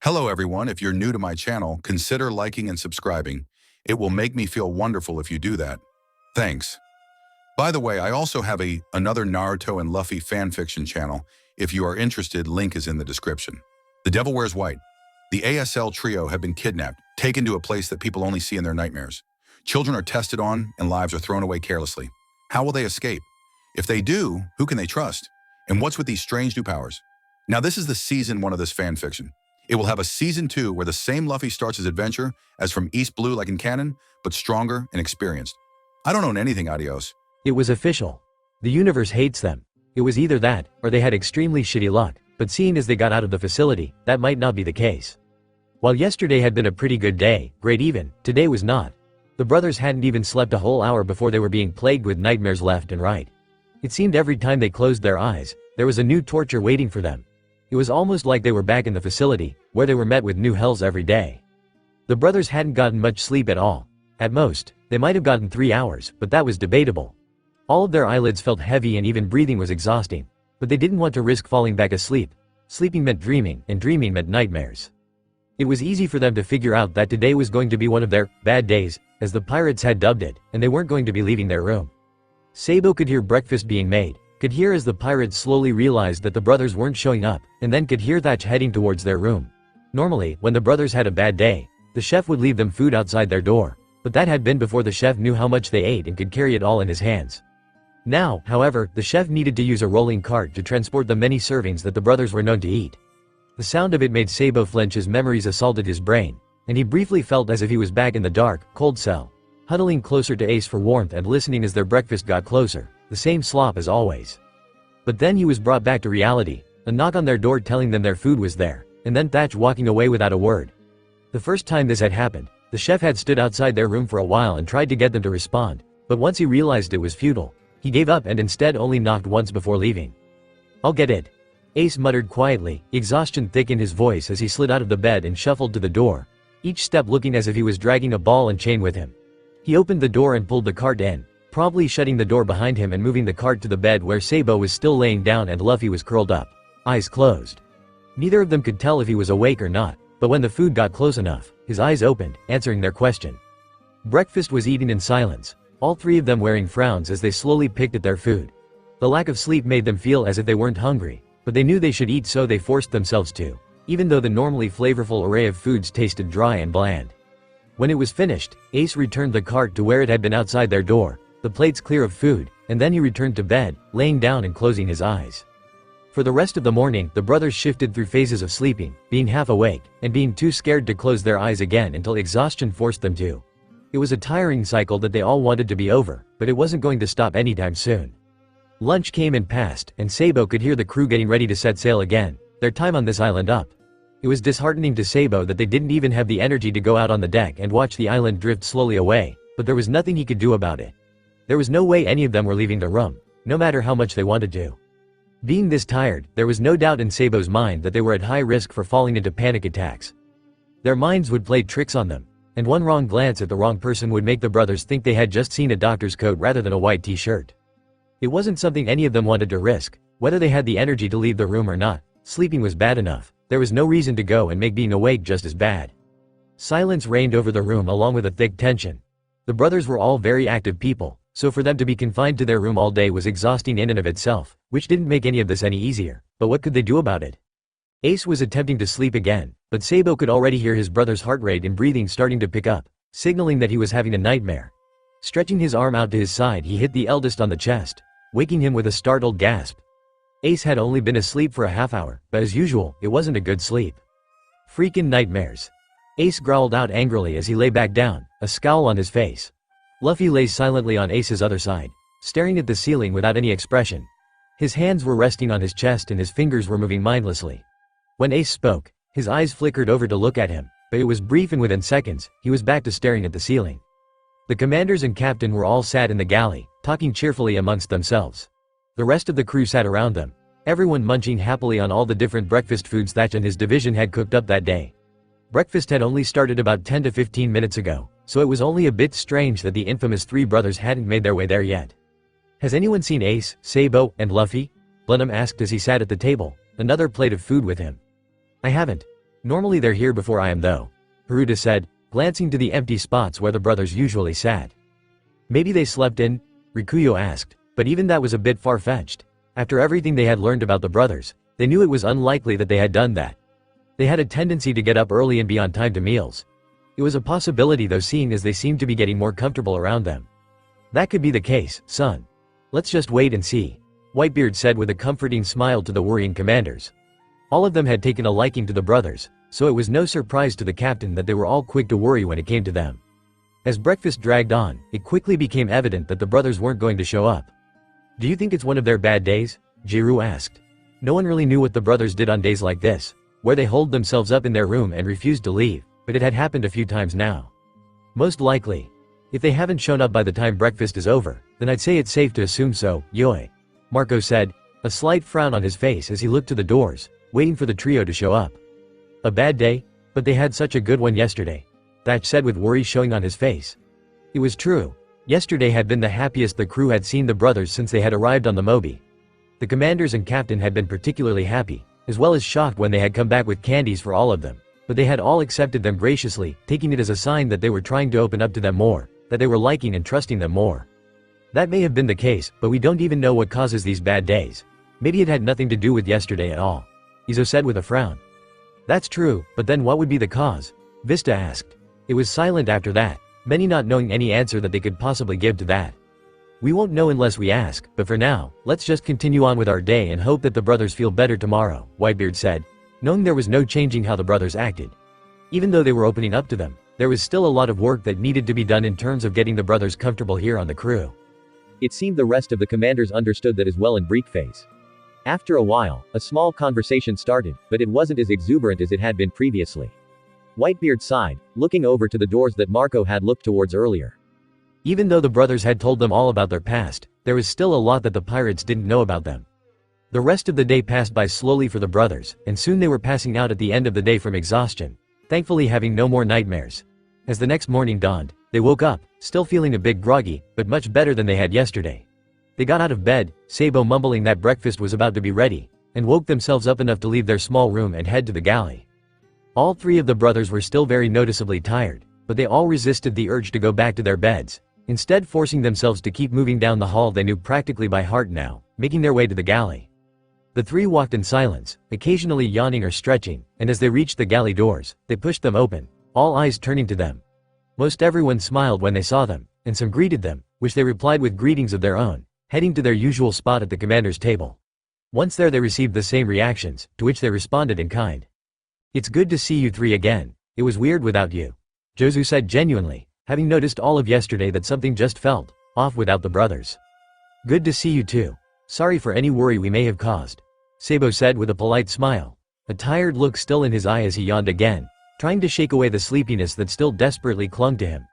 Hello everyone, if you're new to my channel, consider liking and subscribing. It will make me feel wonderful if you do that. Thanks. By the way, I also have another Naruto and Luffy fanfiction channel. If you are interested, link is in the description. The Devil Wears White. The ASL trio have been kidnapped, taken to a place that people only see in their nightmares. Children are tested on and lives are thrown away carelessly. How will they escape? If they do, who can they trust? And what's with these strange new powers? Now this is the season 1 of this fanfiction. It will have a season 2 where the same Luffy starts his adventure as from East Blue like in canon, but stronger and experienced. I don't own anything, adios. It was official. The universe hates them. It was either that, or they had extremely shitty luck, but seeing as they got out of the facility, that might not be the case. While yesterday had been a pretty good day, great even, today was not. The brothers hadn't even slept a whole hour before they were being plagued with nightmares left and right. It seemed every time they closed their eyes, there was a new torture waiting for them. It was almost like they were back in the facility, where they were met with new hells every day. The brothers hadn't gotten much sleep at all. At most, they might have gotten 3 hours, but that was debatable. All of their eyelids felt heavy and even breathing was exhausting, but they didn't want to risk falling back asleep. Sleeping meant dreaming, and dreaming meant nightmares. It was easy for them to figure out that today was going to be one of their bad days, as the pirates had dubbed it, and they weren't going to be leaving their room. Sabou could hear breakfast being made, could hear as the pirates slowly realized that the brothers weren't showing up, and then could hear Thatch heading towards their room. Normally, when the brothers had a bad day, the chef would leave them food outside their door, but that had been before the chef knew how much they ate and could carry it all in his hands. Now, however, the chef needed to use a rolling cart to transport the many servings that the brothers were known to eat. The sound of it made Sabou flinch as memories assaulted his brain, and he briefly felt as if he was back in the dark, cold cell, huddling closer to Ace for warmth and listening as their breakfast got closer, the same slop as always. But then he was brought back to reality, a knock on their door telling them their food was there, and then Thatch walking away without a word. The first time this had happened, the chef had stood outside their room for a while and tried to get them to respond, but once he realized it was futile, he gave up and instead only knocked once before leaving. "I'll get it," Ace muttered quietly, exhaustion thick in his voice as he slid out of the bed and shuffled to the door, each step looking as if he was dragging a ball and chain with him. He opened the door and pulled the cart in, promptly shutting the door behind him and moving the cart to the bed where Sabou was still laying down and Luffy was curled up, eyes closed. Neither of them could tell if he was awake or not, but when the food got close enough, his eyes opened, answering their question. Breakfast was eaten in silence, all three of them wearing frowns as they slowly picked at their food. The lack of sleep made them feel as if they weren't hungry, but they knew they should eat, so they forced themselves to, even though the normally flavorful array of foods tasted dry and bland. When it was finished, Ace returned the cart to where it had been outside their door, the plates clear of food, and then he returned to bed, laying down and closing his eyes. For the rest of the morning, the brothers shifted through phases of sleeping, being half awake, and being too scared to close their eyes again until exhaustion forced them to. It was a tiring cycle that they all wanted to be over, but it wasn't going to stop anytime soon. Lunch came and passed, and Sabou could hear the crew getting ready to set sail again, their time on this island up. It was disheartening to Sabou that they didn't even have the energy to go out on the deck and watch the island drift slowly away, but there was nothing he could do about it. There was no way any of them were leaving the room, no matter how much they wanted to. Being this tired, there was no doubt in Sabou's mind that they were at high risk for falling into panic attacks. Their minds would play tricks on them, and one wrong glance at the wrong person would make the brothers think they had just seen a doctor's coat rather than a white t-shirt. It wasn't something any of them wanted to risk, whether they had the energy to leave the room or not. Sleeping was bad enough, there was no reason to go and make being awake just as bad. Silence reigned over the room along with a thick tension. The brothers were all very active people, so for them to be confined to their room all day was exhausting in and of itself, which didn't make any of this any easier, but what could they do about it? Ace was attempting to sleep again, but Sabou could already hear his brother's heart rate and breathing starting to pick up, signaling that he was having a nightmare. Stretching his arm out to his side, he hit the eldest on the chest, waking him with a startled gasp. Ace had only been asleep for a half hour, but as usual, it wasn't a good sleep. Freakin' nightmares. Ace growled out angrily as he lay back down, a scowl on his face. Luffy lay silently on Ace's other side, staring at the ceiling without any expression. His hands were resting on his chest and his fingers were moving mindlessly. When Ace spoke, his eyes flickered over to look at him, but it was brief and within seconds, he was back to staring at the ceiling. The commanders and captain were all sat in the galley, talking cheerfully amongst themselves. The rest of the crew sat around them, everyone munching happily on all the different breakfast foods Thatch and his division had cooked up that day. Breakfast had only started about 10 to 15 minutes ago, so it was only a bit strange that the infamous three brothers hadn't made their way there yet. "Has anyone seen Ace, Sabou, and Luffy?" Blenheim asked as he sat at the table, another plate of food with him. "I haven't," Normally they're here before I am though, Haruta said, glancing to the empty spots where the brothers usually sat. Maybe they slept in? Rikuyo asked, but even that was a bit far-fetched. After everything they had learned about the brothers, they knew it was unlikely that they had done that. They had a tendency to get up early and be on time to meals. It was a possibility though, seeing as they seemed to be getting more comfortable around them. That could be the case, son. Let's just wait and see, Whitebeard said with a comforting smile to the worrying commanders. All of them had taken a liking to the brothers, so it was no surprise to the captain that they were all quick to worry when it came to them. As breakfast dragged on, it quickly became evident that the brothers weren't going to show up. Do you think it's one of their bad days? Jiru asked. No one really knew what the brothers did on days like this, where they holed themselves up in their room and refused to leave, but it had happened a few times now. Most likely. If they haven't shown up by the time breakfast is over, then I'd say it's safe to assume so, Yoi. Marco said, a slight frown on his face as he looked to the doors, waiting for the trio to show up. A bad day? But they had such a good one yesterday, Thatch said with worry showing on his face. It was true. Yesterday had been the happiest the crew had seen the brothers since they had arrived on the Mobi. The commanders and captain had been particularly happy, as well as shocked when they had come back with candies for all of them, but they had all accepted them graciously, taking it as a sign that they were trying to open up to them more, that they were liking and trusting them more. That may have been the case, but we don't even know what causes these bad days. Maybe it had nothing to do with yesterday at all, Izo said with a frown. That's true, but then what would be the cause? Vista asked. It was silent after that, many not knowing any answer that they could possibly give to that. We won't know unless we ask, but for now, let's just continue on with our day and hope that the brothers feel better tomorrow, Whitebeard said, knowing there was no changing how the brothers acted. Even though they were opening up to them, there was still a lot of work that needed to be done in terms of getting the brothers comfortable here on the crew. It seemed the rest of the commanders understood that as well in brief phase. After a while, a small conversation started, but it wasn't as exuberant as it had been previously. Whitebeard sighed, looking over to the doors that Marco had looked towards earlier. Even though the brothers had told them all about their past, there was still a lot that the pirates didn't know about them. The rest of the day passed by slowly for the brothers, and soon they were passing out at the end of the day from exhaustion, thankfully having no more nightmares. As the next morning dawned, they woke up, still feeling a bit groggy, but much better than they had yesterday. They got out of bed, Sabou mumbling that breakfast was about to be ready, and woke themselves up enough to leave their small room and head to the galley. All three of the brothers were still very noticeably tired, but they all resisted the urge to go back to their beds, instead forcing themselves to keep moving down the hall they knew practically by heart now, making their way to the galley. The three walked in silence, occasionally yawning or stretching, and as they reached the galley doors, they pushed them open, all eyes turning to them. Most everyone smiled when they saw them, and some greeted them, which they replied with greetings of their own, heading to their usual spot at the commander's table. Once there they received the same reactions, to which they responded in kind. It's good to see you three again. It was weird without you, Jozu said genuinely, having noticed all of yesterday that something just felt off without the brothers. Good to see you too. Sorry for any worry we may have caused, Sabou said with a polite smile, a tired look still in his eye as he yawned again, trying to shake away the sleepiness that still desperately clung to him.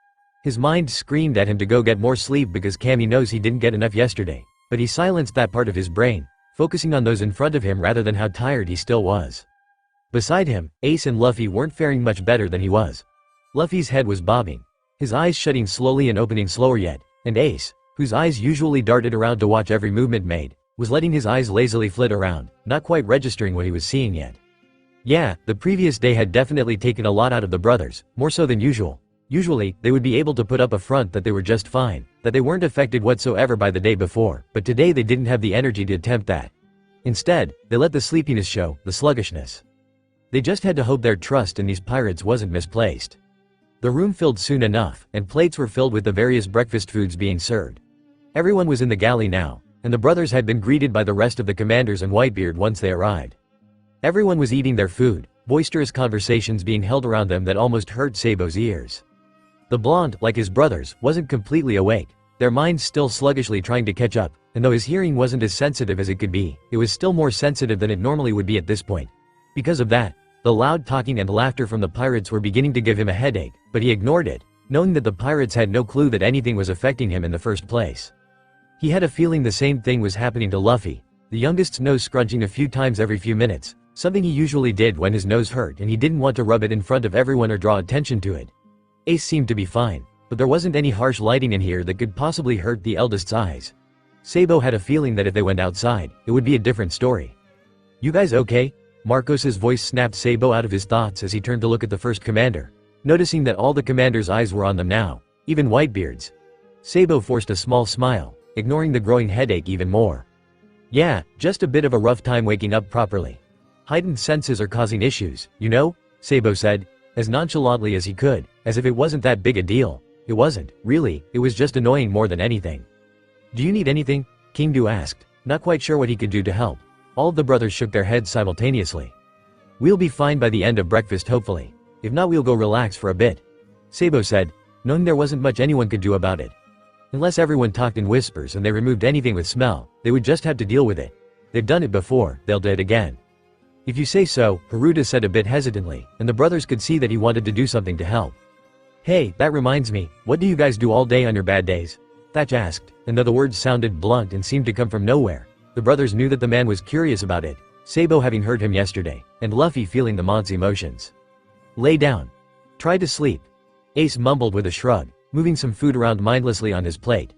His mind screamed at him to go get more sleep because Cammy knows he didn't get enough yesterday, but he silenced that part of his brain, focusing on those in front of him rather than how tired he still was. Beside him, Ace and Luffy weren't faring much better than he was. Luffy's head was bobbing, his eyes shutting slowly and opening slower yet, and Ace, whose eyes usually darted around to watch every movement made, was letting his eyes lazily flit around, not quite registering what he was seeing yet. Yeah, the previous day had definitely taken a lot out of the brothers, more so than usual. Usually, they would be able to put up a front that they were just fine, that they weren't affected whatsoever by the day before, but today they didn't have the energy to attempt that. Instead, they let the sleepiness show, the sluggishness. They just had to hope their trust in these pirates wasn't misplaced. The room filled soon enough, and plates were filled with the various breakfast foods being served. Everyone was in the galley now, and the brothers had been greeted by the rest of the commanders and Whitebeard once they arrived. Everyone was eating their food, boisterous conversations being held around them that almost hurt Sabou's ears. The blonde, like his brothers, wasn't completely awake, their minds still sluggishly trying to catch up, and though his hearing wasn't as sensitive as it could be, it was still more sensitive than it normally would be at this point. Because of that, the loud talking and laughter from the pirates were beginning to give him a headache, but he ignored it, knowing that the pirates had no clue that anything was affecting him in the first place. He had a feeling the same thing was happening to Luffy, the youngest's nose scrunching a few times every few minutes, something he usually did when his nose hurt and he didn't want to rub it in front of everyone or draw attention to it. Ace seemed to be fine, but there wasn't any harsh lighting in here that could possibly hurt the eldest's eyes. Sabou had a feeling that if they went outside, it would be a different story. You guys okay? Marcos's voice snapped Sabou out of his thoughts as he turned to look at the first commander. Noticing that all the commander's eyes were on them now, even Whitebeard's. Sabou forced a small smile, ignoring the growing headache even more. Yeah, just a bit of a rough time waking up properly. Heightened senses are causing issues, you know? Sabou said, as nonchalantly as he could, as if it wasn't that big a deal. It wasn't, really, it was just annoying more than anything. Do you need anything? King Du asked, not quite sure what he could do to help. All of the brothers shook their heads simultaneously. We'll be fine by the end of breakfast hopefully. If not, we'll go relax for a bit. Sabou said, knowing there wasn't much anyone could do about it. Unless everyone talked in whispers and they removed anything with smell, they would just have to deal with it. They've done it before, they'll do it again. If you say so, Haruta said a bit hesitantly, and the brothers could see that he wanted to do something to help. Hey, that reminds me, what do you guys do all day on your bad days? Thatch asked, and though the words sounded blunt and seemed to come from nowhere, the brothers knew that the man was curious about it, Sabou having heard him yesterday, and Luffy feeling the man's emotions. Lay down. Try to sleep. Ace mumbled with a shrug, moving some food around mindlessly on his plate.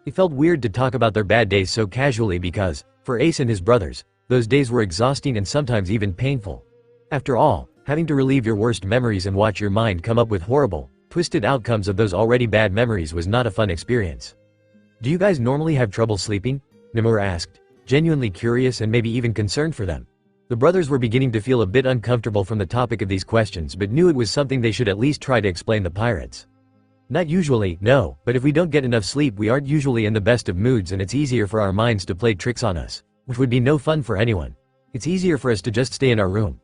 It felt weird to talk about their bad days so casually because, for Ace and his brothers, those days were exhausting and sometimes even painful. After all, having to relive your worst memories and watch your mind come up with horrible, twisted outcomes of those already bad memories was not a fun experience. Do you guys normally have trouble sleeping? Nomura asked, genuinely curious and maybe even concerned for them. The brothers were beginning to feel a bit uncomfortable from the topic of these questions but knew it was something they should at least try to explain the pirates. Not usually, no, but if we don't get enough sleep we aren't usually in the best of moods and it's easier for our minds to play tricks on us, which would be no fun for anyone. It's easier for us to just stay in our room.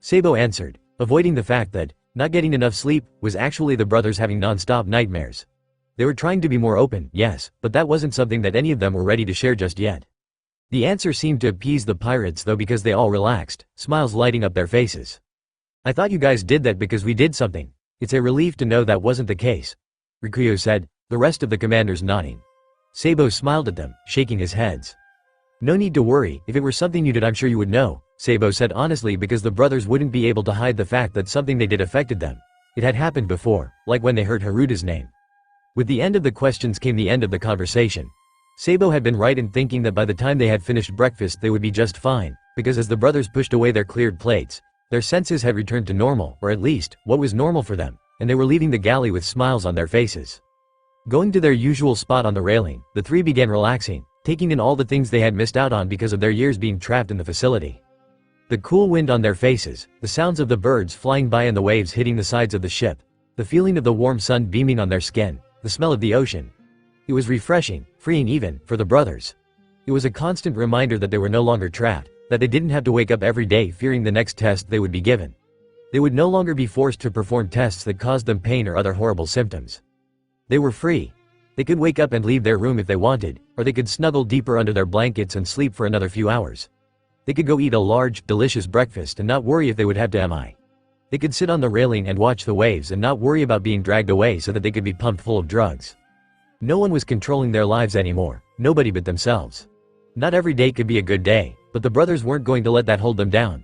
Sabou answered, avoiding the fact that, not getting enough sleep, was actually the brothers having non-stop nightmares. They were trying to be more open, yes, but that wasn't something that any of them were ready to share just yet. The answer seemed to appease the pirates though because they all relaxed, smiles lighting up their faces. I thought you guys did that because we did something. It's a relief to know that wasn't the case. Rikuyo said, the rest of the commanders nodding. Sabou smiled at them, shaking his heads. No need to worry, if it were something you did I'm sure you would know, Sabou said honestly because the brothers wouldn't be able to hide the fact that something they did affected them. It had happened before, like when they heard Haruta's name. With the end of the questions came the end of the conversation. Sabou had been right in thinking that by the time they had finished breakfast they would be just fine, because as the brothers pushed away their cleared plates, their senses had returned to normal, or at least, what was normal for them, and they were leaving the galley with smiles on their faces. Going to their usual spot on the railing, the three began relaxing, taking in all the things they had missed out on because of their years being trapped in the facility. The cool wind on their faces, the sounds of the birds flying by and the waves hitting the sides of the ship, the feeling of the warm sun beaming on their skin, the smell of the ocean. It was refreshing, freeing even, for the brothers. It was a constant reminder that they were no longer trapped, that they didn't have to wake up every day fearing the next test they would be given. They would no longer be forced to perform tests that caused them pain or other horrible symptoms. They were free. They could wake up and leave their room if they wanted, or they could snuggle deeper under their blankets and sleep for another few hours. They could go eat a large, delicious breakfast and not worry if they would have to MI. They could sit on the railing and watch the waves and not worry about being dragged away so that they could be pumped full of drugs. No one was controlling their lives anymore, nobody but themselves. Not every day could be a good day, but the brothers weren't going to let that hold them down.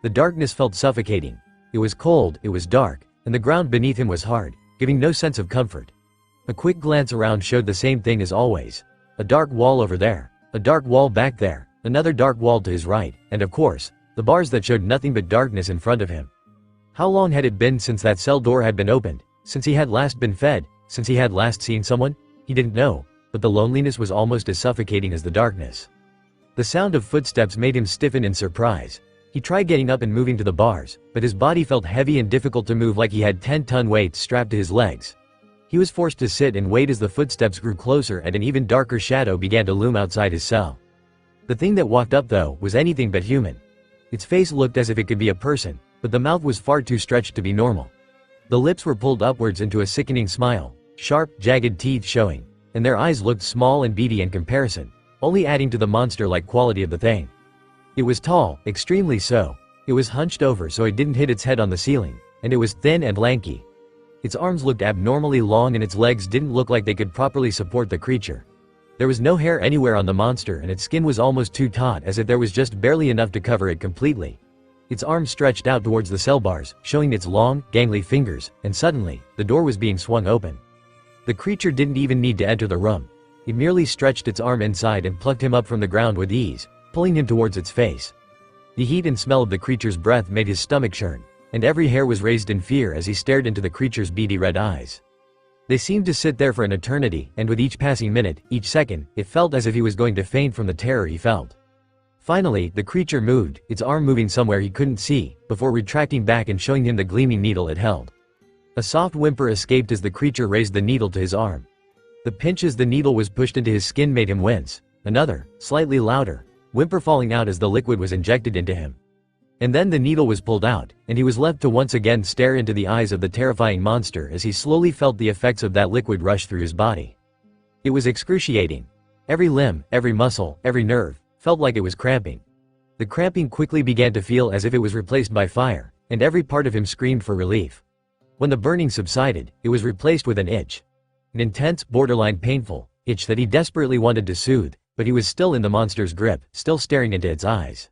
The darkness felt suffocating. It was cold, it was dark, and the ground beneath him was hard, giving no sense of comfort. A quick glance around showed the same thing as always. A dark wall over there, a dark wall back there, another dark wall to his right, and of course, the bars that showed nothing but darkness in front of him. How long had it been since that cell door had been opened, since he had last been fed, since he had last seen someone? He didn't know, but the loneliness was almost as suffocating as the darkness. The sound of footsteps made him stiffen in surprise. He tried getting up and moving to the bars, but his body felt heavy and difficult to move like he had 10-ton weights strapped to his legs. He was forced to sit and wait as the footsteps grew closer and an even darker shadow began to loom outside his cell. The thing that walked up though was anything but human. Its face looked as if it could be a person, but the mouth was far too stretched to be normal. The lips were pulled upwards into a sickening smile, sharp, jagged teeth showing, and their eyes looked small and beady in comparison, only adding to the monster-like quality of the thing. It was tall, extremely so. It was hunched over so it didn't hit its head on the ceiling, and it was thin and lanky. Its arms looked abnormally long and its legs didn't look like they could properly support the creature. There was no hair anywhere on the monster and its skin was almost too taut as if there was just barely enough to cover it completely. Its arms stretched out towards the cell bars, showing its long, gangly fingers, and suddenly, the door was being swung open. The creature didn't even need to enter the room. It merely stretched its arm inside and plucked him up from the ground with ease, pulling him towards its face. The heat and smell of the creature's breath made his stomach churn, and every hair was raised in fear as he stared into the creature's beady red eyes. They seemed to sit there for an eternity, and with each passing minute, each second, it felt as if he was going to faint from the terror he felt. Finally, the creature moved, its arm moving somewhere he couldn't see, before retracting back and showing him the gleaming needle it held. A soft whimper escaped as the creature raised the needle to his arm. The pinch as the needle was pushed into his skin made him wince. Another, slightly louder, whimper falling out as the liquid was injected into him. And then the needle was pulled out, and he was left to once again stare into the eyes of the terrifying monster as he slowly felt the effects of that liquid rush through his body. It was excruciating. Every limb, every muscle, every nerve, felt like it was cramping. The cramping quickly began to feel as if it was replaced by fire, and every part of him screamed for relief. When the burning subsided, it was replaced with an itch. An intense, borderline painful itch that he desperately wanted to soothe, but he was still in the monster's grip, still staring into its eyes.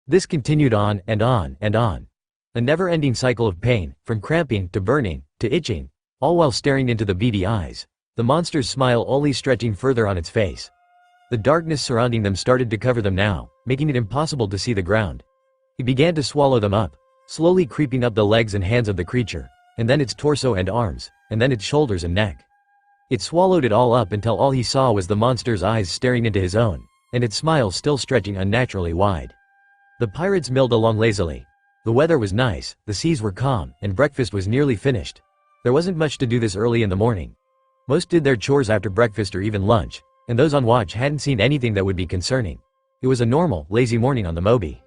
This continued on and on and on. A never-ending cycle of pain, from cramping to burning to itching, all while staring into the beady eyes, the monster's smile only stretching further on its face. The darkness surrounding them started to cover them now, making it impossible to see the ground. He began to swallow them up, slowly creeping up the legs and hands of the creature, and then its torso and arms, and then its shoulders and neck. It swallowed it all up until all he saw was the monster's eyes staring into his own, and its smile still stretching unnaturally wide. The pirates milled along lazily. The weather was nice, the seas were calm, and breakfast was nearly finished. There wasn't much to do this early in the morning. Most did their chores after breakfast or even lunch, and those on watch hadn't seen anything that would be concerning. It was a normal, lazy morning on the Moby.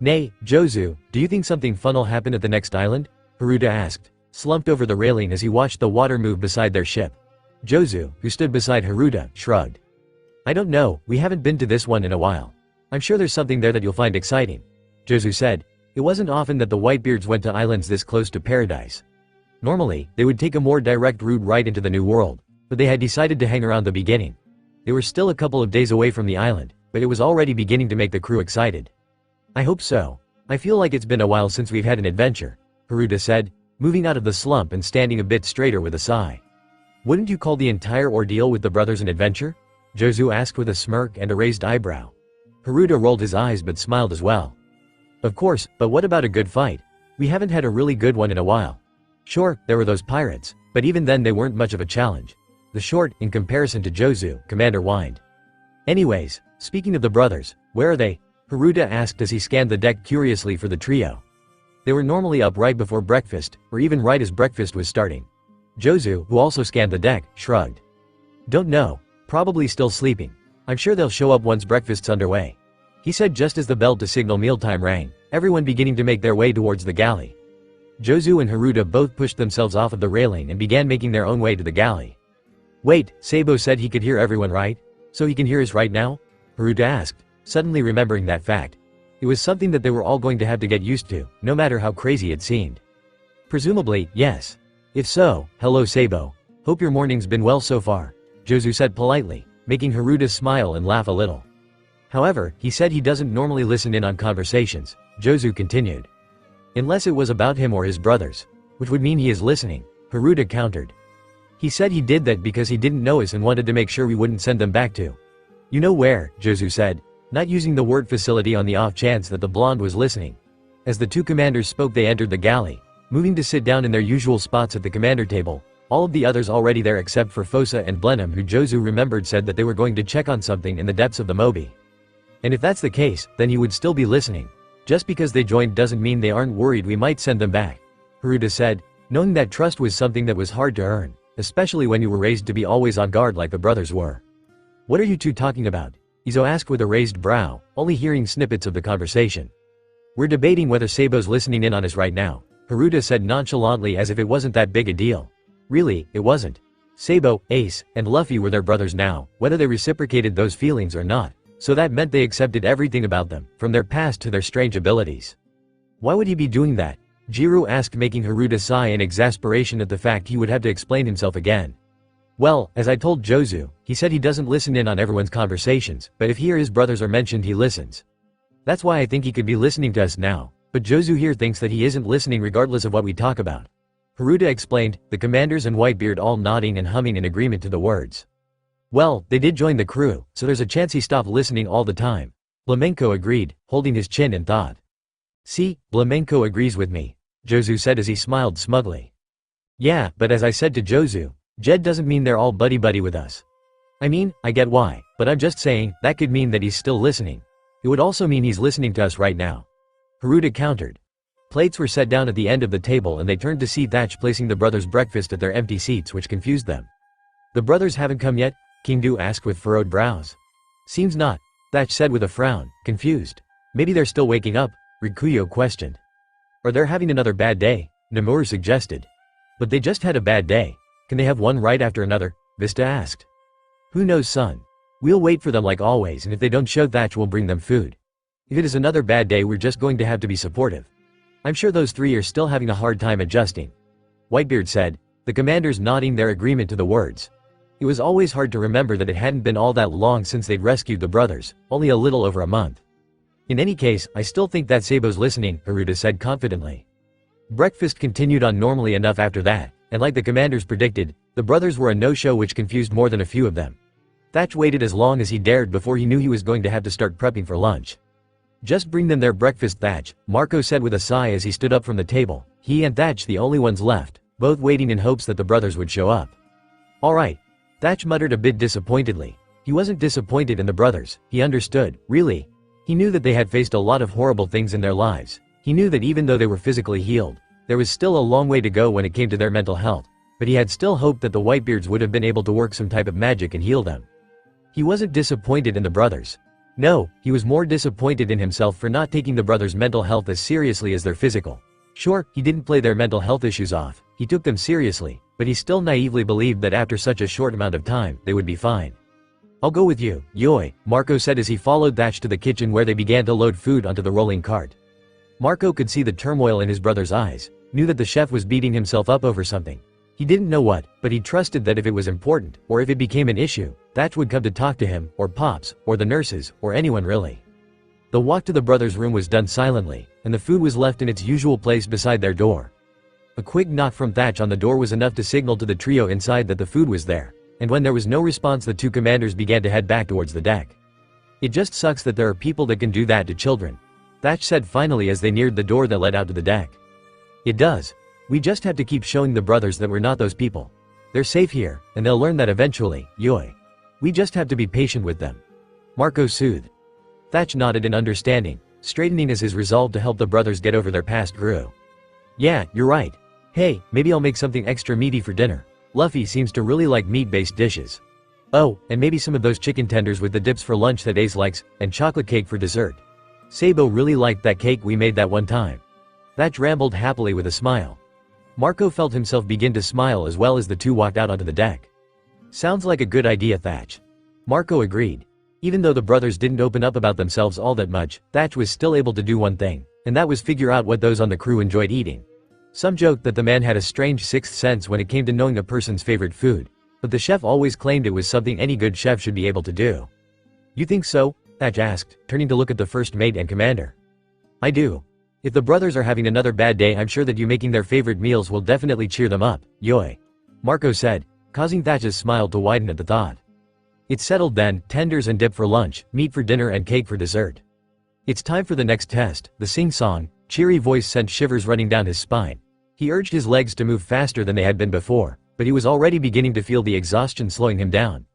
"Nay, Jozu, do you think something fun'll happen at the next island?" Haruta asked, slumped over the railing as he watched the water move beside their ship. Jozu, who stood beside Haruta, shrugged. "I don't know, we haven't been to this one in a while. I'm sure there's something there that you'll find exciting," Jozu said. It wasn't often that the whitebeards went to islands this close to paradise. Normally, they would take a more direct route right into the New World, but they had decided to hang around the beginning. They were still a couple of days away from the island, but it was already beginning to make the crew excited. "I hope so. I feel like it's been a while since we've had an adventure," Haruta said, moving out of the slump and standing a bit straighter with a sigh. "Wouldn't you call the entire ordeal with the brothers an adventure?" Jozu asked with a smirk and a raised eyebrow. Haruta rolled his eyes but smiled as well. "Of course, but what about a good fight? We haven't had a really good one in a while. Sure, there were those pirates, but even then they weren't much of a challenge." The short, in comparison to Jozu, commander whined. "Anyways, speaking of the brothers, where are they?" Haruta asked as he scanned the deck curiously for the trio. They were normally up right before breakfast, or even right as breakfast was starting. Jozu, who also scanned the deck, shrugged. "Don't know, probably still sleeping. I'm sure they'll show up once breakfast's underway," he said just as the bell to signal mealtime rang, everyone beginning to make their way towards the galley. Jozu and Haruta both pushed themselves off of the railing and began making their own way to the galley. "Wait, Sabou said he could hear everyone right? So he can hear us right now?" Haruta asked, suddenly remembering that fact. It was something that they were all going to have to get used to, no matter how crazy it seemed. "Presumably, yes. If so, hello Sabou. Hope your morning's been well so far," Jozu said politely, making Haruta smile and laugh a little. "However, he said he doesn't normally listen in on conversations," Jozu continued. "Unless it was about him or his brothers, which would mean he is listening," Haruta countered. "He said he did that because he didn't know us and wanted to make sure we wouldn't send them back to you know where," Jozu said, not using the word facility on the off chance that the blonde was listening. As the two commanders spoke they entered the galley, moving to sit down in their usual spots at the commander table, all of the others already there except for Fosa and Blenheim, who Jozu remembered said that they were going to check on something in the depths of the Moby. And if that's the case, then he would still be listening. "Just because they joined doesn't mean they aren't worried we might send them back," Haruta said, knowing that trust was something that was hard to earn, especially when you were raised to be always on guard like the brothers were. "What are you two talking about?" Izo asked with a raised brow, only hearing snippets of the conversation. "We're debating whether Sabou's listening in on us right now," Haruta said nonchalantly as if it wasn't that big a deal. Really, it wasn't. Sabou, Ace, and Luffy were their brothers now, whether they reciprocated those feelings or not, so that meant they accepted everything about them, from their past to their strange abilities. "Why would he be doing that?" Jiru asked, making Haruta sigh in exasperation at the fact he would have to explain himself again. "Well, as I told Jozu, he said he doesn't listen in on everyone's conversations, but if he or his brothers are mentioned he listens. That's why I think he could be listening to us now, but Jozu here thinks that he isn't listening regardless of what we talk about," Haruta explained, the commanders and Whitebeard all nodding and humming in agreement to the words. "Well, they did join the crew, so there's a chance he stopped listening all the time," Flamenco agreed, holding his chin in thought. See, Flamenco agrees with me, Jozu said as he smiled smugly. Yeah, but as I said to Jozu, Jed doesn't mean they're all buddy-buddy with us. I mean, I get why, but I'm just saying, that could mean that he's still listening. It would also mean he's listening to us right now. Haruta countered. Plates were set down at the end of the table and they turned to see Thatch placing the brothers' breakfast at their empty seats, which confused them. The brothers haven't come yet? King Du asked with furrowed brows. Seems not, Thatch said with a frown, confused. Maybe they're still waking up, Rikuyo questioned. Or they're having another bad day, Namura suggested. But they just had a bad day. Can they have one right after another? Vista asked. Who knows, son? We'll wait for them like always, and if they don't show, Thatch will bring them food. If it is another bad day, we're just going to have to be supportive. I'm sure those three are still having a hard time adjusting. Whitebeard said, the commanders nodding their agreement to the words. It was always hard to remember that it hadn't been all that long since they'd rescued the brothers, only a little over a month. In any case, I still think that Sabou's listening, Haruta said confidently. Breakfast continued on normally enough after that, and like the commanders predicted, the brothers were a no-show, which confused more than a few of them. Thatch waited as long as he dared before he knew he was going to have to start prepping for lunch. Just bring them their breakfast, Thatch, Marco said with a sigh as he stood up from the table, he and Thatch the only ones left, both waiting in hopes that the brothers would show up. Alright. Thatch muttered a bit disappointedly. He wasn't disappointed in the brothers, he understood, really. He knew that they had faced a lot of horrible things in their lives. He knew that even though they were physically healed, there was still a long way to go when it came to their mental health, but he had still hoped that the Whitebeards would have been able to work some type of magic and heal them. He wasn't disappointed in the brothers. No, he was more disappointed in himself for not taking the brothers' mental health as seriously as their physical. Sure, he didn't play their mental health issues off, he took them seriously, but he still naively believed that after such a short amount of time, they would be fine. I'll go with you, Yoi, Marco said as he followed Thatch to the kitchen where they began to load food onto the rolling cart. Marco could see the turmoil in his brother's eyes, knew that the chef was beating himself up over something. He didn't know what, but he trusted that if it was important, or if it became an issue, Thatch would come to talk to him, or Pops, or the nurses, or anyone really. The walk to the brothers' room was done silently, and the food was left in its usual place beside their door. A quick knock from Thatch on the door was enough to signal to the trio inside that the food was there, and when there was no response, the two commanders began to head back towards the deck. It just sucks that there are people that can do that to children, Thatch said finally as they neared the door that led out to the deck. It does. We just have to keep showing the brothers that we're not those people. They're safe here, and they'll learn that eventually, Yoi. We just have to be patient with them. Marco soothed. Thatch nodded in understanding, straightening as his resolve to help the brothers get over their past grew. Yeah, you're right. Hey, maybe I'll make something extra meaty for dinner. Luffy seems to really like meat-based dishes. Oh, and maybe some of those chicken tenders with the dips for lunch that Ace likes, and chocolate cake for dessert. Sabou really liked that cake we made that one time. Thatch rambled happily with a smile. Marco felt himself begin to smile as well as the two walked out onto the deck. Sounds like a good idea, Thatch. Marco agreed. Even though the brothers didn't open up about themselves all that much, Thatch was still able to do one thing, and that was figure out what those on the crew enjoyed eating. Some joked that the man had a strange sixth sense when it came to knowing a person's favorite food, but the chef always claimed it was something any good chef should be able to do. You think so? Thatch asked, turning to look at the first mate and commander. I do. If the brothers are having another bad day, I'm sure that you making their favorite meals will definitely cheer them up, Yoi. Marco said, causing Thatch's smile to widen at the thought. It's settled then, tenders and dip for lunch, meat for dinner and cake for dessert. It's time for the next test, the sing-song, cheery voice sent shivers running down his spine. He urged his legs to move faster than they had been before, but he was already beginning to feel the exhaustion slowing him down.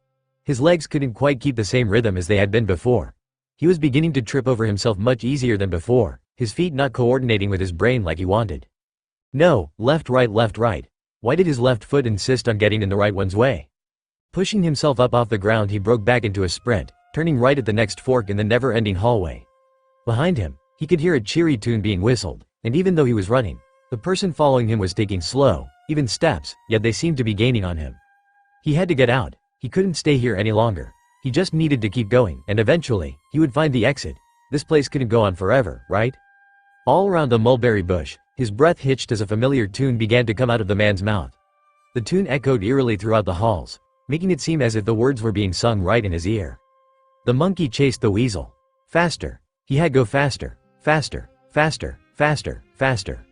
His legs couldn't quite keep the same rhythm as they had been before. He was beginning to trip over himself much easier than before, his feet not coordinating with his brain like he wanted. No, left right. Why did his left foot insist on getting in the right one's way? Pushing himself up off the ground, he broke back into a sprint, turning right at the next fork in the never-ending hallway. Behind him, he could hear a cheery tune being whistled, and even though he was running, the person following him was taking slow, even steps, yet they seemed to be gaining on him. He had to get out. He couldn't stay here any longer. He just needed to keep going, and eventually, he would find the exit. This place couldn't go on forever, right? All around the mulberry bush, his breath hitched as a familiar tune began to come out of the man's mouth. The tune echoed eerily throughout the halls, making it seem as if the words were being sung right in his ear. The monkey chased the weasel. Faster. He had to go faster. Faster. Faster. Faster. Faster.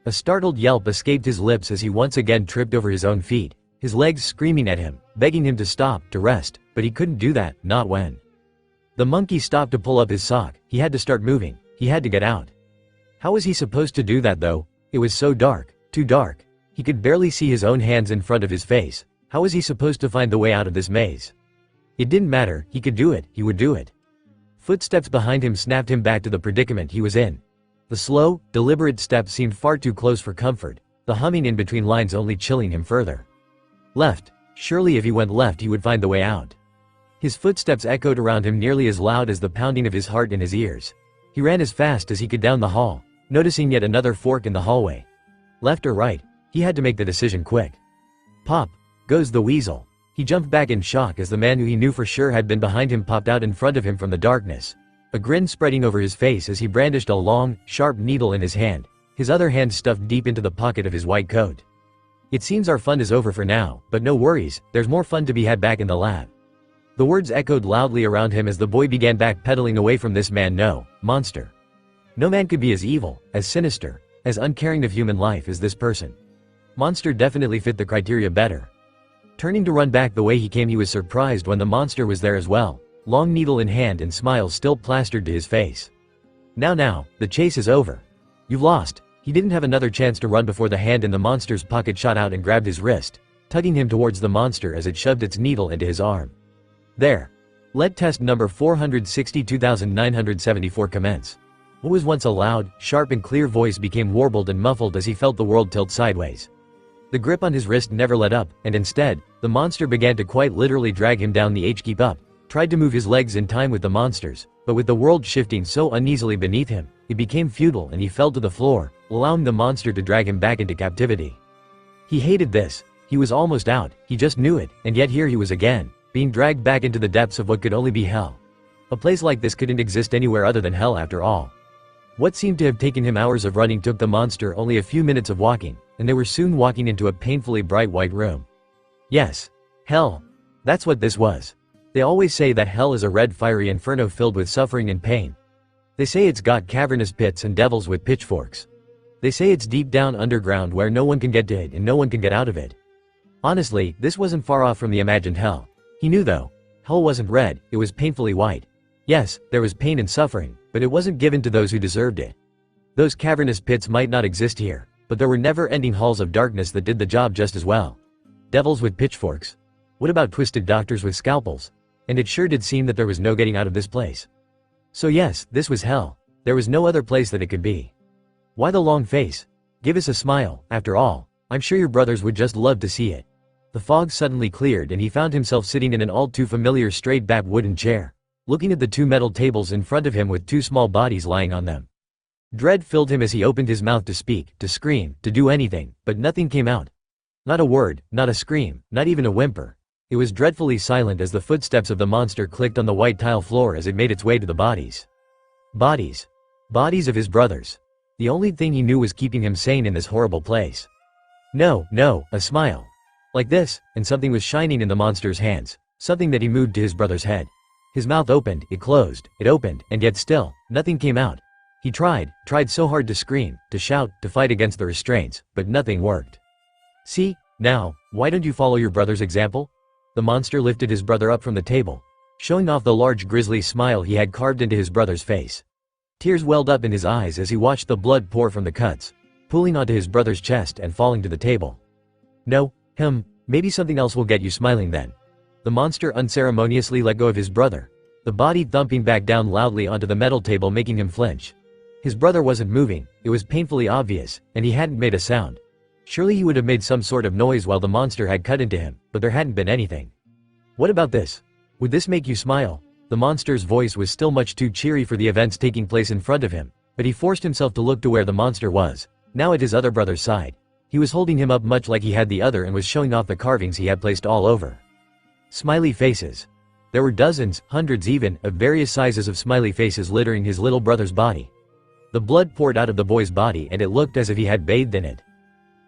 A startled yelp escaped his lips as he once again tripped over his own feet, his legs screaming at him, begging him to stop, to rest, but he couldn't do that, not when. The monkey stopped to pull up his sock. He had to start moving. He had to get out. How was he supposed to do that though? It was so dark, too dark. He could barely see his own hands in front of his face. How was he supposed to find the way out of this maze? It didn't matter, he could do it, he would do it. Footsteps behind him snapped him back to the predicament he was in. The slow, deliberate steps seemed far too close for comfort, the humming in between lines only chilling him further. Left. Surely if he went left he would find the way out. His footsteps echoed around him nearly as loud as the pounding of his heart in his ears. He ran as fast as he could down the hall, noticing yet another fork in the hallway. Left or right? He had to make the decision quick. Pop goes the weasel. He jumped back in shock as the man who he knew for sure had been behind him popped out in front of him from the darkness, a grin spreading over his face as he brandished a long, sharp needle in his hand, his other hand stuffed deep into the pocket of his white coat. It seems our fun is over for now, but no worries, there's more fun to be had back in the lab. The words echoed loudly around him as the boy began backpedaling away from this man. No, monster. No man could be as evil, as sinister, as uncaring of human life as this person. Monster definitely fit the criteria better. Turning to run back the way he came, he was surprised when the monster was there as well, long needle in hand and smile still plastered to his face. Now, the chase is over. You've lost. He didn't have another chance to run before the hand in the monster's pocket shot out and grabbed his wrist, tugging him towards the monster as it shoved its needle into his arm. There. Let test number 462,974 commence. What was once a loud, sharp and clear voice became warbled and muffled as he felt the world tilt sideways. The grip on his wrist never let up, and instead, the monster began to quite literally drag him down the H. Keep up, tried to move his legs in time with the monster's, but with the world shifting so uneasily beneath him, it became futile and he fell to the floor, allowing the monster to drag him back into captivity. He hated this. He was almost out, he just knew it, and yet here he was again, being dragged back into the depths of what could only be hell. A place like this couldn't exist anywhere other than hell after all. What seemed to have taken him hours of running took the monster only a few minutes of walking, and they were soon walking into a painfully bright white room. Yes. Hell. That's what this was. They always say that hell is a red fiery inferno filled with suffering and pain. They say it's got cavernous pits and devils with pitchforks. They say it's deep down underground where no one can get to it and no one can get out of it. Honestly, this wasn't far off from the imagined hell. He knew though. Hell wasn't red, it was painfully white. Yes, there was pain and suffering, but it wasn't given to those who deserved it. Those cavernous pits might not exist here, but there were never-ending halls of darkness that did the job just as well. Devils with pitchforks. What about twisted doctors with scalpels? And it sure did seem that there was no getting out of this place. So yes, this was hell. There was no other place that it could be. Why the long face? Give us a smile, after all. I'm sure your brothers would just love to see it. The fog suddenly cleared and he found himself sitting in an all-too-familiar straight-back wooden chair, looking at the two metal tables in front of him with two small bodies lying on them. Dread filled him as he opened his mouth to speak, to scream, to do anything, but nothing came out. Not a word, not a scream, not even a whimper. It was dreadfully silent as the footsteps of the monster clicked on the white tile floor as it made its way to the bodies. Bodies. Bodies of his brothers. The only thing he knew was keeping him sane in this horrible place. No, a smile. Like this, and something was shining in the monster's hands, something that he moved to his brother's head. His mouth opened, it closed, it opened, and yet still, nothing came out. He tried so hard to scream, to shout, to fight against the restraints, but nothing worked. See, now, why don't you follow your brother's example? The monster lifted his brother up from the table, showing off the large grisly smile he had carved into his brother's face. Tears welled up in his eyes as he watched the blood pour from the cuts, pooling onto his brother's chest and falling to the table. No, maybe something else will get you smiling then. The monster unceremoniously let go of his brother, the body thumping back down loudly onto the metal table making him flinch. His brother wasn't moving, it was painfully obvious, and he hadn't made a sound. Surely he would have made some sort of noise while the monster had cut into him, but there hadn't been anything. What about this? Would this make you smile? The monster's voice was still much too cheery for the events taking place in front of him, but he forced himself to look to where the monster was, now at his other brother's side. He was holding him up much like he had the other and was showing off the carvings he had placed all over. Smiley faces. There were dozens, hundreds even, of various sizes of smiley faces littering his little brother's body. The blood poured out of the boy's body and it looked as if he had bathed in it.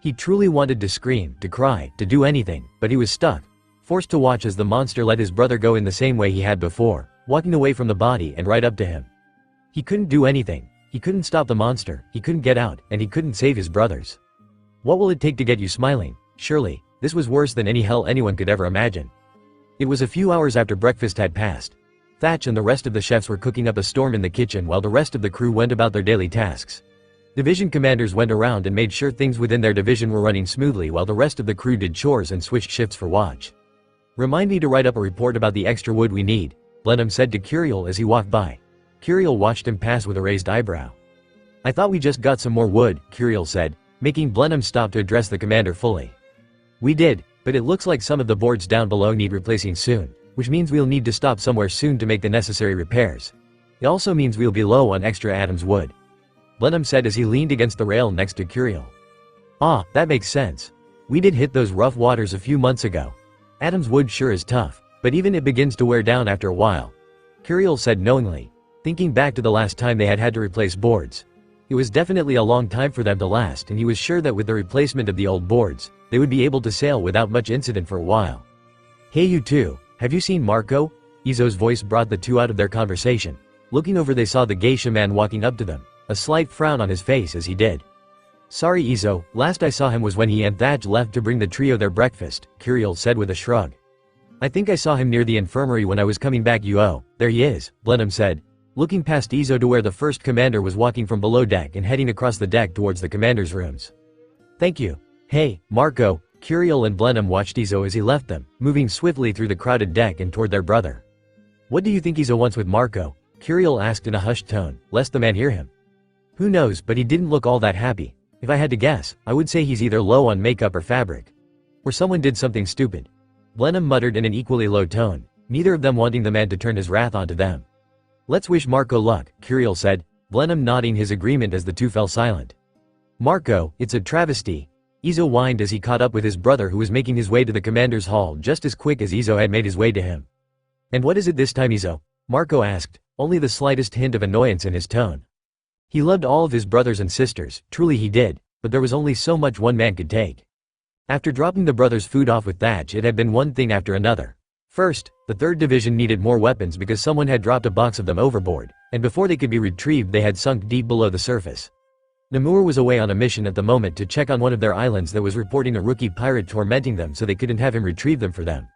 He truly wanted to scream, to cry, to do anything, but he was stuck, forced to watch as the monster let his brother go in the same way he had before, walking away from the body and right up to him. He couldn't do anything. He couldn't stop the monster, he couldn't get out, and he couldn't save his brothers. What will it take to get you smiling? Surely, this was worse than any hell anyone could ever imagine. It was a few hours after breakfast had passed. Thatch and the rest of the chefs were cooking up a storm in the kitchen while the rest of the crew went about their daily tasks. Division commanders went around and made sure things within their division were running smoothly while the rest of the crew did chores and switched shifts for watch. "Remind me to write up a report about the extra wood we need," Blenheim said to Curiel as he walked by. Curiel watched him pass with a raised eyebrow. "I thought we just got some more wood," Curiel said, making Blenheim stop to address the commander fully. "We did, but it looks like some of the boards down below need replacing soon, which means we'll need to stop somewhere soon to make the necessary repairs. It also means we'll be low on extra Adam's wood," Blenheim said as he leaned against the rail next to Curiel. "Ah, that makes sense. We did hit those rough waters a few months ago. Adam's wood sure is tough, but even it begins to wear down after a while," Curiel said knowingly, thinking back to the last time they had to replace boards. It was definitely a long time for them to last, and he was sure that with the replacement of the old boards, they would be able to sail without much incident for a while. "Hey you two, have you seen Marco?" Izo's voice brought the two out of their conversation. Looking over they saw the geisha man walking up to them, a slight frown on his face as he did. "Sorry Izo, last I saw him was when he and Thatch left to bring the trio their breakfast," Curiel said with a shrug. "I think I saw him near the infirmary when I was coming back. There he is," Blenheim said, looking past Izo to where the first commander was walking from below deck and heading across the deck towards the commander's rooms. "Thank you." "Hey, Marco," Curiel and Blenheim watched Izo as he left them, moving swiftly through the crowded deck and toward their brother. "What do you think Izo wants with Marco?" Curiel asked in a hushed tone, lest the man hear him. "Who knows, but he didn't look all that happy. If I had to guess, I would say he's either low on makeup or fabric. Or someone did something stupid," Blenheim muttered in an equally low tone, neither of them wanting the man to turn his wrath onto them. "Let's wish Marco luck," Curiel said, Blenheim nodding his agreement as the two fell silent. "Marco, it's a travesty," Izo whined as he caught up with his brother who was making his way to the commander's hall just as quick as Izo had made his way to him. "And what is it this time Izo?" Marco asked, only the slightest hint of annoyance in his tone. He loved all of his brothers and sisters, truly he did, but there was only so much one man could take. After dropping the brothers' food off with Thatch, it had been one thing after another. First, the 3rd Division needed more weapons because someone had dropped a box of them overboard, and before they could be retrieved they had sunk deep below the surface. Namur was away on a mission at the moment to check on one of their islands that was reporting a rookie pirate tormenting them, so they couldn't have him retrieve them for them.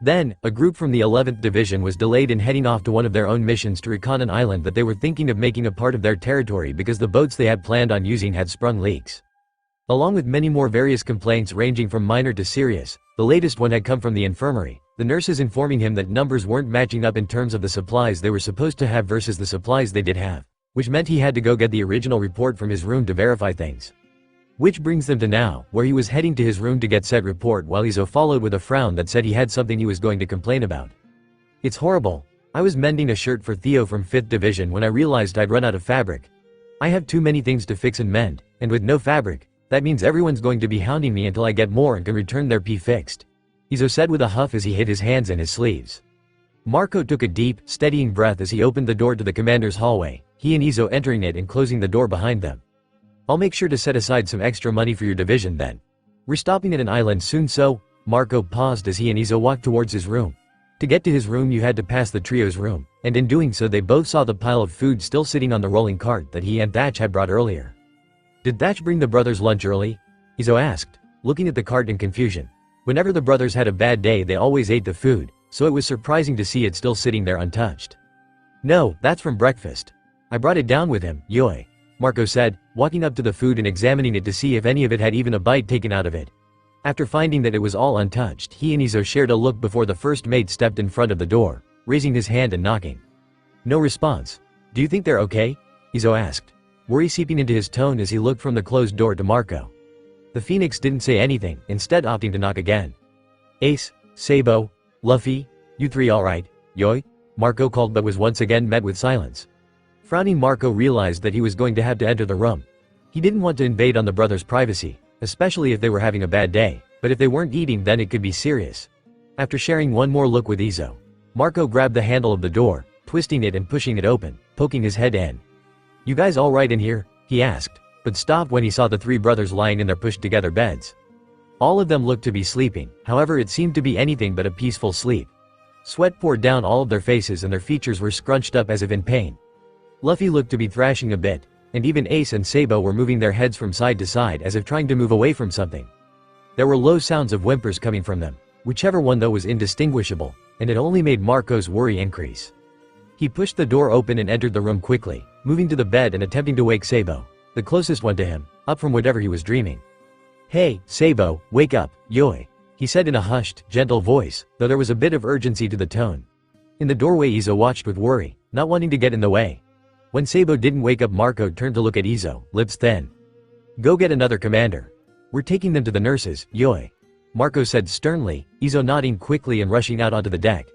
Then, a group from the 11th Division was delayed in heading off to one of their own missions to recon an island that they were thinking of making a part of their territory because the boats they had planned on using had sprung leaks. Along with many more various complaints ranging from minor to serious, the latest one had come from the infirmary, the nurses informing him that numbers weren't matching up in terms of the supplies they were supposed to have versus the supplies they did have, which meant he had to go get the original report from his room to verify things. Which brings them to now, where he was heading to his room to get said report while Izo followed with a frown that said he had something he was going to complain about. "It's horrible. I was mending a shirt for Theo from 5th Division when I realized I'd run out of fabric. I have too many things to fix and mend, and with no fabric, that means everyone's going to be hounding me until I get more and can return their P fixed," Izo said with a huff as he hid his hands in his sleeves. Marco took a deep, steadying breath as he opened the door to the commander's hallway, he and Izo entering it and closing the door behind them. "I'll make sure to set aside some extra money for your division then. We're stopping at an island soon, so..." Marco paused as he and Izo walked towards his room. To get to his room you had to pass the trio's room, and in doing so they both saw the pile of food still sitting on the rolling cart that he and Thatch had brought earlier. "Did Thatch bring the brothers lunch early?" Izo asked, looking at the cart in confusion. Whenever the brothers had a bad day they always ate the food, so it was surprising to see it still sitting there untouched. "No, that's from breakfast. I brought it down with him, Yoi," Marco said, walking up to the food and examining it to see if any of it had even a bite taken out of it. After finding that it was all untouched, he and Izo shared a look before the first mate stepped in front of the door, raising his hand and knocking. No response. "Do you think they're okay?" Izo asked, worry seeping into his tone as he looked from the closed door to Marco. The Phoenix didn't say anything, instead opting to knock again. "Ace, Sabou, Luffy, you three alright, Yoi?" Marco called but was once again met with silence. Frowning, Marco realized that he was going to have to enter the room. He didn't want to invade on the brothers' privacy, especially if they were having a bad day, but if they weren't eating then it could be serious. After sharing one more look with Izo, Marco grabbed the handle of the door, twisting it and pushing it open, poking his head in. "You guys alright in here?" he asked, but stopped when he saw the three brothers lying in their pushed-together beds. All of them looked to be sleeping, however it seemed to be anything but a peaceful sleep. Sweat poured down all of their faces and their features were scrunched up as if in pain. Luffy looked to be thrashing a bit, and even Ace and Sabou were moving their heads from side to side as if trying to move away from something. There were low sounds of whimpers coming from them, whichever one though was indistinguishable, and it only made Marco's worry increase. He pushed the door open and entered the room quickly, moving to the bed and attempting to wake Sabou, the closest one to him, up from whatever he was dreaming. "Hey, Sabou, wake up, yoi," he said in a hushed, gentle voice, though there was a bit of urgency to the tone. In the doorway Izo watched with worry, not wanting to get in the way. When Sabou didn't wake up, Marco turned to look at Izo, lips thin. "Go get another commander. We're taking them to the nurses, yoi," Marco said sternly, Izo nodding quickly and rushing out onto the deck.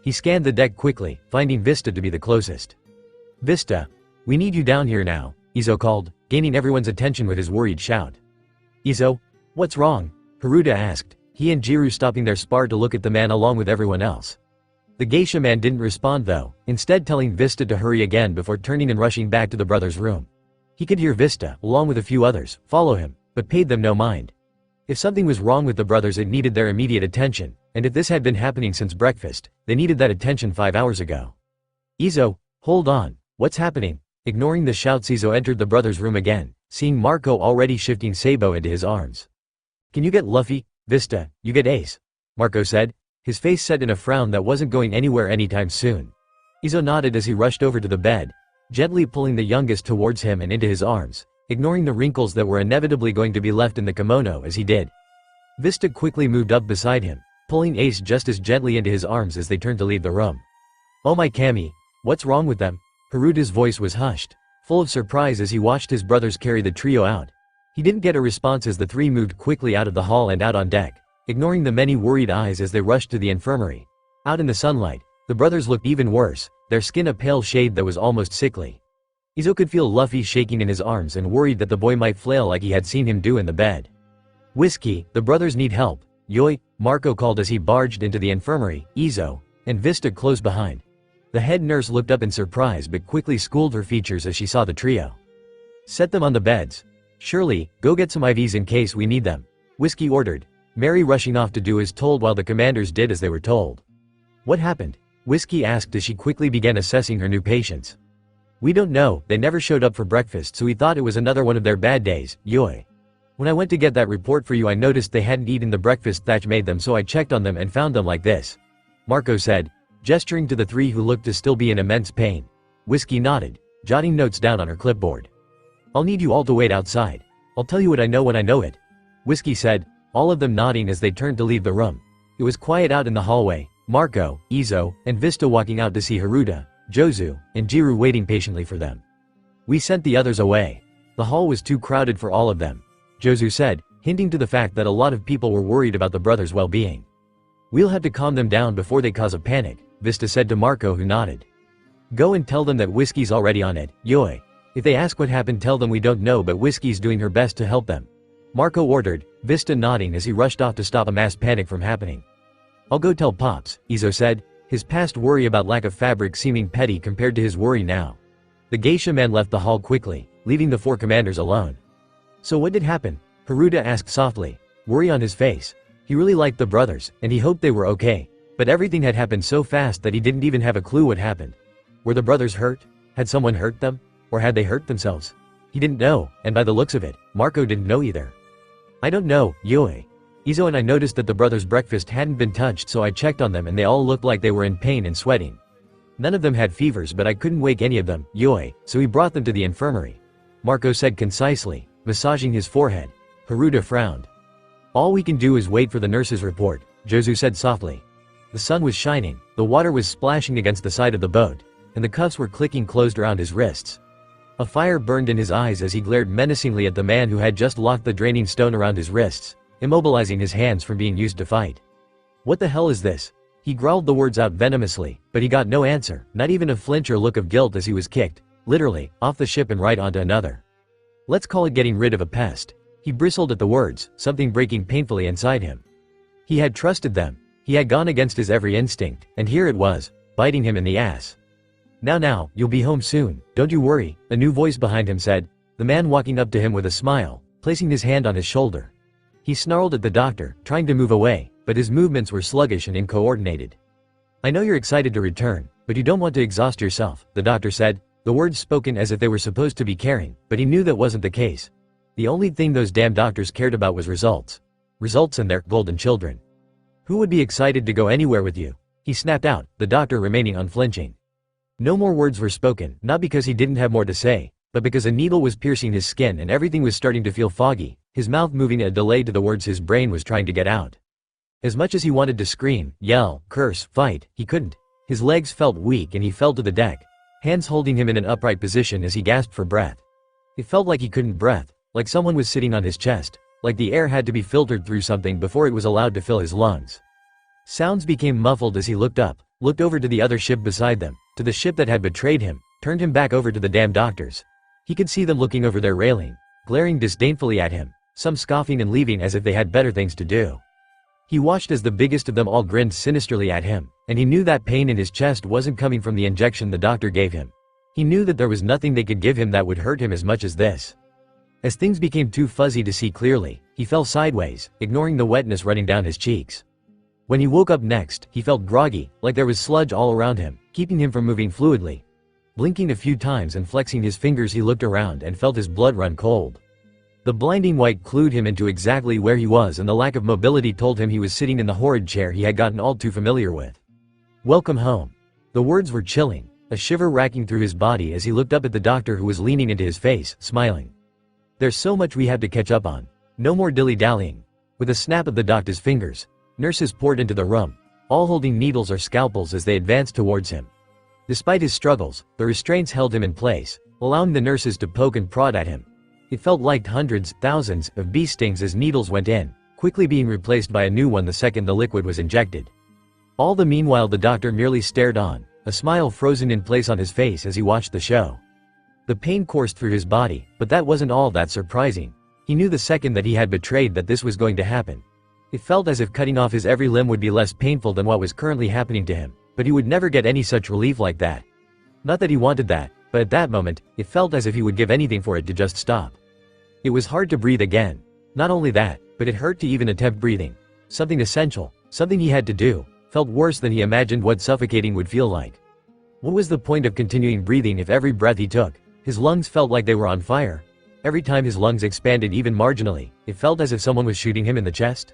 He scanned the deck quickly, finding Vista to be the closest. "Vista, we need you down here now," Izo called, gaining everyone's attention with his worried shout. "Izo, what's wrong?" Haruta asked, he and Jiru stopping their spar to look at the man along with everyone else. The geisha man didn't respond though, instead telling Vista to hurry again before turning and rushing back to the brothers' room. He could hear Vista, along with a few others, follow him, but paid them no mind. If something was wrong with the brothers, it needed their immediate attention, and if this had been happening since breakfast, they needed that attention 5 hours ago. "Izo, hold on, what's happening?" Ignoring the shouts, Izo entered the brothers' room again, seeing Marco already shifting Sabou into his arms. "Can you get Luffy, Vista, you get Ace," Marco said, his face set in a frown that wasn't going anywhere anytime soon. Izo nodded as he rushed over to the bed, gently pulling the youngest towards him and into his arms, ignoring the wrinkles that were inevitably going to be left in the kimono as he did. Vista quickly moved up beside him, pulling Ace just as gently into his arms as they turned to leave the room. "Oh my Kami, what's wrong with them?" Haruta's voice was hushed, full of surprise as he watched his brothers carry the trio out. He didn't get a response as the three moved quickly out of the hall and out on deck, ignoring the many worried eyes as they rushed to the infirmary. Out in the sunlight, the brothers looked even worse, their skin a pale shade that was almost sickly. Izo could feel Luffy shaking in his arms and worried that the boy might flail like he had seen him do in the bed. "Whiskey, the brothers need help, yoi," Marco called as he barged into the infirmary, Izo and Vista close behind. The head nurse looked up in surprise but quickly schooled her features as she saw the trio. "Set them on the beds. Shirley, go get some IVs in case we need them," Whiskey ordered, Mary rushing off to do as told while the commanders did as they were told. "What happened?" Whiskey asked as she quickly began assessing her new patients. "We don't know, they never showed up for breakfast so we thought it was another one of their bad days, yoi. When I went to get that report for you I noticed they hadn't eaten the breakfast Thatch made them so I checked on them and found them like this," Marco said, gesturing to the three who looked to still be in immense pain. Whiskey nodded, jotting notes down on her clipboard. "I'll need you all to wait outside. I'll tell you what I know when I know it," Whiskey said, all of them nodding as they turned to leave the room. It was quiet out in the hallway, Marco, Izo, and Vista walking out to see Haruta, Jozu, and Jiru waiting patiently for them. "We sent the others away. The hall was too crowded for all of them," Jozu said, hinting to the fact that a lot of people were worried about the brothers' well-being. "We'll have to calm them down before they cause a panic," Vista said to Marco who nodded. "Go and tell them that Whiskey's already on it, yoi. If they ask what happened tell them we don't know but Whiskey's doing her best to help them," Marco ordered, Vista nodding as he rushed off to stop a mass panic from happening. "I'll go tell Pops," Izo said, his past worry about lack of fabric seeming petty compared to his worry now. The geisha man left the hall quickly, leaving the four commanders alone. "So what did happen?" Haruta asked softly, worry on his face. He really liked the brothers, and he hoped they were okay, but everything had happened so fast that he didn't even have a clue what happened. Were the brothers hurt? Had someone hurt them? Or had they hurt themselves? He didn't know, and by the looks of it, Marco didn't know either. "I don't know, yoi. Izo and I noticed that the brothers' breakfast hadn't been touched so I checked on them and they all looked like they were in pain and sweating. None of them had fevers but I couldn't wake any of them, yoi, so we brought them to the infirmary," Marco said concisely, massaging his forehead. Haruta frowned. "All we can do is wait for the nurse's report," Jozu said softly. The sun was shining, the water was splashing against the side of the boat, and the cuffs were clicking closed around his wrists. A fire burned in his eyes as he glared menacingly at the man who had just locked the draining stone around his wrists, immobilizing his hands from being used to fight. "What the hell is this?" He growled the words out venomously, but he got no answer, not even a flinch or look of guilt as he was kicked, literally, off the ship and right onto another. "Let's call it getting rid of a pest." He bristled at the words, something breaking painfully inside him. He had trusted them, he had gone against his every instinct, and here it was, biting him in the ass. Now, you'll be home soon, don't you worry," a new voice behind him said, the man walking up to him with a smile, placing his hand on his shoulder. He snarled at the doctor, trying to move away, but his movements were sluggish and uncoordinated. "I know you're excited to return, but you don't want to exhaust yourself," the doctor said, the words spoken as if they were supposed to be caring, but he knew that wasn't the case. The only thing those damn doctors cared about was results. Results and their golden children. "Who would be excited to go anywhere with you?" he snapped out, the doctor remaining unflinching. No more words were spoken, not because he didn't have more to say, but because a needle was piercing his skin and everything was starting to feel foggy, his mouth moving at a delay to the words his brain was trying to get out. As much as he wanted to scream, yell, curse, fight, he couldn't. His legs felt weak and he fell to the deck, hands holding him in an upright position as he gasped for breath. It felt like he couldn't breathe, like someone was sitting on his chest, like the air had to be filtered through something before it was allowed to fill his lungs. Sounds became muffled as he looked up, looked over to the other ship beside them, to the ship that had betrayed him, turned him back over to the damn doctors. He could see them looking over their railing, glaring disdainfully at him, some scoffing and leaving as if they had better things to do. He watched as the biggest of them all grinned sinisterly at him, and he knew that pain in his chest wasn't coming from the injection the doctor gave him. He knew that there was nothing they could give him that would hurt him as much as this. As things became too fuzzy to see clearly, he fell sideways, ignoring the wetness running down his cheeks. When he woke up next, he felt groggy, like there was sludge all around him, keeping him from moving fluidly. Blinking a few times and flexing his fingers, he looked around and felt his blood run cold. The blinding white clued him into exactly where he was, and the lack of mobility told him he was sitting in the horrid chair he had gotten all too familiar with. Welcome home. The words were chilling, a shiver racking through his body as he looked up at the doctor who was leaning into his face, smiling. There's so much we have to catch up on. No more dilly-dallying. With a snap of the doctor's fingers, nurses poured into the room, all holding needles or scalpels as they advanced towards him. Despite his struggles, the restraints held him in place, allowing the nurses to poke and prod at him. It felt like hundreds, thousands, of bee stings as needles went in, quickly being replaced by a new one the second the liquid was injected. All the meanwhile the doctor merely stared on, a smile frozen in place on his face as he watched the show. The pain coursed through his body, but that wasn't all that surprising. He knew the second that he had betrayed that this was going to happen. It felt as if cutting off his every limb would be less painful than what was currently happening to him, but he would never get any such relief like that. Not that he wanted that, but at that moment, it felt as if he would give anything for it to just stop. It was hard to breathe again. Not only that, but it hurt to even attempt breathing. Something essential, something he had to do, felt worse than he imagined what suffocating would feel like. What was the point of continuing breathing if every breath he took, his lungs felt like they were on fire? Every time his lungs expanded even marginally, it felt as if someone was shooting him in the chest.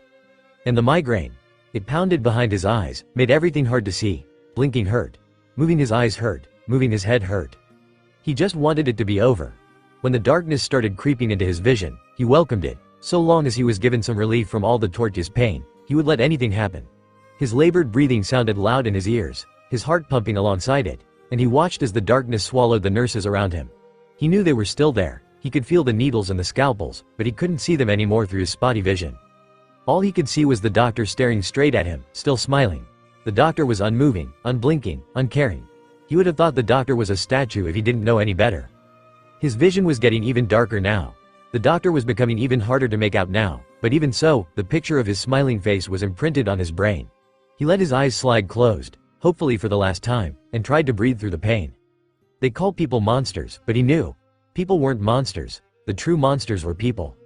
And the migraine. It pounded behind his eyes, made everything hard to see. Blinking hurt. Moving his eyes hurt. Moving his head hurt. He just wanted it to be over. When the darkness started creeping into his vision, he welcomed it. So long as he was given some relief from all the tortuous pain, he would let anything happen. His labored breathing sounded loud in his ears, his heart pumping alongside it, and he watched as the darkness swallowed the nurses around him. He knew they were still there. He could feel the needles and the scalpels, but he couldn't see them anymore through his spotty vision. All he could see was the doctor staring straight at him, still smiling. The doctor was unmoving, unblinking, uncaring. He would have thought the doctor was a statue if he didn't know any better. His vision was getting even darker now. The doctor was becoming even harder to make out now, but even so, the picture of his smiling face was imprinted on his brain. He let his eyes slide closed, hopefully for the last time, and tried to breathe through the pain. They call people monsters, but he knew. People weren't monsters. The true monsters were people.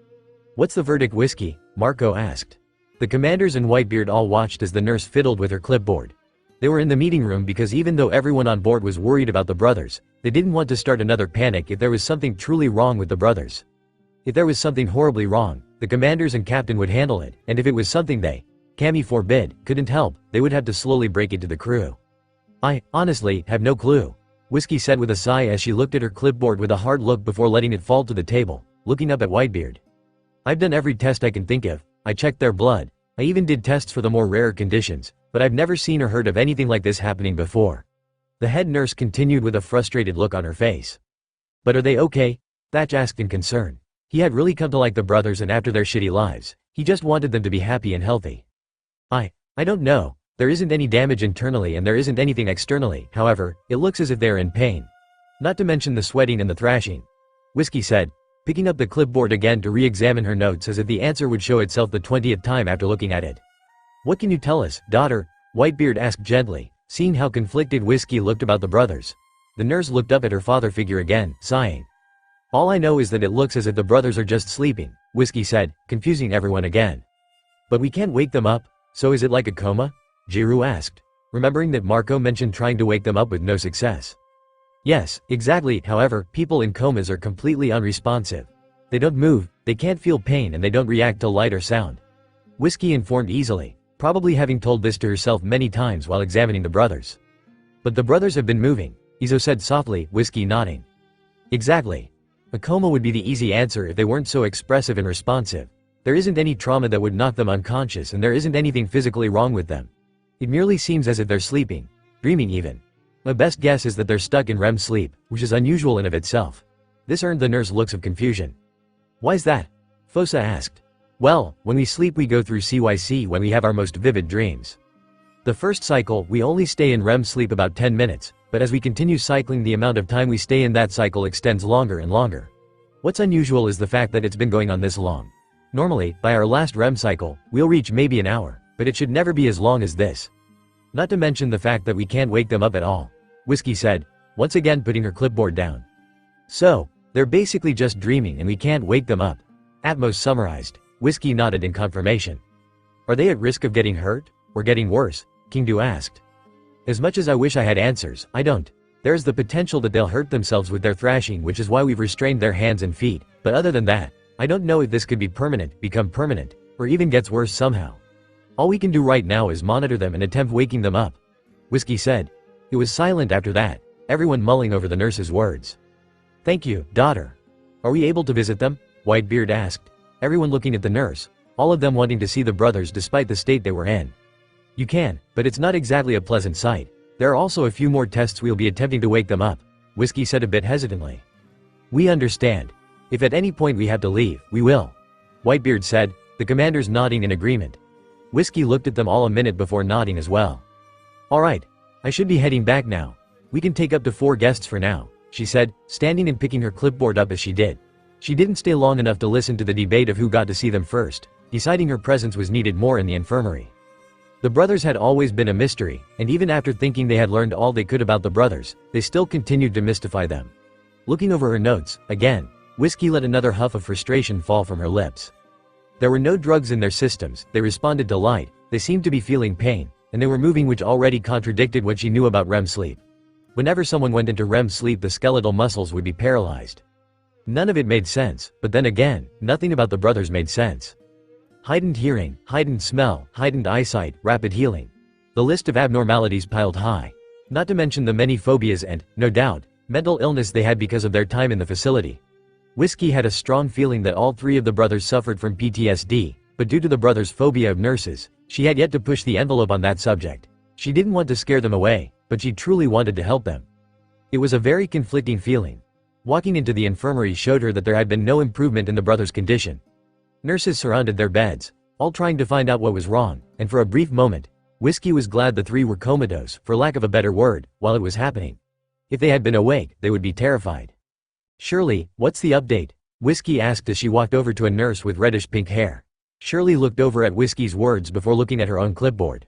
What's the verdict, Whiskey? Marco asked. The commanders and Whitebeard all watched as the nurse fiddled with her clipboard. They were in the meeting room because even though everyone on board was worried about the brothers, they didn't want to start another panic if there was something truly wrong with the brothers. If there was something horribly wrong, the commanders and captain would handle it, and if it was something they, Cammy forbid, couldn't help, they would have to slowly break it to the crew. I, honestly, have no clue, Whiskey said with a sigh as she looked at her clipboard with a hard look before letting it fall to the table, looking up at Whitebeard. I've done every test I can think of. I checked their blood. I even did tests for the more rare conditions, but I've never seen or heard of anything like this happening before. The head nurse continued with a frustrated look on her face. But are they okay? Thatch asked in concern. He had really come to like the brothers, and after their shitty lives, he just wanted them to be happy and healthy. I don't know. There isn't any damage internally and there isn't anything externally. However, it looks as if they are in pain. Not to mention the sweating and the thrashing. Whiskey said, picking up the clipboard again to re-examine her notes as if the answer would show itself the 20th time after looking at it. What can you tell us, daughter? Whitebeard asked gently, seeing how conflicted Whiskey looked about the brothers. The nurse looked up at her father figure again, sighing. All I know is that it looks as if the brothers are just sleeping, Whiskey said, confusing everyone again. But we can't wake them up, so is it like a coma? Jiru asked, remembering that Marco mentioned trying to wake them up with no success. Yes, exactly. However, people in comas are completely unresponsive. They don't move, they can't feel pain, and they don't react to light or sound. Whiskey informed easily, probably having told this to herself many times while examining the brothers. But the brothers have been moving. Izo said softly, Whiskey nodding. Exactly. A coma would be the easy answer if they weren't so expressive and responsive. There isn't any trauma that would knock them unconscious, and there isn't anything physically wrong with them. It merely seems as if they're sleeping, dreaming even. My best guess is that they're stuck in REM sleep, which is unusual in of itself. This earned the nurse looks of confusion. Why's that? Fosa asked. Well, when we sleep we go through CYC when we have our most vivid dreams. The first cycle, we only stay in REM sleep about 10 minutes, but as we continue cycling the amount of time we stay in that cycle extends longer and longer. What's unusual is the fact that it's been going on this long. Normally, by our last REM cycle, we'll reach maybe an hour, but it should never be as long as this. Not to mention the fact that we can't wake them up at all, Whiskey said, once again putting her clipboard down. So, they're basically just dreaming and we can't wake them up. Atmos summarized. Whiskey nodded in confirmation. Are they at risk of getting hurt, or getting worse? Kingdu asked. As much as I wish I had answers, I don't. There's the potential that they'll hurt themselves with their thrashing, which is why we've restrained their hands and feet, but other than that, I don't know if this could be permanent, become permanent, or even gets worse somehow. All we can do right now is monitor them and attempt waking them up, Whiskey said. It was silent after that, everyone mulling over the nurse's words. Thank you, daughter. Are we able to visit them? Whitebeard asked, everyone looking at the nurse, all of them wanting to see the brothers despite the state they were in. You can, but it's not exactly a pleasant sight. There are also a few more tests we'll be attempting to wake them up, Whiskey said a bit hesitantly. We understand. If at any point we have to leave, we will, Whitebeard said, the commanders nodding in agreement. Whiskey looked at them all a minute before nodding as well. Alright, I should be heading back now. We can take up to 4 guests for now, she said, standing and picking her clipboard up as she did. She didn't stay long enough to listen to the debate of who got to see them first, deciding her presence was needed more in the infirmary. The brothers had always been a mystery, and even after thinking they had learned all they could about the brothers, they still continued to mystify them. Looking over her notes, again, Whiskey let another huff of frustration fall from her lips. There were no drugs in their systems, they responded to light, they seemed to be feeling pain, and they were moving, which already contradicted what she knew about REM sleep. Whenever someone went into REM sleep, the skeletal muscles would be paralyzed. None of it made sense, but then again, nothing about the brothers made sense. Heightened hearing, heightened smell, heightened eyesight, rapid healing. The list of abnormalities piled high. Not to mention the many phobias and, no doubt, mental illness they had because of their time in the facility. Whiskey had a strong feeling that all 3 of the brothers suffered from PTSD, but due to the brothers' phobia of nurses, she had yet to push the envelope on that subject. She didn't want to scare them away, but she truly wanted to help them. It was a very conflicting feeling. Walking into the infirmary showed her that there had been no improvement in the brothers' condition. Nurses surrounded their beds, all trying to find out what was wrong, and for a brief moment, Whiskey was glad the 3 were comatose, for lack of a better word, while it was happening. If they had been awake, they would be terrified. Shirley, what's the update? Whiskey asked as she walked over to a nurse with reddish-pink hair. Shirley looked over at Whiskey's words before looking at her own clipboard.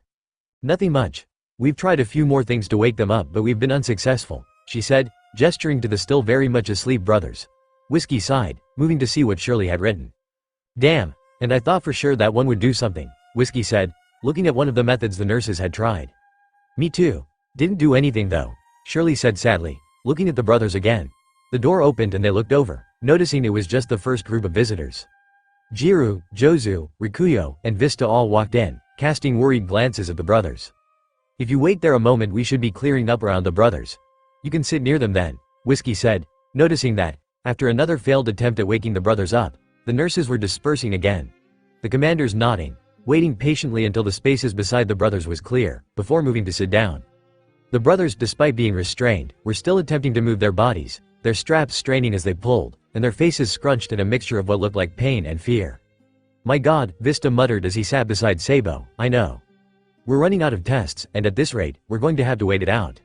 Nothing much. We've tried a few more things to wake them up, but we've been unsuccessful, she said, gesturing to the still very much asleep brothers. Whiskey sighed, moving to see what Shirley had written. Damn, and I thought for sure that one would do something, Whiskey said, looking at one of the methods the nurses had tried. Me too. Didn't do anything though, Shirley said sadly, looking at the brothers again. The door opened and they looked over, noticing it was just the first group of visitors. Jiru, Jozu, Rikuyo, and Vista all walked in, casting worried glances at the brothers. If you wait there a moment, we should be clearing up around the brothers. You can sit near them then, Whiskey said, noticing that, after another failed attempt at waking the brothers up, the nurses were dispersing again. The commanders nodding, waiting patiently until the spaces beside the brothers was clear, before moving to sit down. The brothers, despite being restrained, were still attempting to move their bodies, their straps straining as they pulled, and their faces scrunched in a mixture of what looked like pain and fear. My God, Vista muttered as he sat beside Sabo, I know. We're running out of tests, and at this rate, we're going to have to wait it out.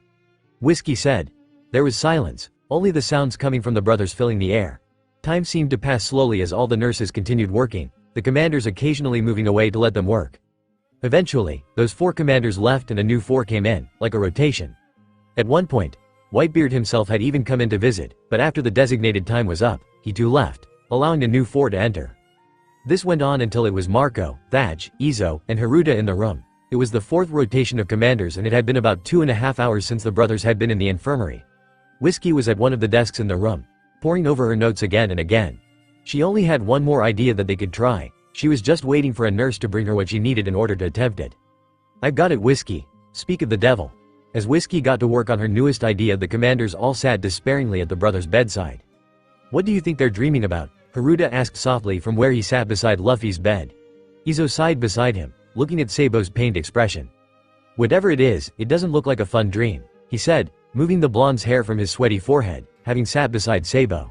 Whiskey said. There was silence, only the sounds coming from the brothers filling the air. Time seemed to pass slowly as all the nurses continued working, the commanders occasionally moving away to let them work. Eventually, those 4 commanders left and a new 4 came in, like a rotation. At one point, Whitebeard himself had even come in to visit, but after the designated time was up, he too left, allowing a new 4 to enter. This went on until it was Marco, Thaj, Izo, and Haruta in the room. It was the 4th rotation of commanders and it had been about 2.5 hours since the brothers had been in the infirmary. Whiskey was at one of the desks in the room, poring over her notes again and again. She only had one more idea that they could try. She was just waiting for a nurse to bring her what she needed in order to attempt it. I've got it, Whiskey. Speak of the devil. As Whiskey got to work on her newest idea, the commanders all sat despairingly at the brothers' bedside. "What do you think they're dreaming about?" Haruta asked softly from where he sat beside Luffy's bed. Izo sighed beside him, looking at Sabo's pained expression. "Whatever it is, it doesn't look like a fun dream," he said, moving the blonde's hair from his sweaty forehead, having sat beside Sabo.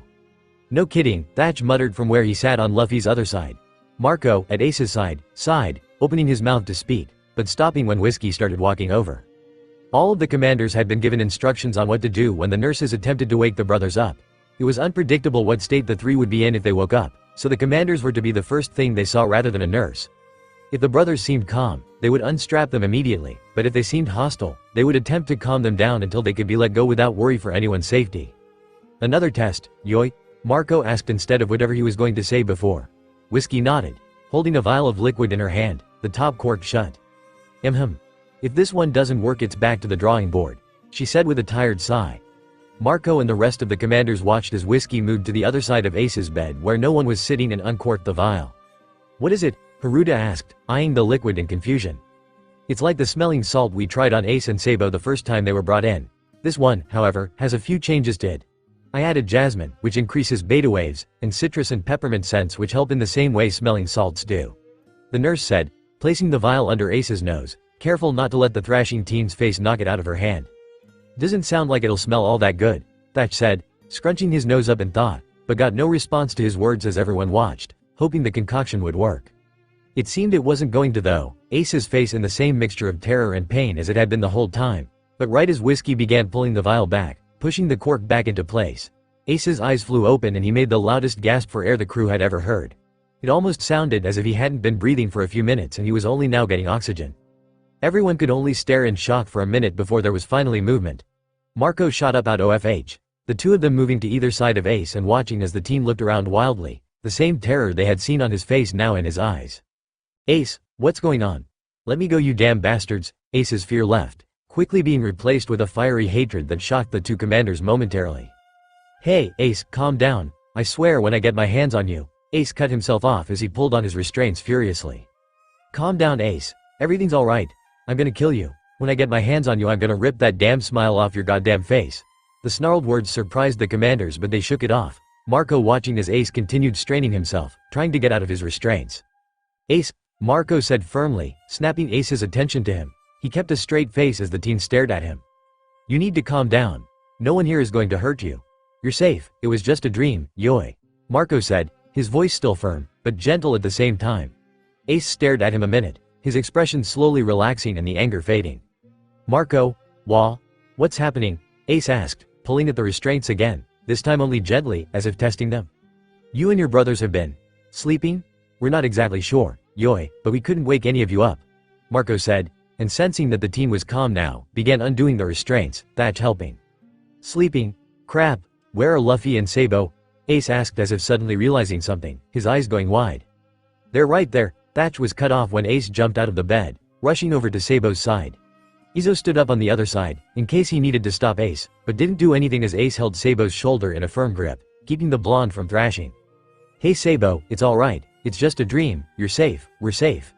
"No kidding," Thatch muttered from where he sat on Luffy's other side. Marco, at Ace's side, sighed, opening his mouth to speak, but stopping when Whiskey started walking over. All of the commanders had been given instructions on what to do when the nurses attempted to wake the brothers up. It was unpredictable what state the three would be in if they woke up, so the commanders were to be the first thing they saw rather than a nurse. If the brothers seemed calm, they would unstrap them immediately, but if they seemed hostile, they would attempt to calm them down until they could be let go without worry for anyone's safety. "Another test, Yoi?" Marco asked instead of whatever he was going to say before. Whiskey nodded, holding a vial of liquid in her hand, the top cork shut. If this one doesn't work, it's back to the drawing board," she said with a tired sigh. Marco and the rest of the commanders watched as Whiskey moved to the other side of Ace's bed where no one was sitting and uncorked the vial. "What is it?" Haruta asked, eyeing the liquid in confusion. "It's like the smelling salt we tried on Ace and Sabo the first time they were brought in. This one, however, has a few changes to it. I added jasmine, which increases beta waves, and citrus and peppermint scents which help in the same way smelling salts do," the nurse said, placing the vial under Ace's nose, careful not to let the thrashing teen's face knock it out of her hand. "Doesn't sound like it'll smell all that good," Thatch said, scrunching his nose up in thought, but got no response to his words as everyone watched, hoping the concoction would work. It seemed it wasn't going to though, Ace's face in the same mixture of terror and pain as it had been the whole time. But right as Whiskey began pulling the vial back, pushing the cork back into place, Ace's eyes flew open and he made the loudest gasp for air the crew had ever heard. It almost sounded as if he hadn't been breathing for a few minutes and he was only now getting oxygen. Everyone could only stare in shock for a minute before there was finally movement. Marco shot up out OFH, the two of them moving to either side of Ace and watching as the teen looked around wildly, the same terror they had seen on his face now in his eyes. "Ace, what's going on? Let me go, you damn bastards." Ace's fear left, quickly being replaced with a fiery hatred that shocked the two commanders momentarily. "Hey, Ace, calm down. I swear when I get my hands on you." Ace cut himself off as he pulled on his restraints furiously. "Calm down, Ace. Everything's alright. I'm gonna kill you. When I get my hands on you, I'm gonna rip that damn smile off your goddamn face." The snarled words surprised the commanders, but they shook it off, Marco watching as Ace continued straining himself, trying to get out of his restraints. "Ace," Marco said firmly, snapping Ace's attention to him. He kept a straight face as the teen stared at him. "You need to calm down. No one here is going to hurt you. You're safe, it was just a dream, Yoi," Marco said, his voice still firm, but gentle at the same time. Ace stared at him a minute, his expression slowly relaxing and the anger fading. "Marco, what's happening?" Ace asked, pulling at the restraints again, this time only gently, as if testing them. "You and your brothers have been sleeping? We're not exactly sure, Yoi, but we couldn't wake any of you up," Marco said, and sensing that the teen was calm now, began undoing the restraints, Thatch helping. "Sleeping? Crap, where are Luffy and Sabo?" Ace asked as if suddenly realizing something, his eyes going wide. "They're right there." Thatch was cut off when Ace jumped out of the bed, rushing over to Sabo's side. Izo stood up on the other side, in case he needed to stop Ace, but didn't do anything as Ace held Sabo's shoulder in a firm grip, keeping the blonde from thrashing. "Hey Sabo, it's alright, it's just a dream, you're safe, we're safe,"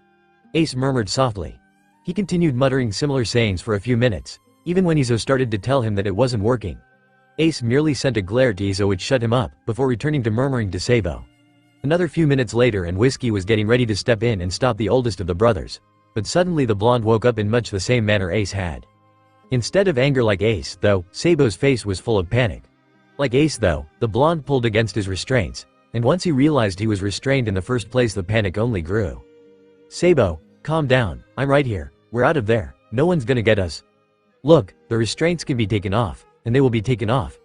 Ace murmured softly. He continued muttering similar sayings for a few minutes, even when Izo started to tell him that it wasn't working. Ace merely sent a glare to Izo which shut him up, before returning to murmuring to Sabo. Another few minutes later and Whiskey was getting ready to step in and stop the oldest of the brothers. But suddenly the blonde woke up in much the same manner Ace had. Instead of anger like Ace, though, Sabo's face was full of panic. Like Ace though, the blonde pulled against his restraints, and once he realized he was restrained in the first place the panic only grew. "Sabo, calm down, I'm right here, we're out of there, no one's gonna get us. Look, the restraints can be taken off, and they will be taken off,"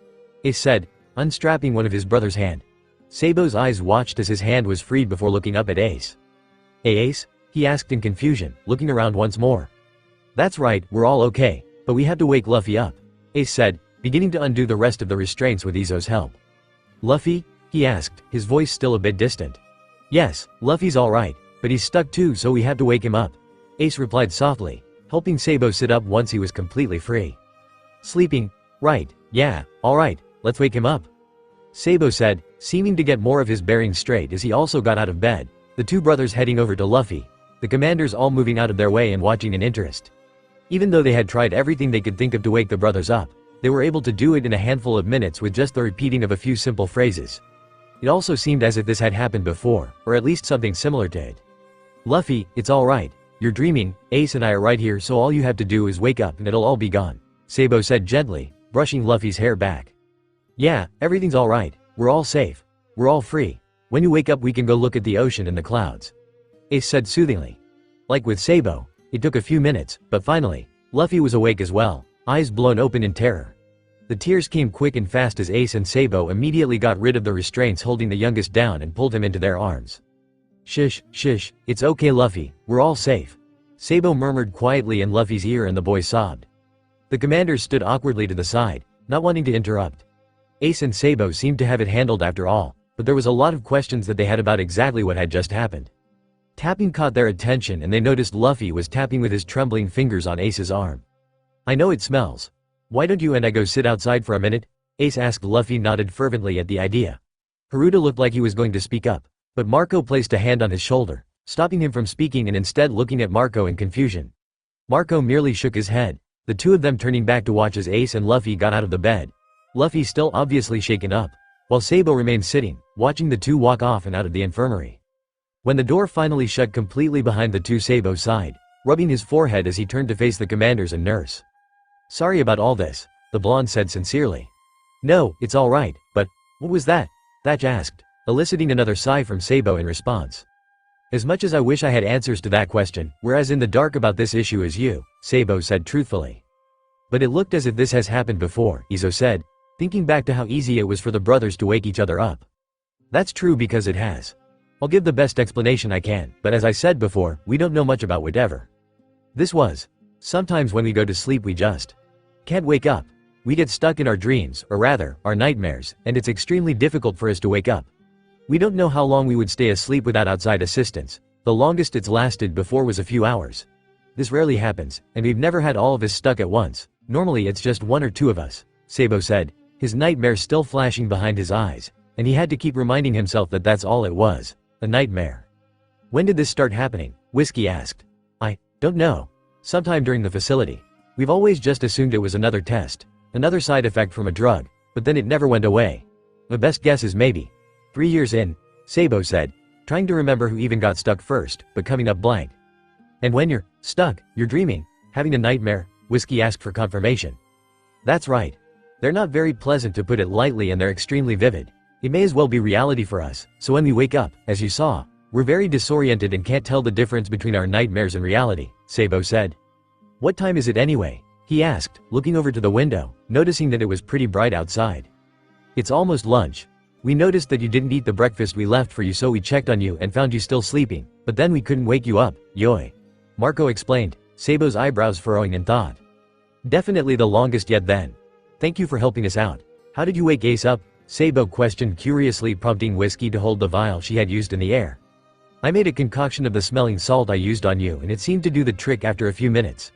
Ace said, unstrapping one of his brother's hand. Sabo's eyes watched as his hand was freed before looking up at Ace. "Hey Ace?" he asked in confusion, looking around once more. "That's right, we're all okay, but we have to wake Luffy up," Ace said, beginning to undo the rest of the restraints with Izo's help. "Luffy?" he asked, his voice still a bit distant. "Yes, Luffy's alright, but he's stuck too, so we have to wake him up," Ace replied softly, helping Sabo sit up once he was completely free. "Sleeping? Right, yeah, alright, let's wake him up," Sabo said, seeming to get more of his bearings straight as he also got out of bed, the two brothers heading over to Luffy, the commanders all moving out of their way and watching in interest. Even though they had tried everything they could think of to wake the brothers up, they were able to do it in a handful of minutes with just the repeating of a few simple phrases. It also seemed as if this had happened before, or at least something similar to it. "Luffy, it's alright. You're dreaming, Ace and I are right here, so all you have to do is wake up and it'll all be gone," Sabou said gently, brushing Luffy's hair back. "Yeah, everything's alright. We're all safe. We're all free. When you wake up we can go look at the ocean and the clouds," Ace said soothingly. Like with Sabou, it took a few minutes, but finally, Luffy was awake as well, eyes blown open in terror. The tears came quick and fast as Ace and Sabou immediately got rid of the restraints holding the youngest down and pulled him into their arms. Shush, it's okay Luffy, we're all safe," Sabou murmured quietly in Luffy's ear and the boy sobbed. The commanders stood awkwardly to the side, not wanting to interrupt. Ace and Sabou seemed to have it handled after all, but there was a lot of questions that they had about exactly what had just happened. Tapping caught their attention and they noticed Luffy was tapping with his trembling fingers on Ace's arm. "I know it smells. Why don't you and I go sit outside for a minute?" Ace asked. Luffy nodded fervently at the idea. Naruto looked like he was going to speak up, but Marco placed a hand on his shoulder, stopping him from speaking and instead looking at Marco in confusion. Marco merely shook his head, the two of them turning back to watch as Ace and Luffy got out of the bed. Luffy still obviously shaken up, while Sabou remained sitting, watching the two walk off and out of the infirmary. When the door finally shut completely behind the two, Sabou sighed, rubbing his forehead as he turned to face the commanders and nurse. "Sorry about all this," the blonde said sincerely. "No, it's alright, but what was that?" Thatch asked, eliciting another sigh from Sabou in response. "As much as I wish I had answers to that question, we're as in the dark about this issue as you," Sabou said truthfully. "But it looked as if this has happened before," Izo said, thinking back to how easy it was for the brothers to wake each other up. "That's true because it has. I'll give the best explanation I can, but as I said before, we don't know much about whatever this was. Sometimes when we go to sleep we just can't wake up. We get stuck in our dreams, or rather, our nightmares, and it's extremely difficult for us to wake up. We don't know how long we would stay asleep without outside assistance. The longest it's lasted before was a few hours. This rarely happens, and we've never had all of us stuck at once. Normally it's just one or two of us," Sabou said, his nightmare still flashing behind his eyes, and he had to keep reminding himself that that's all it was, a nightmare. "When did this start happening?" Whiskey asked. "I don't know. Sometime during the facility. We've always just assumed it was another test, another side effect from a drug, but then it never went away. My best guess is maybe 3 years in," Sabou said, trying to remember who even got stuck first, but coming up blank. "And when you're stuck, you're dreaming, having a nightmare?" Whiskey asked for confirmation. "That's right. They're not very pleasant to put it lightly and they're extremely vivid. It may as well be reality for us, so when we wake up, as you saw, we're very disoriented and can't tell the difference between our nightmares and reality," Sabou said. "What time is it anyway?" he asked, looking over to the window, noticing that it was pretty bright outside. "It's almost lunch. We noticed that you didn't eat the breakfast we left for you, so we checked on you and found you still sleeping, but then we couldn't wake you up, yoi," Marco explained, Sabou's eyebrows furrowing in thought. "Definitely the longest yet then. Thank you for helping us out. How did you wake Ace up?" Sabou questioned curiously, prompting Whiskey to hold the vial she had used in the air. "I made a concoction of the smelling salt I used on you and it seemed to do the trick after a few minutes."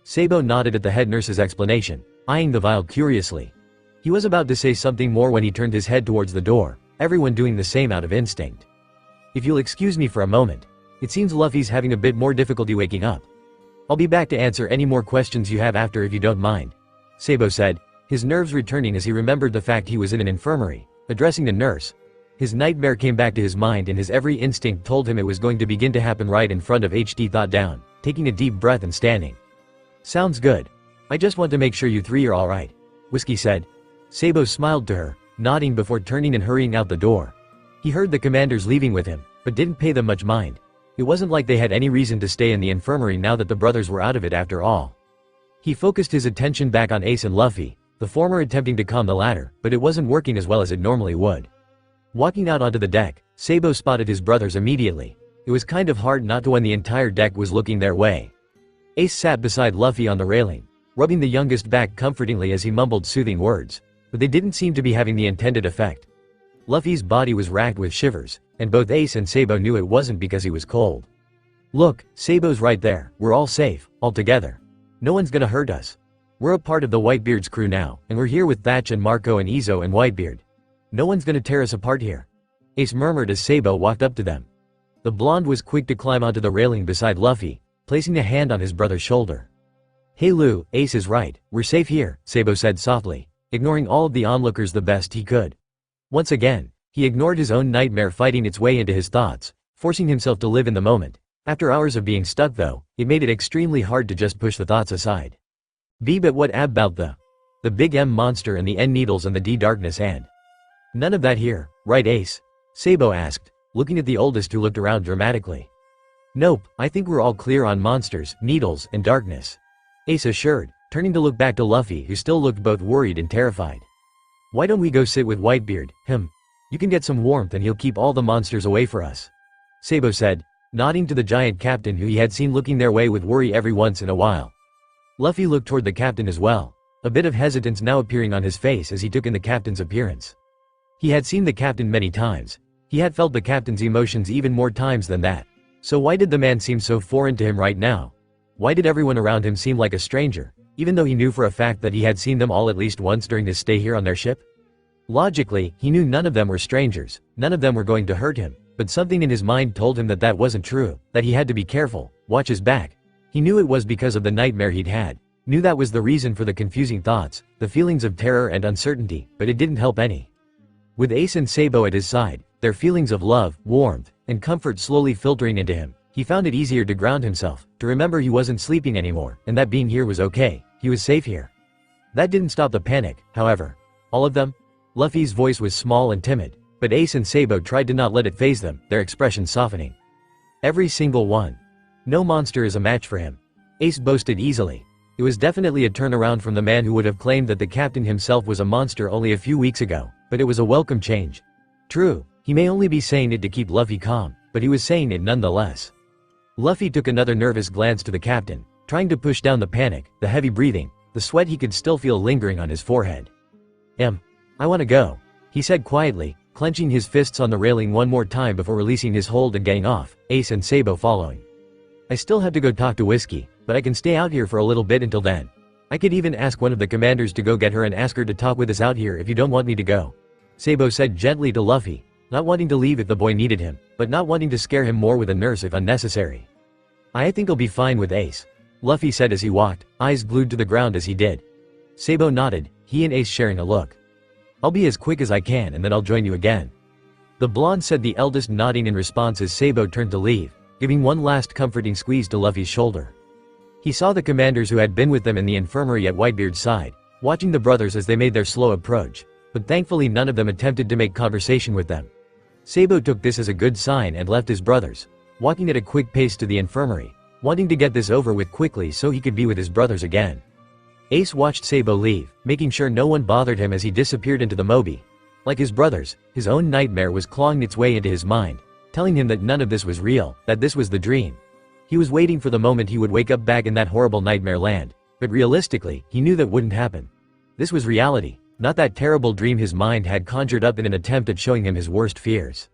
Sabou nodded at the head nurse's explanation, eyeing the vial curiously. He was about to say something more when he turned his head towards the door, everyone doing the same out of instinct. "If you'll excuse me for a moment. It seems Luffy's having a bit more difficulty waking up. I'll be back to answer any more questions you have after if you don't mind," Sabou said, his nerves returning as he remembered the fact he was in an infirmary, addressing the nurse. His nightmare came back to his mind and his every instinct told him it was going to begin to happen right in front of HD. Thought down, taking a deep breath and standing. "Sounds good. I just want to make sure you three are alright," Whiskey said. Sabou smiled to her, nodding before turning and hurrying out the door. He heard the commanders leaving with him, but didn't pay them much mind. It wasn't like they had any reason to stay in the infirmary now that the brothers were out of it after all. He focused his attention back on Ace and Luffy, the former attempting to calm the latter, but it wasn't working as well as it normally would. Walking out onto the deck, Sabou spotted his brothers immediately. It was kind of hard not to when the entire deck was looking their way. Ace sat beside Luffy on the railing, rubbing the youngest back comfortingly as he mumbled soothing words, but they didn't seem to be having the intended effect. Luffy's body was racked with shivers, and both Ace and Sabou knew it wasn't because he was cold. "Look, Sabou's right there, we're all safe, all together. No one's gonna hurt us. We're a part of the Whitebeard's crew now, and we're here with Thatch and Marco and Izo and Whitebeard. No one's gonna tear us apart here," Ace murmured as Sabou walked up to them. The blonde was quick to climb onto the railing beside Luffy, placing a hand on his brother's shoulder. Hey Lou, Ace is right, we're safe here, Sabou said softly, ignoring all of the onlookers the best he could. Once again, he ignored his own nightmare fighting its way into his thoughts, forcing himself to live in the moment. After hours of being stuck though, it made it extremely hard to just push the thoughts aside. But what about the big M monster and the N needles and the D darkness and none of that here, right Ace? Sabou asked, looking at the oldest who looked around dramatically. Nope, I think we're all clear on monsters, needles, and darkness, Ace assured, turning to look back to Luffy who still looked both worried and terrified. Why don't we go sit with Whitebeard, him? You can get some warmth and he'll keep all the monsters away for us, Sabou said, nodding to the giant captain who he had seen looking their way with worry every once in a while. Luffy looked toward the captain as well, a bit of hesitance now appearing on his face as he took in the captain's appearance. He had seen the captain many times. He had felt the captain's emotions even more times than that. So why did the man seem so foreign to him right now? Why did everyone around him seem like a stranger, even though he knew for a fact that he had seen them all at least once during his stay here on their ship? Logically, he knew none of them were strangers, none of them were going to hurt him, but something in his mind told him that that wasn't true, that he had to be careful, watch his back. He knew it was because of the nightmare he'd had, knew that was the reason for the confusing thoughts, the feelings of terror and uncertainty, but it didn't help any. With Ace and Sabou at his side, their feelings of love, warmth, and comfort slowly filtering into him, he found it easier to ground himself, to remember he wasn't sleeping anymore, and that being here was okay, he was safe here. That didn't stop the panic, however. All of them? Luffy's voice was small and timid, but Ace and Sabou tried to not let it faze them, their expressions softening. Every single one. No monster is a match for him, Ace boasted easily. It was definitely a turnaround from the man who would have claimed that the captain himself was a monster only a few weeks ago, but it was a welcome change. True, he may only be saying it to keep Luffy calm, but he was saying it nonetheless. Luffy took another nervous glance to the captain, trying to push down the panic, the heavy breathing, the sweat he could still feel lingering on his forehead. I want to go, he said quietly, clenching his fists on the railing one more time before releasing his hold and getting off, Ace and Sabou following. I still have to go talk to Whiskey, but I can stay out here for a little bit until then. I could even ask one of the commanders to go get her and ask her to talk with us out here if you don't want me to go, Sabou said gently to Luffy, not wanting to leave if the boy needed him, but not wanting to scare him more with a nurse if unnecessary. I think I'll be fine with Ace, Luffy said as he walked, eyes glued to the ground as he did. Sabou nodded, he and Ace sharing a look. I'll be as quick as I can and then I'll join you again, the blonde said, the eldest nodding in response as Sabou turned to leave, giving one last comforting squeeze to Luffy's shoulder. He saw the commanders who had been with them in the infirmary at Whitebeard's side, watching the brothers as they made their slow approach, but thankfully none of them attempted to make conversation with them. Sabou took this as a good sign and left his brothers, walking at a quick pace to the infirmary, wanting to get this over with quickly so he could be with his brothers again. Ace watched Sabou leave, making sure no one bothered him as he disappeared into the Moby. Like his brothers, his own nightmare was clawing its way into his mind, telling him that none of this was real, that this was the dream. He was waiting for the moment he would wake up back in that horrible nightmare land, but realistically, he knew that wouldn't happen. This was reality, not that terrible dream his mind had conjured up in an attempt at showing him his worst fears.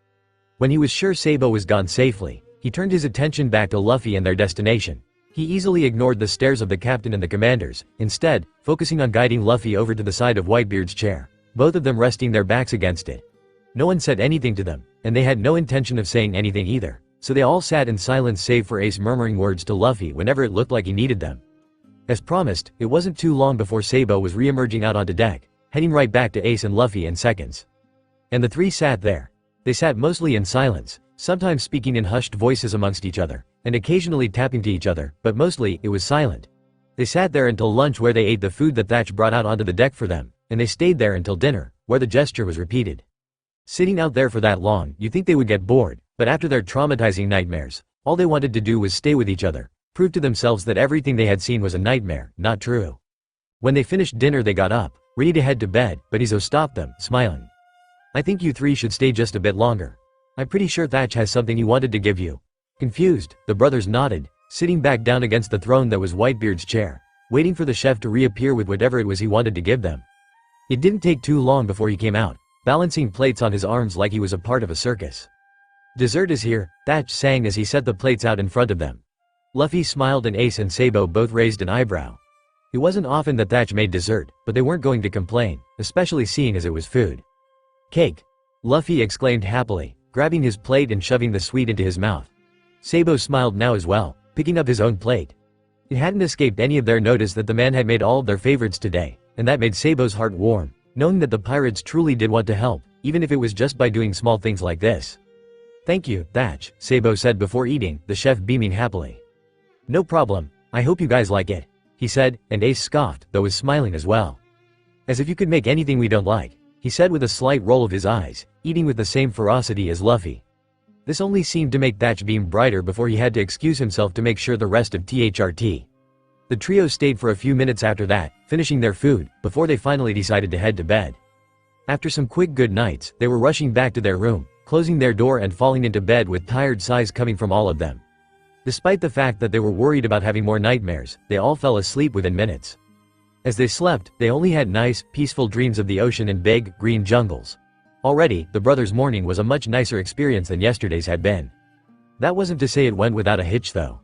When he was sure Sabou was gone safely, he turned his attention back to Luffy and their destination. He easily ignored the stares of the captain and the commanders, instead, focusing on guiding Luffy over to the side of Whitebeard's chair, both of them resting their backs against it. No one said anything to them, and they had no intention of saying anything either, so they all sat in silence save for Ace murmuring words to Luffy whenever it looked like he needed them. As promised, it wasn't too long before Sabou was re-emerging out onto deck, heading right back to Ace and Luffy in seconds. And the three sat there. They sat mostly in silence, sometimes speaking in hushed voices amongst each other, and occasionally tapping to each other, but mostly, it was silent. They sat there until lunch where they ate the food that Thatch brought out onto the deck for them, and they stayed there until dinner, where the gesture was repeated. Sitting out there for that long, you'd think they would get bored, but after their traumatizing nightmares, all they wanted to do was stay with each other, prove to themselves that everything they had seen was a nightmare, not true. When they finished dinner they got up, ready to head to bed, but Izo stopped them, smiling. I think you three should stay just a bit longer. I'm pretty sure Thatch has something he wanted to give you. Confused, the brothers nodded, sitting back down against the throne that was Whitebeard's chair, waiting for the chef to reappear with whatever it was he wanted to give them. It didn't take too long before he came out, balancing plates on his arms like he was a part of a circus. Dessert is here, Thatch sang as he set the plates out in front of them. Luffy smiled and Ace and Sabou both raised an eyebrow. It wasn't often that Thatch made dessert, but they weren't going to complain, especially seeing as it was food. Cake! Luffy exclaimed happily, grabbing his plate and shoving the sweet into his mouth. Sabou smiled now as well, picking up his own plate. It hadn't escaped any of their notice that the man had made all of their favorites today, and that made Sabou's heart warm, knowing that the pirates truly did want to help, even if it was just by doing small things like this. "Thank you, Thatch," Sabou said before eating, the chef beaming happily. "No problem, I hope you guys like it," he said, and Ace scoffed, though was smiling as well. "As if you could make anything we don't like," he said with a slight roll of his eyes, eating with the same ferocity as Luffy. This only seemed to make Thatch beam brighter before he had to excuse himself to make sure the rest of THRT. The trio stayed for a few minutes after that, finishing their food, before they finally decided to head to bed. After some quick good nights, they were rushing back to their room, closing their door and falling into bed with tired sighs coming from all of them. Despite the fact that they were worried about having more nightmares, they all fell asleep within minutes. As they slept, they only had nice, peaceful dreams of the ocean and big, green jungles. Already, the brothers' morning was a much nicer experience than yesterday's had been. That wasn't to say it went without a hitch though.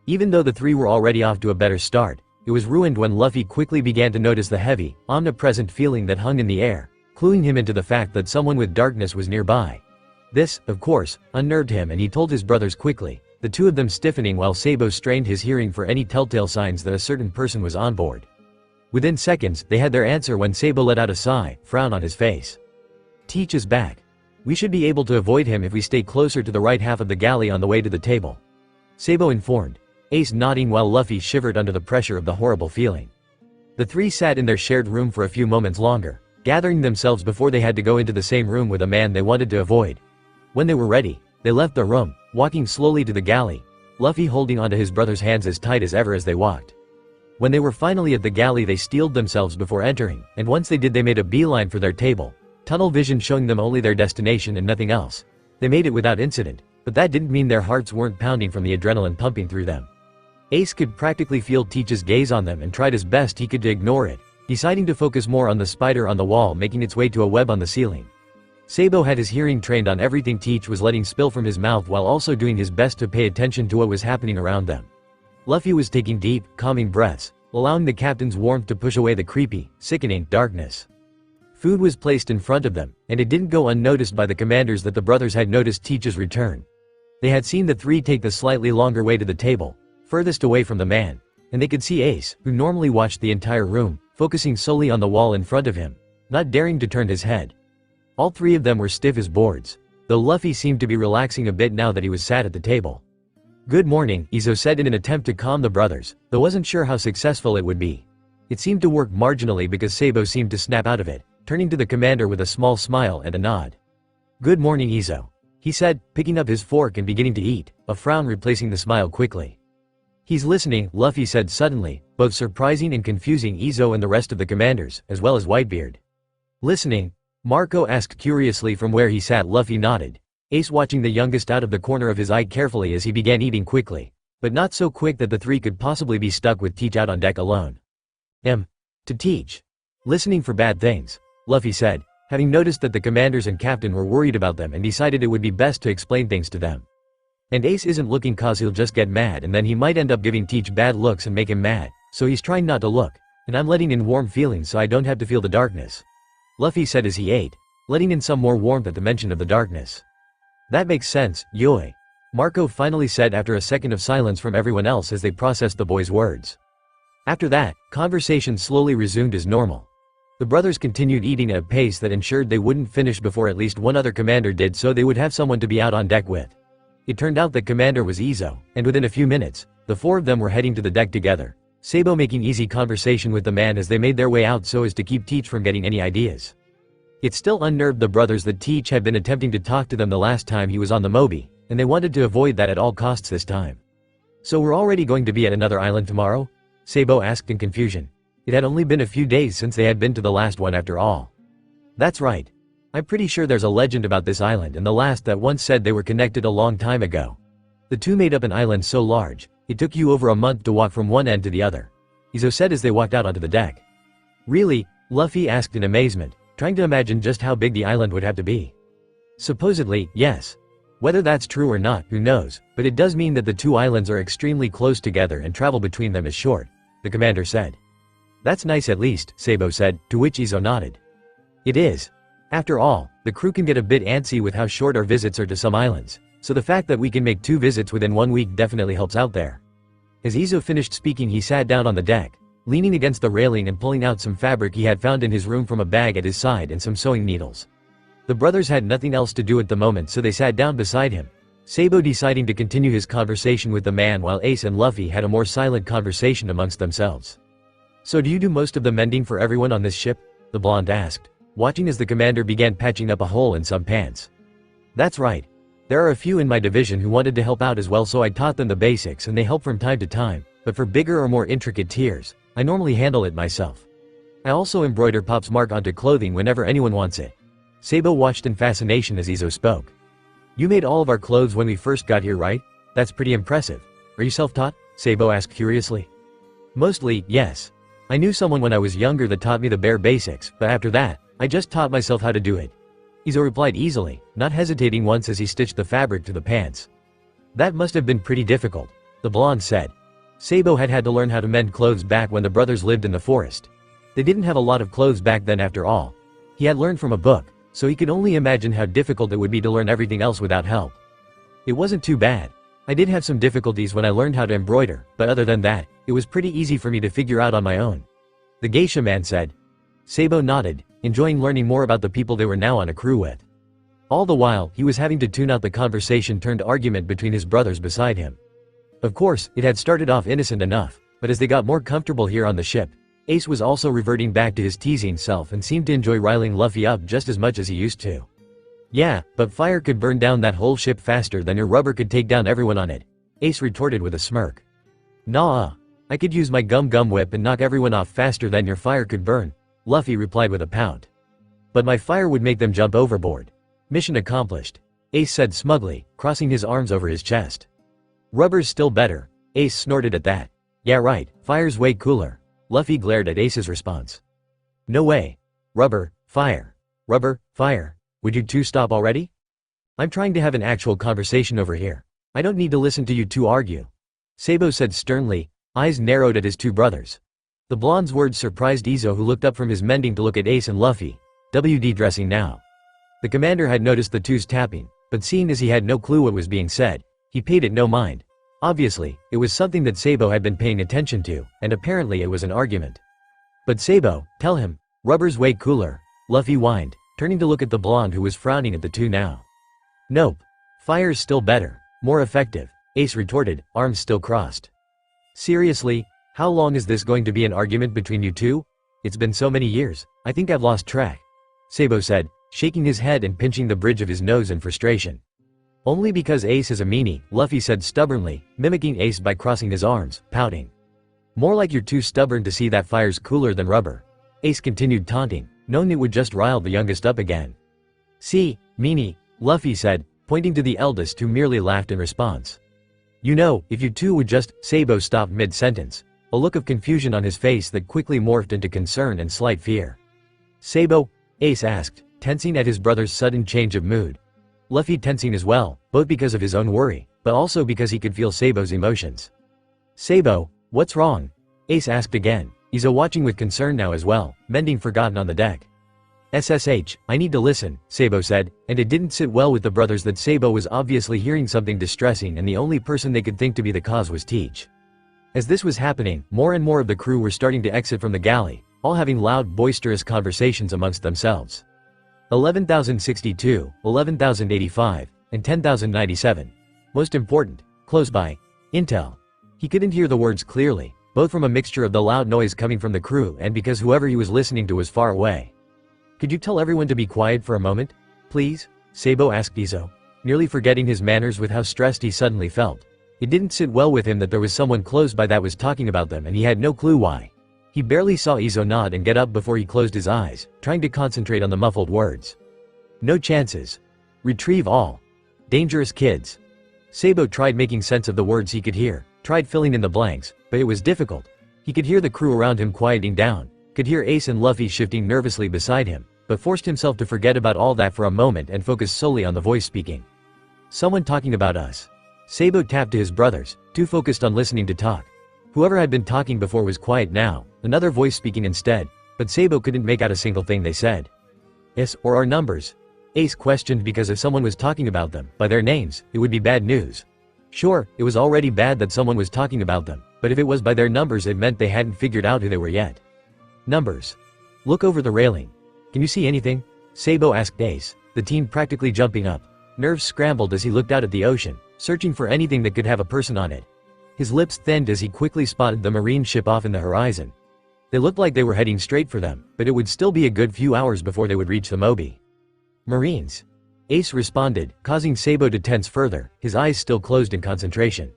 Even though the three were already off to a better start, it was ruined when Luffy quickly began to notice the heavy, omnipresent feeling that hung in the air, cluing him into the fact that someone with darkness was nearby. This, of course, unnerved him and he told his brothers quickly, the two of them stiffening while Sabou strained his hearing for any telltale signs that a certain person was on board. Within seconds, they had their answer when Sabou let out a sigh, frown on his face. "Teach is back. We should be able to avoid him if we stay closer to the right half of the galley on the way to the table," Sabou informed, Ace nodding while Luffy shivered under the pressure of the horrible feeling. The three sat in their shared room for a few moments longer, gathering themselves before they had to go into the same room with a man they wanted to avoid. When they were ready, they left the room, walking slowly to the galley, Luffy holding onto his brother's hands as tight as ever as they walked. When they were finally at the galley they steeled themselves before entering, and once they did they made a beeline for their table, tunnel vision showing them only their destination and nothing else. They made it without incident, but that didn't mean their hearts weren't pounding from the adrenaline pumping through them. Ace could practically feel Teach's gaze on them and tried as best he could to ignore it, deciding to focus more on the spider on the wall making its way to a web on the ceiling. Sabou had his hearing trained on everything Teach was letting spill from his mouth while also doing his best to pay attention to what was happening around them. Luffy was taking deep, calming breaths, allowing the captain's warmth to push away the creepy, sickening darkness. Food was placed in front of them, and it didn't go unnoticed by the commanders that the brothers had noticed Teach's return. They had seen the three take the slightly longer way to the table, furthest away from the man, and they could see Ace, who normally watched the entire room, focusing solely on the wall in front of him, not daring to turn his head. All three of them were stiff as boards, though Luffy seemed to be relaxing a bit now that he was sat at the table. "Good morning," Izo said in an attempt to calm the brothers, though wasn't sure how successful it would be. It seemed to work marginally because Sabou seemed to snap out of it, turning to the commander with a small smile and a nod. "Good morning, Izo," he said, picking up his fork and beginning to eat, a frown replacing the smile quickly. "He's listening," Luffy said suddenly, both surprising and confusing Izo and the rest of the commanders, as well as Whitebeard. "Listening?" Marco asked curiously from where he sat. Luffy nodded, Ace watching the youngest out of the corner of his eye carefully as he began eating quickly, but not so quick that the three could possibly be stuck with Teach out on deck alone. To Teach. Listening for bad things," Luffy said, having noticed that the commanders and captain were worried about them and decided it would be best to explain things to them. "And Ace isn't looking cause he'll just get mad and then he might end up giving Teach bad looks and make him mad, so he's trying not to look, and I'm letting in warm feelings so I don't have to feel the darkness," Luffy said as he ate, letting in some more warmth at the mention of the darkness. "That makes sense, Yui," Marco finally said after a second of silence from everyone else as they processed the boy's words. After that, conversation slowly resumed as normal. The brothers continued eating at a pace that ensured they wouldn't finish before at least one other commander did, so they would have someone to be out on deck with. It turned out that commander was Izo, and within a few minutes, the four of them were heading to the deck together, Sabou making easy conversation with the man as they made their way out so as to keep Teach from getting any ideas. It still unnerved the brothers that Teach had been attempting to talk to them the last time he was on the Moby, and they wanted to avoid that at all costs this time. "So we're already going to be at another island tomorrow?" Sabou asked in confusion. It had only been a few days since they had been to the last one after all. "That's right. I'm pretty sure there's a legend about this island and the last that once said they were connected a long time ago. The two made up an island so large, it took you over a month to walk from one end to the other," Izo said as they walked out onto the deck. "Really?" Luffy asked in amazement, trying to imagine just how big the island would have to be. "Supposedly, yes. Whether that's true or not, who knows, but it does mean that the two islands are extremely close together and travel between them is short," the commander said. "That's nice at least," Sabou said, to which Izo nodded. "It is. After all, the crew can get a bit antsy with how short our visits are to some islands, so the fact that we can make 2 visits within 1 week definitely helps out there." As Izo finished speaking, he sat down on the deck, leaning against the railing and pulling out some fabric he had found in his room from a bag at his side and some sewing needles. The brothers had nothing else to do at the moment, so they sat down beside him, Sabou deciding to continue his conversation with the man while Ace and Luffy had a more silent conversation amongst themselves. "So do you do most of the mending for everyone on this ship?" the blonde asked, watching as the commander began patching up a hole in some pants. "That's right. There are a few in my division who wanted to help out as well, so I taught them the basics and they help from time to time, but for bigger or more intricate tiers, I normally handle it myself. I also embroider Pop's mark onto clothing whenever anyone wants it." Sabou watched in fascination as Izo spoke. "You made all of our clothes when we first got here, right? That's pretty impressive. Are you self-taught?" Sabou asked curiously. "Mostly, yes. I knew someone when I was younger that taught me the bare basics, but after that, I just taught myself how to do it." Izo replied easily, not hesitating once as he stitched the fabric to the pants. "That must have been pretty difficult," the blonde said. Sabou had had to learn how to mend clothes back when the brothers lived in the forest. They didn't have a lot of clothes back then after all. He had learned from a book, so he could only imagine how difficult it would be to learn everything else without help. "It wasn't too bad. I did have some difficulties when I learned how to embroider, but other than that, it was pretty easy for me to figure out on my own," the geisha man said. Sabou nodded, enjoying learning more about the people they were now on a crew with. All the while, he was having to tune out the conversation-turned-argument between his brothers beside him. Of course, it had started off innocent enough, but as they got more comfortable here on the ship, Ace was also reverting back to his teasing self and seemed to enjoy riling Luffy up just as much as he used to. "Yeah, but fire could burn down that whole ship faster than your rubber could take down everyone on it," Ace retorted with a smirk. "Nah, I could use my gum whip and knock everyone off faster than your fire could burn," Luffy replied with a pout. "But my fire would make them jump overboard." "Mission accomplished," Ace said smugly, crossing his arms over his chest. "Rubber's still better," Ace snorted at that. "Yeah right, fire's way cooler." Luffy glared at Ace's response. "No way. Rubber, fire. Rubber, fire. Would you two stop already? I'm trying to have an actual conversation over here. I don't need to listen to you two argue," Sabou said sternly, eyes narrowed at his two brothers. The blonde's words surprised Izo, who looked up from his mending to look at Ace and Luffy, dressing now. The commander had noticed the two's tapping, but seeing as he had no clue what was being said, he paid it no mind. Obviously, it was something that Sabou had been paying attention to, and apparently it was an argument. "But Sabou, tell him, rubber's way cooler," Luffy whined, turning to look at the blonde who was frowning at the two now. "Nope. Fire's still better, more effective," Ace retorted, arms still crossed. "Seriously, how long is this going to be an argument between you two? It's been so many years, I think I've lost track," Sabou said, shaking his head and pinching the bridge of his nose in frustration. "Only because Ace is a meanie," Luffy said stubbornly, mimicking Ace by crossing his arms, pouting. "More like you're too stubborn to see that fire's cooler than rubber," Ace continued taunting, knowing it would just rile the youngest up again. "See, meanie," Luffy said, pointing to the eldest, who merely laughed in response. "You know, if you two would just," Sabou stopped mid-sentence, a look of confusion on his face that quickly morphed into concern and slight fear. "Sabou?" Ace asked, tensing at his brother's sudden change of mood. Luffy tensing as well, both because of his own worry, but also because he could feel Sabou's emotions. "Sabou, what's wrong?" Ace asked again, Izo watching with concern now as well, mending forgotten on the deck. "SSH, I need to listen," Sabou said, and it didn't sit well with the brothers that Sabou was obviously hearing something distressing and the only person they could think to be the cause was Teach. As this was happening, more and more of the crew were starting to exit from the galley, all having loud, boisterous conversations amongst themselves. 11,062, 11,085, and 10,097. Most important, close by. Intel. He couldn't hear the words clearly, both from a mixture of the loud noise coming from the crew and because whoever he was listening to was far away. "Could you tell everyone to be quiet for a moment, please?" Sabou asked Izo, nearly forgetting his manners with how stressed he suddenly felt. It didn't sit well with him that there was someone close by that was talking about them and he had no clue why. He barely saw Izo nod and get up before he closed his eyes, trying to concentrate on the muffled words. "No chances. Retrieve all. Dangerous kids." Sabou tried making sense of the words he could hear, tried filling in the blanks, but it was difficult. He could hear the crew around him quieting down, could hear Ace and Luffy shifting nervously beside him, but forced himself to forget about all that for a moment and focus solely on the voice speaking. "Someone talking about us." Sabou tapped to his brothers, too focused on listening to talk. Whoever had been talking before was quiet now, another voice speaking instead, but Sabou couldn't make out a single thing they said. "Yes, or our numbers?" Ace questioned, because if someone was talking about them, by their names, it would be bad news. Sure, it was already bad that someone was talking about them, but if it was by their numbers it meant they hadn't figured out who they were yet. Numbers. Look over the railing. Can you see anything? Sabou asked Ace, the teen practically jumping up. Nerves scrambled as he looked out at the ocean, searching for anything that could have a person on it. His lips thinned as he quickly spotted the marine ship off in the horizon. They looked like they were heading straight for them, but it would still be a good few hours before they would reach the Mobi. Marines. Ace responded, causing Sabou to tense further, his eyes still closed in concentration.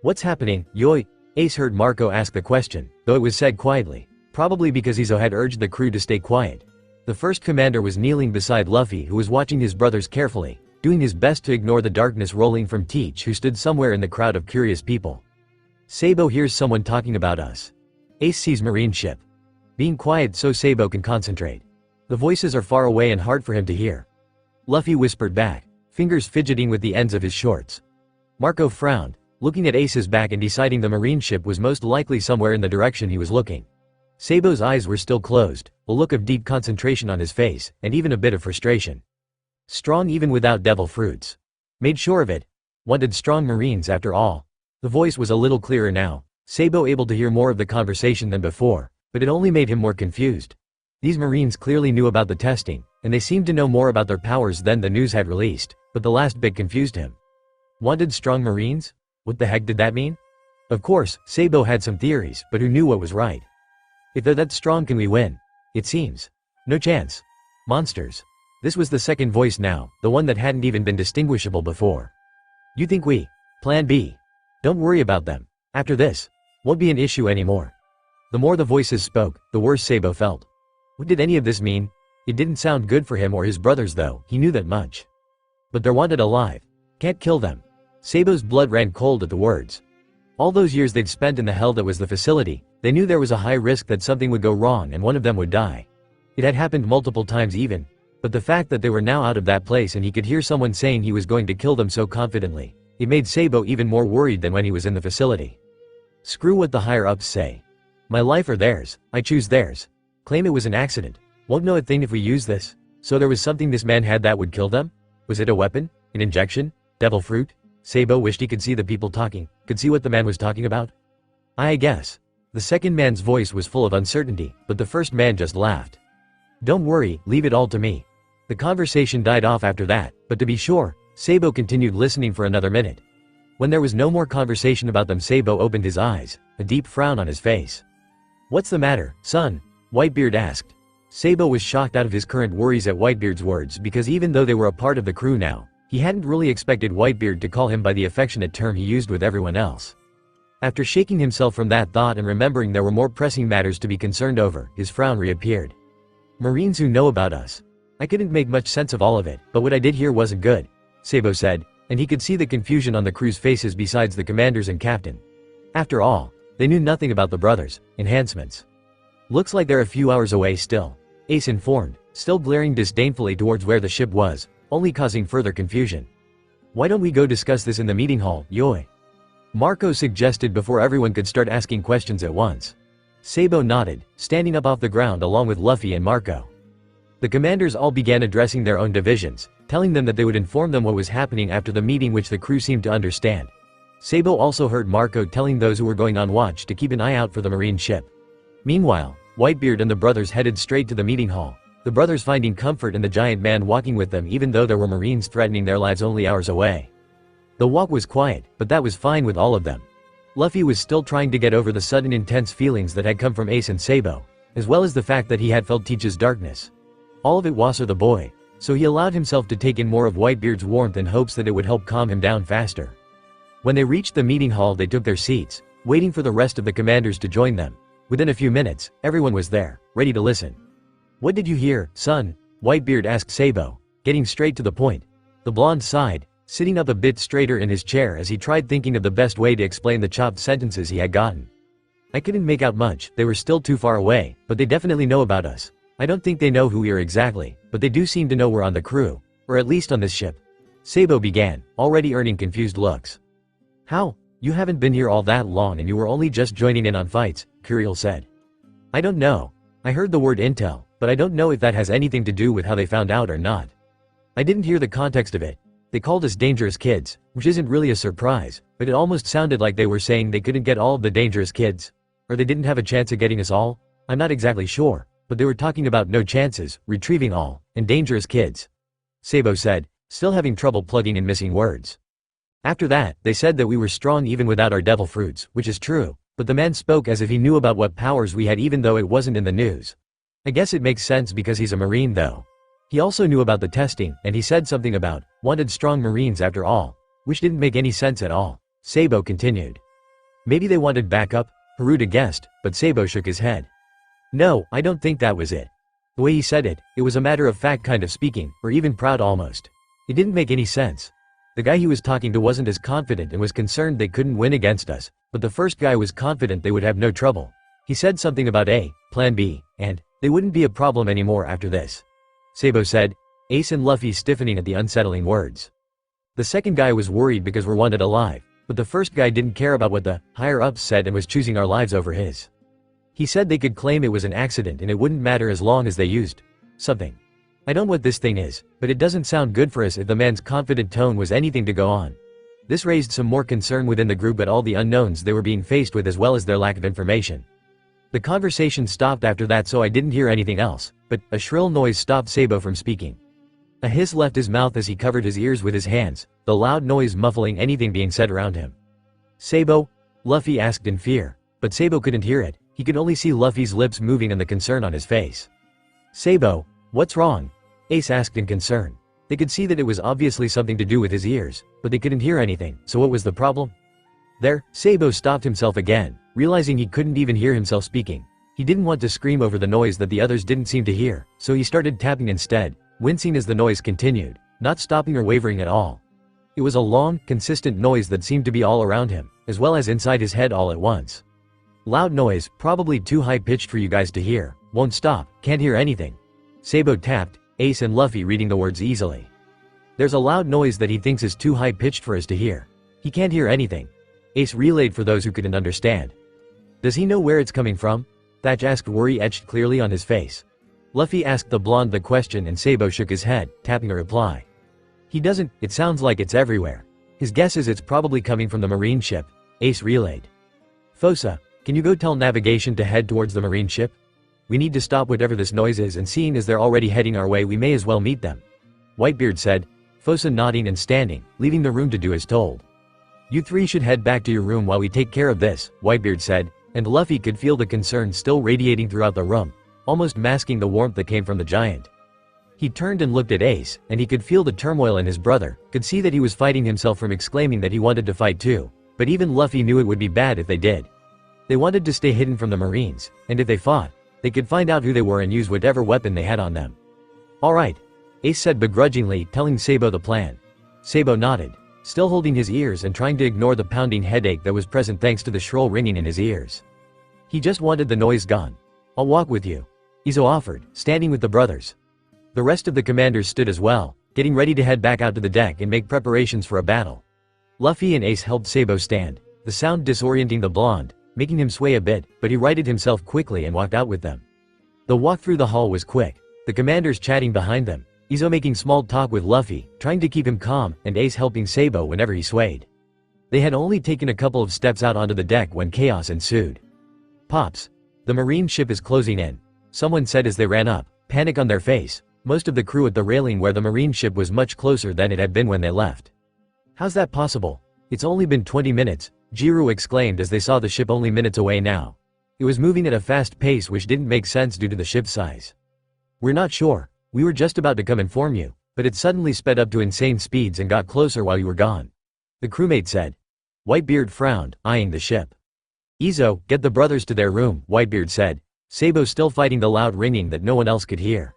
What's happening, Yoi? Ace heard Marco ask the question, though it was said quietly, probably because Izo had urged the crew to stay quiet. The first commander was kneeling beside Luffy, who was watching his brothers carefully, doing his best to ignore the darkness rolling from Teach, who stood somewhere in the crowd of curious people. Sabou hears someone talking about us. Ace sees marine ship. Being quiet so Sabou can concentrate. The voices are far away and hard for him to hear. Luffy whispered back, fingers fidgeting with the ends of his shorts. Marco frowned, looking at Ace's back and deciding the marine ship was most likely somewhere in the direction he was looking. Sabou's eyes were still closed, a look of deep concentration on his face, and even a bit of frustration. Strong even without devil fruits. Made sure of it. Wanted strong marines after all. The voice was a little clearer now, Sabou able to hear more of the conversation than before, but it only made him more confused. These marines clearly knew about the testing, and they seemed to know more about their powers than the news had released, but the last bit confused him. Wanted strong marines? What the heck did that mean? Of course, Sabou had some theories, but who knew what was right? If they're that strong, can we win? It seems. No chance. Monsters. This was the second voice now, the one that hadn't even been distinguishable before. You think we? Plan B. Don't worry about them. After this, won't be an issue anymore. The more the voices spoke, the worse Sabou felt. What did any of this mean? It didn't sound good for him or his brothers though, he knew that much. But they're wanted alive. Can't kill them. Sabou's blood ran cold at the words. All those years they'd spent in the hell that was the facility, they knew there was a high risk that something would go wrong and one of them would die. It had happened multiple times even, but the fact that they were now out of that place and he could hear someone saying he was going to kill them so confidently, it made Sabou even more worried than when he was in the facility. Screw what the higher-ups say. My life or theirs, I choose theirs. Claim it was an accident. Won't know a thing if we use this. So there was something this man had that would kill them? Was it a weapon? An injection? Devil fruit? Sabou wished he could see the people talking, could see what the man was talking about. I guess. The second man's voice was full of uncertainty, but the first man just laughed. Don't worry, leave it all to me. The conversation died off after that, but to be sure, Sabou continued listening for another minute. When there was no more conversation about them, Sabou opened his eyes, a deep frown on his face. What's the matter, son? Whitebeard asked. Sabou was shocked out of his current worries at Whitebeard's words because even though they were a part of the crew now, he hadn't really expected Whitebeard to call him by the affectionate term he used with everyone else. After shaking himself from that thought and remembering there were more pressing matters to be concerned over, his frown reappeared. Marines who know about us. I couldn't make much sense of all of it, but what I did hear wasn't good, Sabou said, and he could see the confusion on the crew's faces besides the commanders and captain. After all, they knew nothing about the brothers' enhancements. Looks like they're a few hours away still, Ace informed, still glaring disdainfully towards where the ship was, only causing further confusion. Why don't we go discuss this in the meeting hall, Yoi? Marco suggested before everyone could start asking questions at once. Sabou nodded, standing up off the ground along with Luffy and Marco. The commanders all began addressing their own divisions, telling them that they would inform them what was happening after the meeting, which the crew seemed to understand. Sabou also heard Marco telling those who were going on watch to keep an eye out for the marine ship. Meanwhile, Whitebeard and the brothers headed straight to the meeting hall, the brothers finding comfort in the giant man walking with them even though there were marines threatening their lives only hours away. The walk was quiet, but that was fine with all of them. Luffy was still trying to get over the sudden intense feelings that had come from Ace and Sabou, as well as the fact that he had felt Teach's darkness. All of it was for the boy, so he allowed himself to take in more of Whitebeard's warmth in hopes that it would help calm him down faster. When they reached the meeting hall, they took their seats, waiting for the rest of the commanders to join them. Within a few minutes, everyone was there, ready to listen. What did you hear, son? Whitebeard asked Sabou, getting straight to the point. The blonde sighed, sitting up a bit straighter in his chair as he tried thinking of the best way to explain the chopped sentences he had gotten. I couldn't make out much, they were still too far away, but they definitely know about us. I don't think they know who we are exactly, but they do seem to know we're on the crew, or at least on this ship. Sabou began, already earning confused looks. How? You haven't been here all that long and you were only just joining in on fights, Curiel said. I don't know. I heard the word intel, but I don't know if that has anything to do with how they found out or not. I didn't hear the context of it. They called us dangerous kids, which isn't really a surprise, but it almost sounded like they were saying they couldn't get all of the dangerous kids. Or they didn't have a chance at getting us all? I'm not exactly sure, but they were talking about no chances, retrieving all, and dangerous kids. Sabou said, still having trouble plugging in missing words. After that, they said that we were strong even without our devil fruits, which is true, but the man spoke as if he knew about what powers we had even though it wasn't in the news. I guess it makes sense because he's a marine though. He also knew about the testing, and he said something about, wanted strong marines after all, which didn't make any sense at all. Sabou continued. Maybe they wanted backup, Haruta guessed, but Sabou shook his head. No, I don't think that was it. The way he said it, it was a matter of fact kind of speaking, or even proud almost. It didn't make any sense. The guy he was talking to wasn't as confident and was concerned they couldn't win against us, but the first guy was confident they would have no trouble. He said something about A, Plan B, and they wouldn't be a problem anymore after this. Sabou said, Ace and Luffy stiffening at the unsettling words. The second guy was worried because we're wanted alive, but the first guy didn't care about what the higher-ups said and was choosing our lives over his. He said they could claim it was an accident and it wouldn't matter as long as they used something. I don't know what this thing is, but it doesn't sound good for us if the man's confident tone was anything to go on. This raised some more concern within the group at all the unknowns they were being faced with as well as their lack of information. The conversation stopped after that, so I didn't hear anything else, but a shrill noise stopped Sabou from speaking. A hiss left his mouth as he covered his ears with his hands, the loud noise muffling anything being said around him. Sabou? Luffy asked in fear, but Sabou couldn't hear it. He could only see Luffy's lips moving and the concern on his face. Sabou, what's wrong? Ace asked in concern. They could see that it was obviously something to do with his ears, but they couldn't hear anything, so what was the problem? There, Sabou stopped himself again, realizing he couldn't even hear himself speaking. He didn't want to scream over the noise that the others didn't seem to hear, so he started tapping instead, wincing as the noise continued, not stopping or wavering at all. It was a long, consistent noise that seemed to be all around him, as well as inside his head all at once. Loud noise, probably too high-pitched for you guys to hear, won't stop, can't hear anything. Sabou tapped, Ace and Luffy reading the words easily. There's a loud noise that he thinks is too high-pitched for us to hear. He can't hear anything. Ace relayed for those who couldn't understand. Does he know where it's coming from? Thatch asked, worry etched clearly on his face. Luffy asked the blonde the question and Sabou shook his head, tapping a reply. He doesn't, it sounds like it's everywhere. His guess is it's probably coming from the marine ship, Ace relayed. Fosa, can you go tell navigation to head towards the marine ship? We need to stop whatever this noise is, and seeing as they're already heading our way we may as well meet them. Whitebeard said, Fosa nodding and standing, leaving the room to do as told. You three should head back to your room while we take care of this, Whitebeard said, and Luffy could feel the concern still radiating throughout the room, almost masking the warmth that came from the giant. He turned and looked at Ace, and he could feel the turmoil in his brother, could see that he was fighting himself from exclaiming that he wanted to fight too, but even Luffy knew it would be bad if they did. They wanted to stay hidden from the Marines, and if they fought, they could find out who they were and use whatever weapon they had on them. Alright, Ace said begrudgingly, telling Sabou the plan. Sabou nodded, still holding his ears and trying to ignore the pounding headache that was present thanks to the shrill ringing in his ears. He just wanted the noise gone. I'll walk with you, Izo offered, standing with the brothers. The rest of the commanders stood as well, getting ready to head back out to the deck and make preparations for a battle. Luffy and Ace helped Sabou stand, the sound disorienting the blonde, making him sway a bit, but he righted himself quickly and walked out with them. The walk through the hall was quick, the commanders chatting behind them, Izo making small talk with Luffy, trying to keep him calm, and Ace helping Sabou whenever he swayed. They had only taken a couple of steps out onto the deck when chaos ensued. Pops. The marine ship is closing in, someone said as they ran up, panic on their face, most of the crew at the railing where the marine ship was much closer than it had been when they left. How's that possible? It's only been 20 minutes, Jiru exclaimed as they saw the ship only minutes away now. It was moving at a fast pace which didn't make sense due to the ship's size. We're not sure. We were just about to come inform you, but it suddenly sped up to insane speeds and got closer while you were gone, the crewmate said. Whitebeard frowned, eyeing the ship. Izo, get the brothers to their room, Whitebeard said, Sabou still fighting the loud ringing that no one else could hear.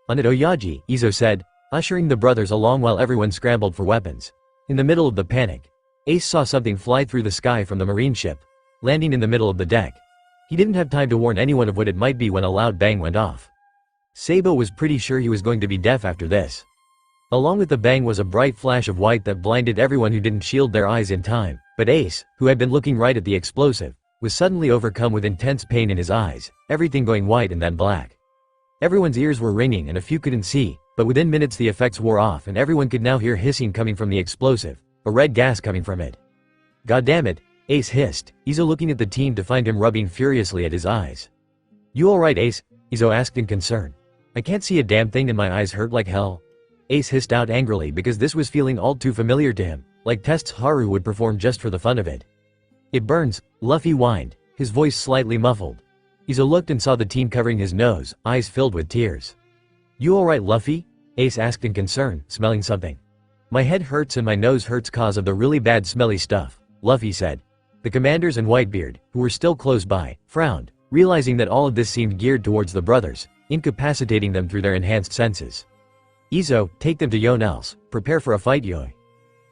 On it Oyaji, Izo said, ushering the brothers along while everyone scrambled for weapons. In the middle of the panic, Ace saw something fly through the sky from the marine ship, landing in the middle of the deck. He didn't have time to warn anyone of what it might be when a loud bang went off. Sabou was pretty sure he was going to be deaf after this. Along with the bang was a bright flash of white that blinded everyone who didn't shield their eyes in time, but Ace, who had been looking right at the explosive, was suddenly overcome with intense pain in his eyes, everything going white and then black. Everyone's ears were ringing and a few couldn't see, But within minutes the effects wore off and everyone could now hear hissing coming from the explosive, a red gas coming from it. "God damn it," Ace hissed, Izo looking at the team to find him rubbing furiously at his eyes. "You alright, Ace?" Izo asked in concern. "I can't see a damn thing and my eyes hurt like hell." Ace hissed out angrily because this was feeling all too familiar to him, like tests Haru would perform just for the fun of it. "It burns," Luffy whined, his voice slightly muffled. Izo looked and saw the team covering his nose, eyes filled with tears. "You alright, Luffy?" Ace asked in concern, smelling something. "My head hurts and my nose hurts cause of the really bad smelly stuff," Luffy said. The commanders and Whitebeard, who were still close by, frowned, realizing that all of this seemed geared towards the brothers, incapacitating them through their enhanced senses. "Izo, take them to Yonels, prepare for a fight, Yoi,"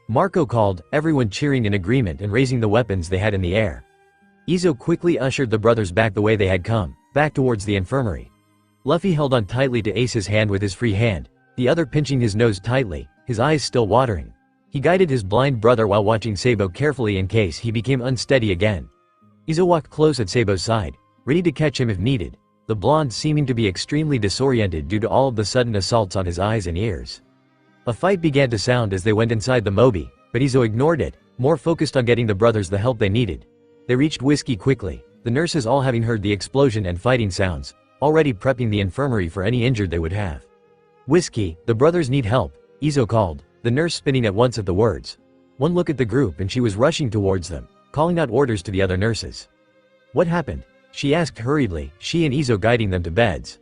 Marco called, everyone cheering in agreement and raising the weapons they had in the air. Izo quickly ushered the brothers back the way they had come, back towards the infirmary. Luffy held on tightly to Ace's hand with his free hand, the other pinching his nose tightly, his eyes still watering. He guided his blind brother while watching Sabou carefully in case he became unsteady again. Izo walked close at Sabou's side, ready to catch him if needed, the blonde seeming to be extremely disoriented due to all of the sudden assaults on his eyes and ears. A fight began to sound as they went inside the Mobi, but Izo ignored it, more focused on getting the brothers the help they needed. They reached Whiskey quickly, the nurses all having heard the explosion and fighting sounds, already prepping the infirmary for any injured they would have. "Whiskey, the brothers need help," Izo called, the nurse spinning at once at the words. One look at the group and she was rushing towards them, calling out orders to the other nurses. "What happened?" she asked hurriedly, she and Izo guiding them to beds.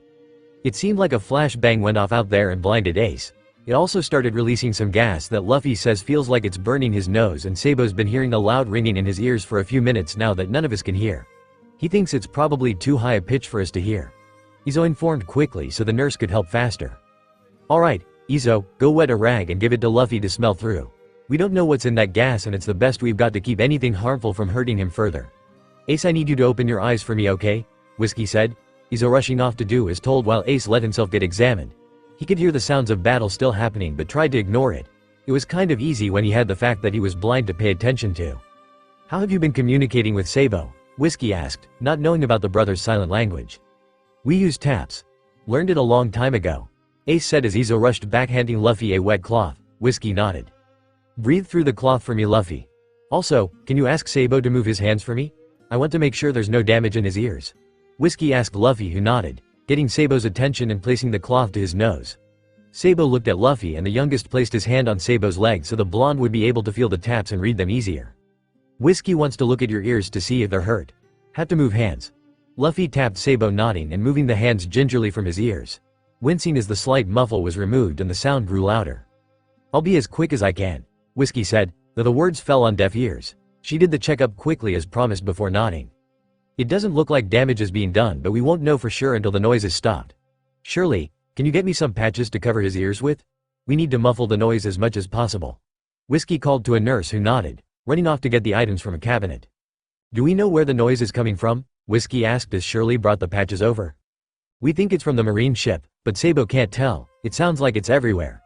It seemed like a flashbang went off out there and blinded Ace. It also started releasing some gas that Luffy says feels like it's burning his nose, and Sabou's been hearing a loud ringing in his ears for a few minutes now that none of us can hear. He thinks it's probably too high a pitch for us to hear. Izo informed quickly so the nurse could help faster. "Alright, Izo, go wet a rag and give it to Luffy to smell through. We don't know what's in that gas and it's the best we've got to keep anything harmful from hurting him further. Ace, I need you to open your eyes for me, okay?" Whiskey said. Izo rushing off to do as told while Ace let himself get examined. He could hear the sounds of battle still happening but tried to ignore it. It was kind of easy when he had the fact that he was blind to pay attention to. "How have you been communicating with Sabou?" Whiskey asked, not knowing about the brothers' silent language. "We use taps. Learned it a long time ago," Ace said as Izo rushed back handing Luffy a wet cloth. Whiskey nodded. "Breathe through the cloth for me, Luffy. Also, can you ask Sabou to move his hands for me? I want to make sure there's no damage in his ears." Whiskey asked Luffy, who nodded, getting Sabou's attention and placing the cloth to his nose. Sabou looked at Luffy and the youngest placed his hand on Sabou's leg so the blonde would be able to feel the taps and read them easier. "Whiskey wants to look at your ears to see if they're hurt. Have to move hands." Luffy tapped Sabou, nodding and moving the hands gingerly from his ears. Wincing as the slight muffle was removed and the sound grew louder. "I'll be as quick as I can," Whiskey said, though the words fell on deaf ears. She did the checkup quickly as promised before nodding. "It doesn't look like damage is being done, but we won't know for sure until the noise is stopped. Shirley, can you get me some patches to cover his ears with? We need to muffle the noise as much as possible." Whiskey called to a nurse who nodded, running off to get the items from a cabinet. "Do we know where the noise is coming from?" Whiskey asked as Shirley brought the patches over. "We think it's from the marine ship, but Sabou can't tell. It sounds like it's everywhere,"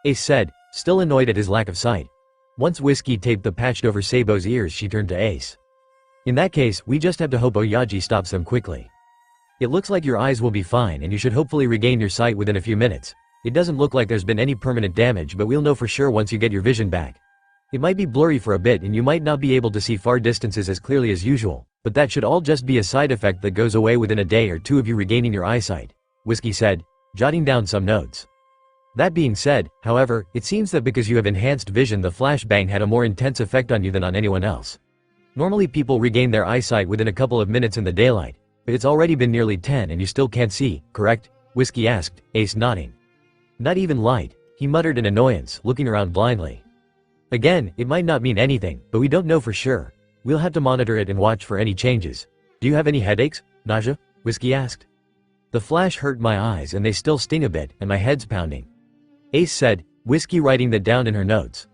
Ace said, still annoyed at his lack of sight. Once Whiskey taped the patch over Sabou's ears, she turned to Ace. "In that case, we just have to hope Oyaji stops them quickly. It looks like your eyes will be fine and you should hopefully regain your sight within a few minutes. It doesn't look like there's been any permanent damage, but we'll know for sure once you get your vision back. It might be blurry for a bit and you might not be able to see far distances as clearly as usual, but that should all just be a side effect that goes away within a day or two of you regaining your eyesight," Whiskey said, jotting down some notes. "That being said, however, it seems that because you have enhanced vision, the flashbang had a more intense effect on you than on anyone else. Normally people regain their eyesight within a couple of minutes in the daylight, but it's already been nearly 10 and you still can't see, correct?" Whiskey asked, Ace nodding. "Not even light," he muttered in annoyance, looking around blindly. "Again, it might not mean anything, but we don't know for sure. We'll have to monitor it and watch for any changes. Do you have any headaches, nausea?" Whiskey asked. "The flash hurt my eyes and they still sting a bit and my head's pounding," Ace said, Whiskey writing that down in her notes.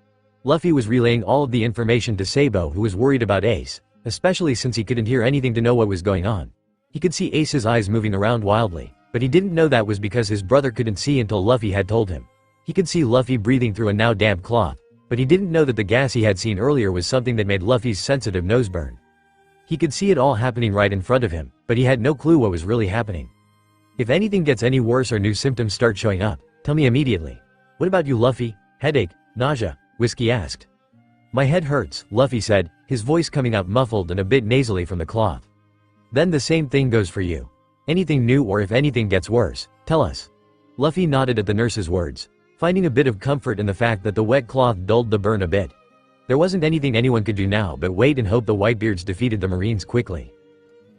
Luffy was relaying all of the information to Sabou, who was worried about Ace, especially since he couldn't hear anything to know what was going on. He could see Ace's eyes moving around wildly, but he didn't know that was because his brother couldn't see until Luffy had told him. He could see Luffy breathing through a now damp cloth, but he didn't know that the gas he had seen earlier was something that made Luffy's sensitive nose burn. He could see it all happening right in front of him, but he had no clue what was really happening. If anything gets any worse or new symptoms start showing up, Tell me immediately. What about you, Luffy? Headache, nausea? Whiskey asked. My head hurts, Luffy said, his voice coming out muffled and a bit nasally from the cloth. Then the same thing goes for you. Anything new or if anything gets worse, tell us. Luffy nodded at the nurse's words, finding a bit of comfort in the fact that the wet cloth dulled the burn a bit. There wasn't anything anyone could do now but wait and hope the Whitebeards defeated the Marines quickly.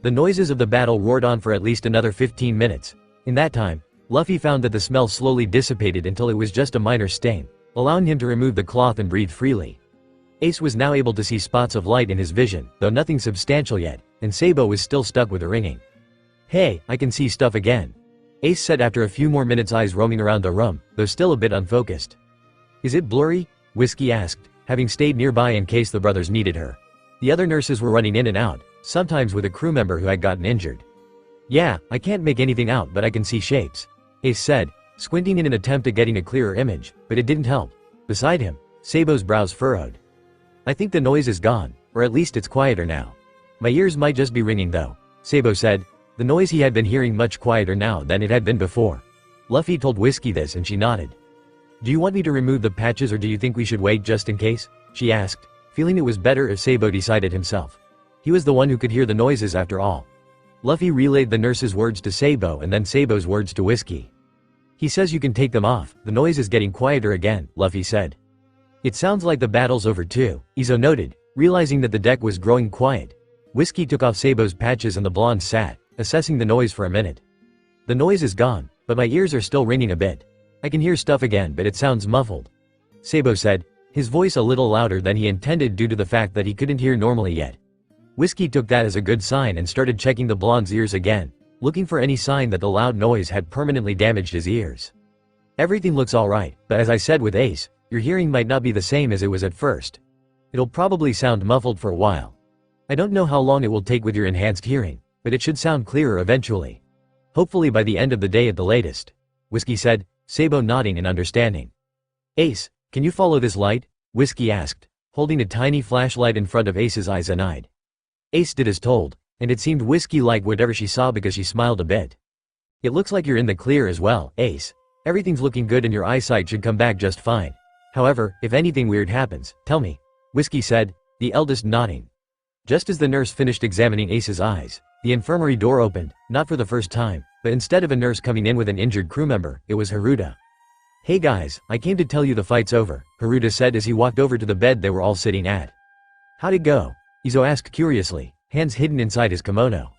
The noises of the battle roared on for at least another 15 minutes. In that time, Luffy found that the smell slowly dissipated until it was just a minor stain, allowing him to remove the cloth and breathe freely. Ace was now able to see spots of light in his vision, though nothing substantial yet, and Sabou was still stuck with the ringing. Hey, I can see stuff again. Ace said after a few more minutes, eyes roaming around the room, though still a bit unfocused. Is it blurry? Whiskey asked, having stayed nearby in case the brothers needed her. The other nurses were running in and out, sometimes with a crew member who had gotten injured. Yeah, I can't make anything out but I can see shapes, Ace said, squinting in an attempt at getting a clearer image, but it didn't help. Beside him, Sabou's brows furrowed. I think the noise is gone, or at least it's quieter now. My ears might just be ringing though, Sabou said, the noise he had been hearing much quieter now than it had been before. Luffy told Whiskey this and she nodded. Do you want me to remove the patches or do you think we should wait just in case? She asked, feeling it was better if Sabou decided himself. He was the one who could hear the noises after all. Luffy relayed the nurse's words to Sabou and then Sabou's words to Whiskey. He says you can take them off, the noise is getting quieter again, Luffy said. It sounds like the battle's over too, Izo noted, realizing that the deck was growing quiet. Whiskey took off Sabou's patches and the blonde sat, assessing the noise for a minute. The noise is gone, but my ears are still ringing a bit. I can hear stuff again but it sounds muffled, Sabou said, his voice a little louder than he intended due to the fact that he couldn't hear normally yet. Whiskey took that as a good sign and started checking the blonde's ears again, looking for any sign that the loud noise had permanently damaged his ears. Everything looks alright, but as I said with Ace, your hearing might not be the same as it was at first. It'll probably sound muffled for a while. I don't know how long it will take with your enhanced hearing, but it should sound clearer eventually. Hopefully by the end of the day at the latest, Whiskey said, Sabou nodding in understanding. Ace, can you follow this light? Whiskey asked, holding a tiny flashlight in front of Ace's eyes and eyed. Ace did as told, and it seemed Whiskey liked whatever she saw because she smiled a bit. It looks like you're in the clear as well, Ace. Everything's looking good and your eyesight should come back just fine. However, if anything weird happens, tell me, Whiskey said, the eldest nodding. Just as the nurse finished examining Ace's eyes, the infirmary door opened, not for the first time, but instead of a nurse coming in with an injured crew member, it was Haruta. Hey guys, I came to tell you the fight's over, Haruta said as he walked over to the bed they were all sitting at. How'd it go? Izo asked curiously, hands hidden inside his kimono.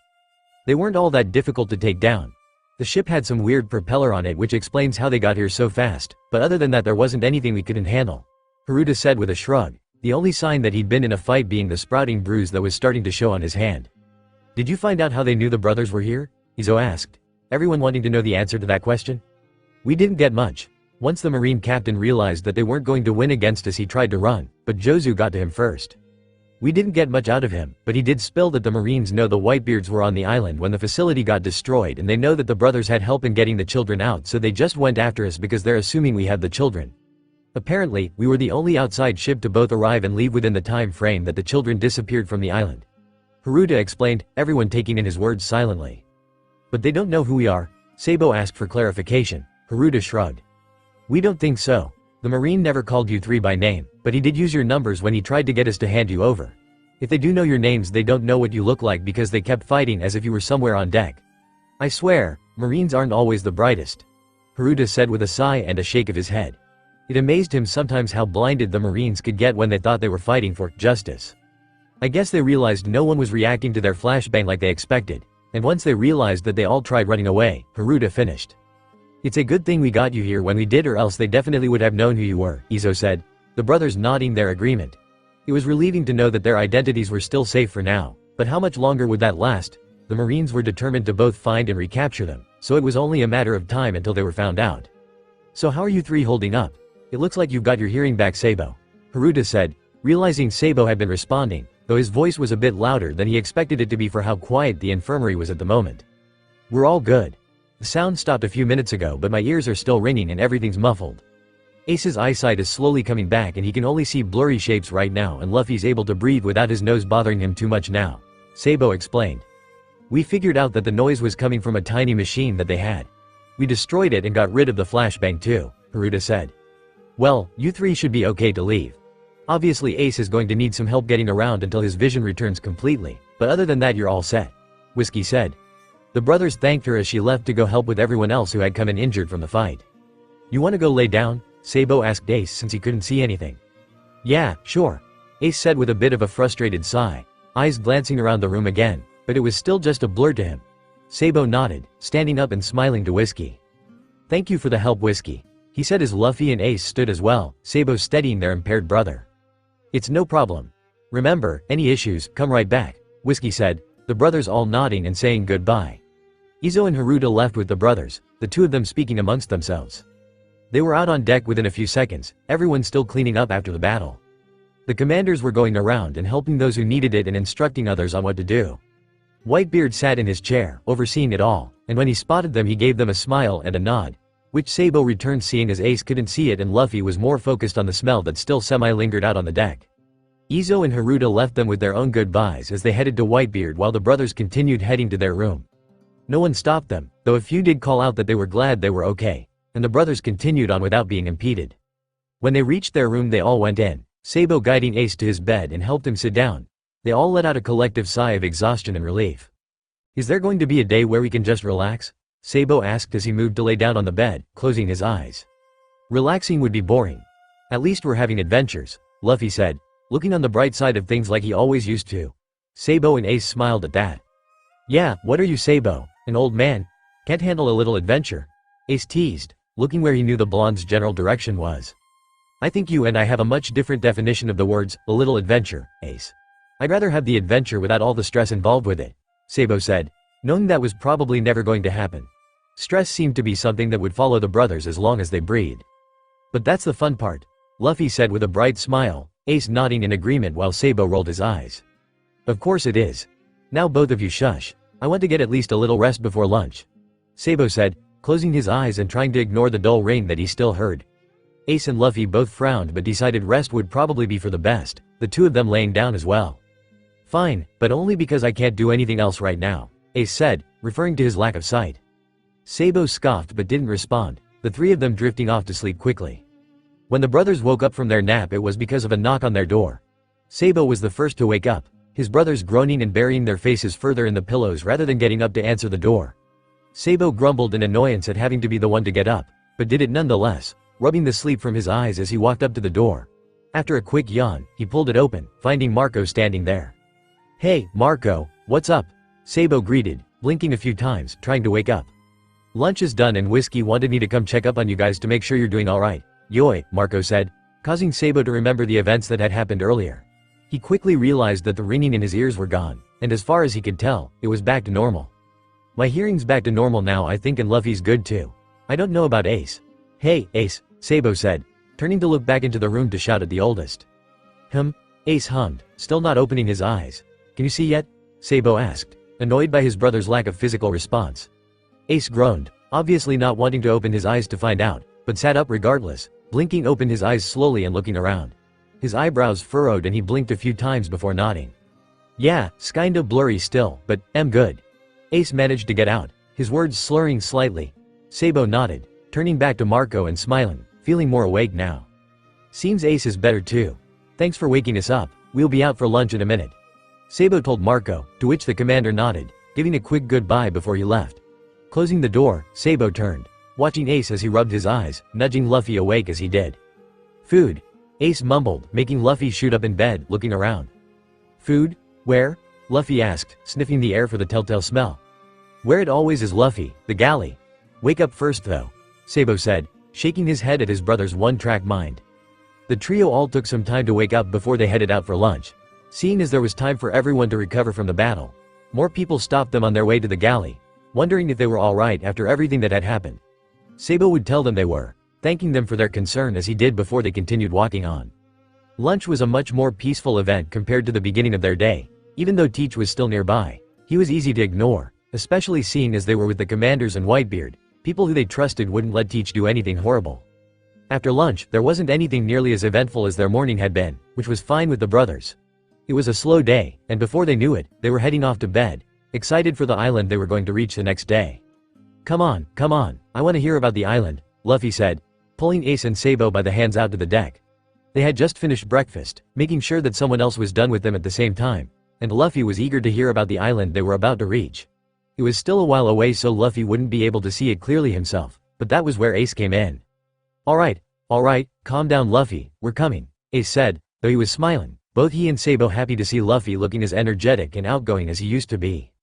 They weren't all that difficult to take down. The ship had some weird propeller on it which explains how they got here so fast, but other than that there wasn't anything we couldn't handle, Haruta said with a shrug, the only sign that he'd been in a fight being the sprouting bruise that was starting to show on his hand. Did you find out how they knew the brothers were here? Izo asked, everyone wanting to know the answer to that question. We didn't get much. Once the Marine captain realized that they weren't going to win against us he tried to run, but Jozu got to him first. We didn't get much out of him, but he did spill that the Marines know the Whitebeards were on the island when the facility got destroyed and they know that the brothers had help in getting the children out so they just went after us because they're assuming we had the children. Apparently, we were the only outside ship to both arrive and leave within the time frame that the children disappeared from the island. Haruta explained, everyone taking in his words silently. But they don't know who we are? Sabou asked for clarification. Haruta shrugged. We don't think so. The Marine never called you three by name, but he did use your numbers when he tried to get us to hand you over. If they do know your names they don't know what you look like because they kept fighting as if you were somewhere on deck. I swear, Marines aren't always the brightest, Haruta said with a sigh and a shake of his head. It amazed him sometimes how blinded the Marines could get when they thought they were fighting for justice. I guess they realized no one was reacting to their flashbang like they expected, and once they realized that they all tried running away, Haruta finished. It's a good thing we got you here when we did or else they definitely would have known who you were, Izo said, the brothers nodding their agreement. It was relieving to know that their identities were still safe for now, but how much longer would that last? The Marines were determined to both find and recapture them, so it was only a matter of time until they were found out. So how are you three holding up? It looks like you've got your hearing back, Sabou, Haruta said, realizing Sabou had been responding, though his voice was a bit louder than he expected it to be for how quiet the infirmary was at the moment. We're all good. The sound stopped a few minutes ago but my ears are still ringing and everything's muffled. Ace's eyesight is slowly coming back and he can only see blurry shapes right now and Luffy's able to breathe without his nose bothering him too much now, Sabou explained. We figured out that the noise was coming from a tiny machine that they had. We destroyed it and got rid of the flashbang too, Haruta said. Well, you three should be okay to leave. Obviously Ace is going to need some help getting around until his vision returns completely, but other than that you're all set, Whiskey said. The brothers thanked her as she left to go help with everyone else who had come in injured from the fight. You want to go lay down? Sabou asked Ace since he couldn't see anything. Yeah, sure, Ace said with a bit of a frustrated sigh, eyes glancing around the room again, but it was still just a blur to him. Sabou nodded, standing up and smiling to Whiskey. Thank you for the help, Whiskey, he said as Luffy and Ace stood as well, Sabou steadying their impaired brother. It's no problem. Remember, any issues, come right back, Whiskey said, the brothers all nodding and saying goodbye. Izo and Haruta left with the brothers, the two of them speaking amongst themselves. They were out on deck within a few seconds, everyone still cleaning up after the battle. The commanders were going around and helping those who needed it and instructing others on what to do. Whitebeard sat in his chair, overseeing it all, and when he spotted them he gave them a smile and a nod, which Sabou returned seeing as Ace couldn't see it and Luffy was more focused on the smell that still semi-lingered out on the deck. Izo and Haruta left them with their own goodbyes as they headed to Whitebeard while the brothers continued heading to their room. No one stopped them, though a few did call out that they were glad they were okay, and the brothers continued on without being impeded. When they reached their room they all went in, Sabou guiding Ace to his bed and helped him sit down. They all let out a collective sigh of exhaustion and relief. Is there going to be a day where we can just relax? Sabou asked as he moved to lay down on the bed, closing his eyes. Relaxing would be boring. At least we're having adventures, Luffy said, looking on the bright side of things like he always used to. Sabou and Ace smiled at that. Yeah, what are you, Sabou, an old man? Can't handle a little adventure? Ace teased, looking where he knew the blonde's general direction was. I think you and I have a much different definition of the words, a little adventure, Ace. I'd rather have the adventure without all the stress involved with it, Sabou said, knowing that was probably never going to happen. Stress seemed to be something that would follow the brothers as long as they breathed. But that's the fun part, Luffy said with a bright smile, Ace nodding in agreement while Sabou rolled his eyes. Of course it is. Now both of you shush. I want to get at least a little rest before lunch, Sabou said, closing his eyes and trying to ignore the dull rain that he still heard. Ace and Luffy both frowned but decided rest would probably be for the best, the two of them laying down as well. Fine, but only because I can't do anything else right now, Ace said, referring to his lack of sight. Sabou scoffed but didn't respond, the three of them drifting off to sleep quickly. When the brothers woke up from their nap it was because of a knock on their door. Sabou was the first to wake up, his brothers groaning and burying their faces further in the pillows rather than getting up to answer the door. Sabou grumbled in annoyance at having to be the one to get up, but did it nonetheless, rubbing the sleep from his eyes as he walked up to the door. After a quick yawn, he pulled it open, finding Marco standing there. Hey, Marco, what's up? Sabou greeted, blinking a few times, trying to wake up. Lunch is done and Whiskey wanted me to come check up on you guys to make sure you're doing alright. Yoi, Marco said, causing Sabou to remember the events that had happened earlier. He quickly realized that the ringing in his ears were gone, and as far as he could tell, it was back to normal. My hearing's back to normal now I think, and Luffy's good too. I don't know about Ace. Hey, Ace, Sabou said, turning to look back into the room to shout at the oldest. Ace hummed, still not opening his eyes. Can you see yet? Sabou asked, annoyed by his brother's lack of physical response. Ace groaned, obviously not wanting to open his eyes to find out, but sat up regardless, blinking open his eyes slowly and looking around. His eyebrows furrowed and he blinked a few times before nodding. Yeah, kinda blurry still, but I'm good. Ace managed to get out, his words slurring slightly. Sabou nodded, turning back to Marco and smiling, feeling more awake now. Seems Ace is better too. Thanks for waking us up, we'll be out for lunch in a minute. Sabou told Marco, to which the commander nodded, giving a quick goodbye before he left. Closing the door, Sabou turned, watching Ace as he rubbed his eyes, nudging Luffy awake as he did. Food, Ace mumbled, making Luffy shoot up in bed, looking around. Food? Where? Luffy asked, sniffing the air for the telltale smell. Where it always is, Luffy, the galley. Wake up first though, Sabou said, shaking his head at his brother's one-track mind. The trio all took some time to wake up before they headed out for lunch. Seeing as there was time for everyone to recover from the battle, more people stopped them on their way to the galley, wondering if they were alright after everything that had happened. Sabou would tell them they were, thanking them for their concern as he did before they continued walking on. Lunch was a much more peaceful event compared to the beginning of their day. Even though Teach was still nearby, he was easy to ignore, especially seeing as they were with the commanders and Whitebeard, people who they trusted wouldn't let Teach do anything horrible. After lunch, there wasn't anything nearly as eventful as their morning had been, which was fine with the brothers. It was a slow day, and before they knew it, they were heading off to bed, excited for the island they were going to reach the next day. Come on, I want to hear about the island, Luffy said, pulling Ace and Sabo by the hands out to the deck. They had just finished breakfast, making sure that someone else was done with them at the same time, and Luffy was eager to hear about the island they were about to reach. It was still a while away, so Luffy wouldn't be able to see it clearly himself, but that was where Ace came in. Alright, calm down Luffy, we're coming, Ace said, though he was smiling, both he and Sabo happy to see Luffy looking as energetic and outgoing as he used to be.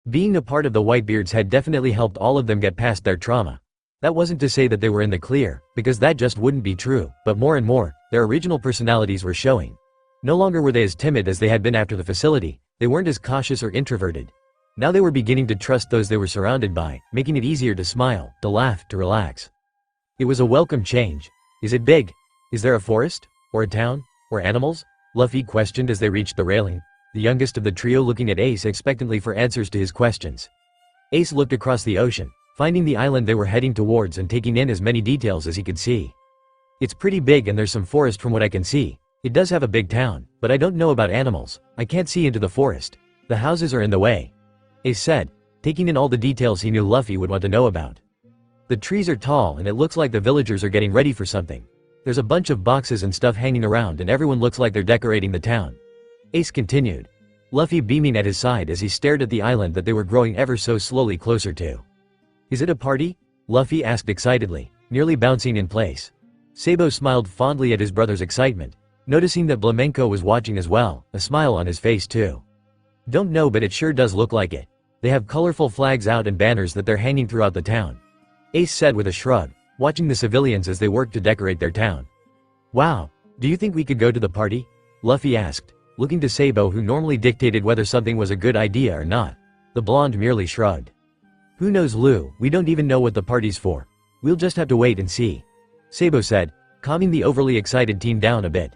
Being a part of the Whitebeards had definitely helped all of them get past their trauma. That wasn't to say that they were in the clear, because that just wouldn't be true, but more and more, their original personalities were showing. No longer were they as timid as they had been after the facility, they weren't as cautious or introverted. Now they were beginning to trust those they were surrounded by, making it easier to smile, to laugh, to relax. It was a welcome change. Is it big? Is there a forest? Or a town? Or animals? Luffy questioned as they reached the railing, the youngest of the trio looking at Ace expectantly for answers to his questions. Ace looked across the ocean, finding the island they were heading towards and taking in as many details as he could see. It's pretty big and there's some forest from what I can see. It does have a big town, but I don't know about animals. I can't see into the forest. The houses are in the way, Ace said, taking in all the details he knew Luffy would want to know about. The trees are tall and it looks like the villagers are getting ready for something. There's a bunch of boxes and stuff hanging around and everyone looks like they're decorating the town. Ace continued, Luffy beaming at his side as he stared at the island that they were growing ever so slowly closer to. Is it a party? Luffy asked excitedly, nearly bouncing in place. Sabo smiled fondly at his brother's excitement, noticing that Flamenco was watching as well, a smile on his face too. Don't know, but it sure does look like it. They have colorful flags out and banners that they're hanging throughout the town, Ace said with a shrug, watching the civilians as they worked to decorate their town. Wow, do you think we could go to the party? Luffy asked, looking to Sabo, who normally dictated whether something was a good idea or not. The blonde merely shrugged. Who knows, Lou, we don't even know what the party's for. We'll just have to wait and see, Sabo said, calming the overly excited teen down a bit.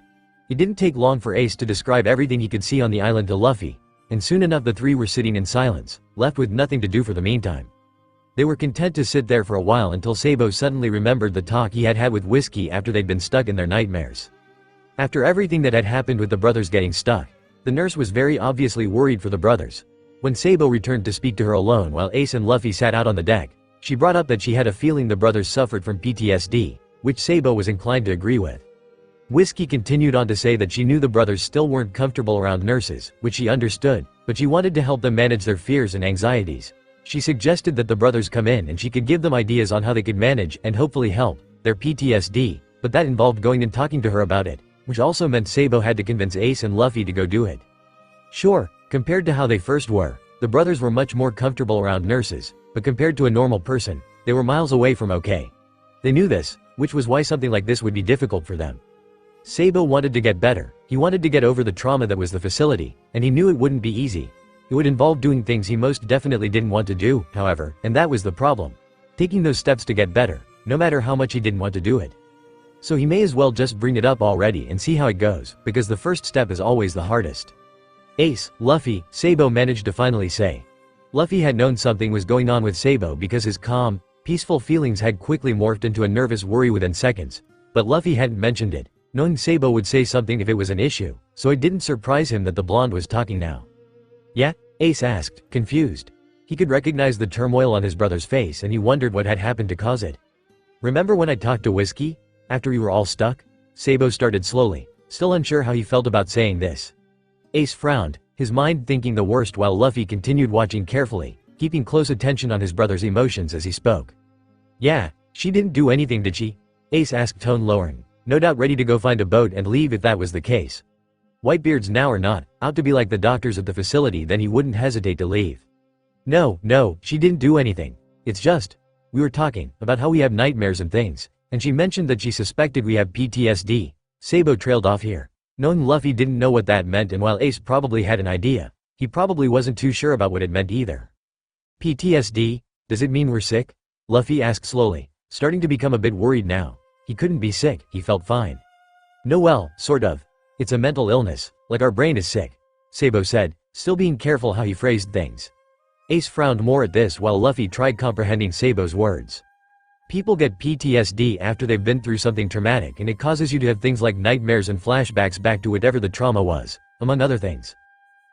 It didn't take long for Ace to describe everything he could see on the island to Luffy, and soon enough the three were sitting in silence, left with nothing to do for the meantime. They were content to sit there for a while until Sabo suddenly remembered the talk he had had with Whiskey after they'd been stuck in their nightmares. After everything that had happened with the brothers getting stuck, the nurse was very obviously worried for the brothers. When Sabo returned to speak to her alone while Ace and Luffy sat out on the deck, she brought up that she had a feeling the brothers suffered from PTSD, which Sabo was inclined to agree with. Whiskey continued on to say that she knew the brothers still weren't comfortable around nurses, which she understood, but she wanted to help them manage their fears and anxieties. She suggested that the brothers come in and she could give them ideas on how they could manage and hopefully help their PTSD, but that involved going and talking to her about it, which also meant Sabo had to convince Ace and Luffy to go do it. Sure, compared to how they first were, the brothers were much more comfortable around nurses, but compared to a normal person, they were miles away from okay. They knew this, which was why something like this would be difficult for them. Sabo wanted to get better, he wanted to get over the trauma that was the facility, and he knew it wouldn't be easy. It would involve doing things he most definitely didn't want to do, however, and that was the problem. Taking those steps to get better, no matter how much he didn't want to do it. So he may as well just bring it up already and see how it goes, because the first step is always the hardest. Ace, Luffy, Sabo managed to finally say. Luffy had known something was going on with Sabo because his calm, peaceful feelings had quickly morphed into a nervous worry within seconds, but Luffy hadn't mentioned it, knowing Sabo would say something if it was an issue, so it didn't surprise him that the blonde was talking now. Yeah? Ace asked, confused. He could recognize the turmoil on his brother's face and he wondered what had happened to cause it. Remember when I talked to Whiskey? After we were all stuck? Sabo started slowly, still unsure how he felt about saying this. Ace frowned, his mind thinking the worst while Luffy continued watching carefully, keeping close attention on his brother's emotions as he spoke. Yeah, she didn't do anything, did she? Ace asked, tone lowering, no doubt ready to go find a boat and leave if that was the case. Whitebeards now are not out to be like the doctors at the facility, then he wouldn't hesitate to leave. No, she didn't do anything. It's just, we were talking about how we have nightmares and things, and she mentioned that she suspected we have PTSD. Sabo trailed off here, knowing Luffy didn't know what that meant, and while Ace probably had an idea, he probably wasn't too sure about what it meant either. PTSD? Does it mean we're sick? Luffy asked slowly, starting to become a bit worried now. He couldn't be sick, he felt fine. No, well, sort of. It's a mental illness, like our brain is sick, Sabo said, still being careful how he phrased things. Ace frowned more at this while Luffy tried comprehending Sabo's words. People get PTSD after they've been through something traumatic, and it causes you to have things like nightmares and flashbacks back to whatever the trauma was, among other things.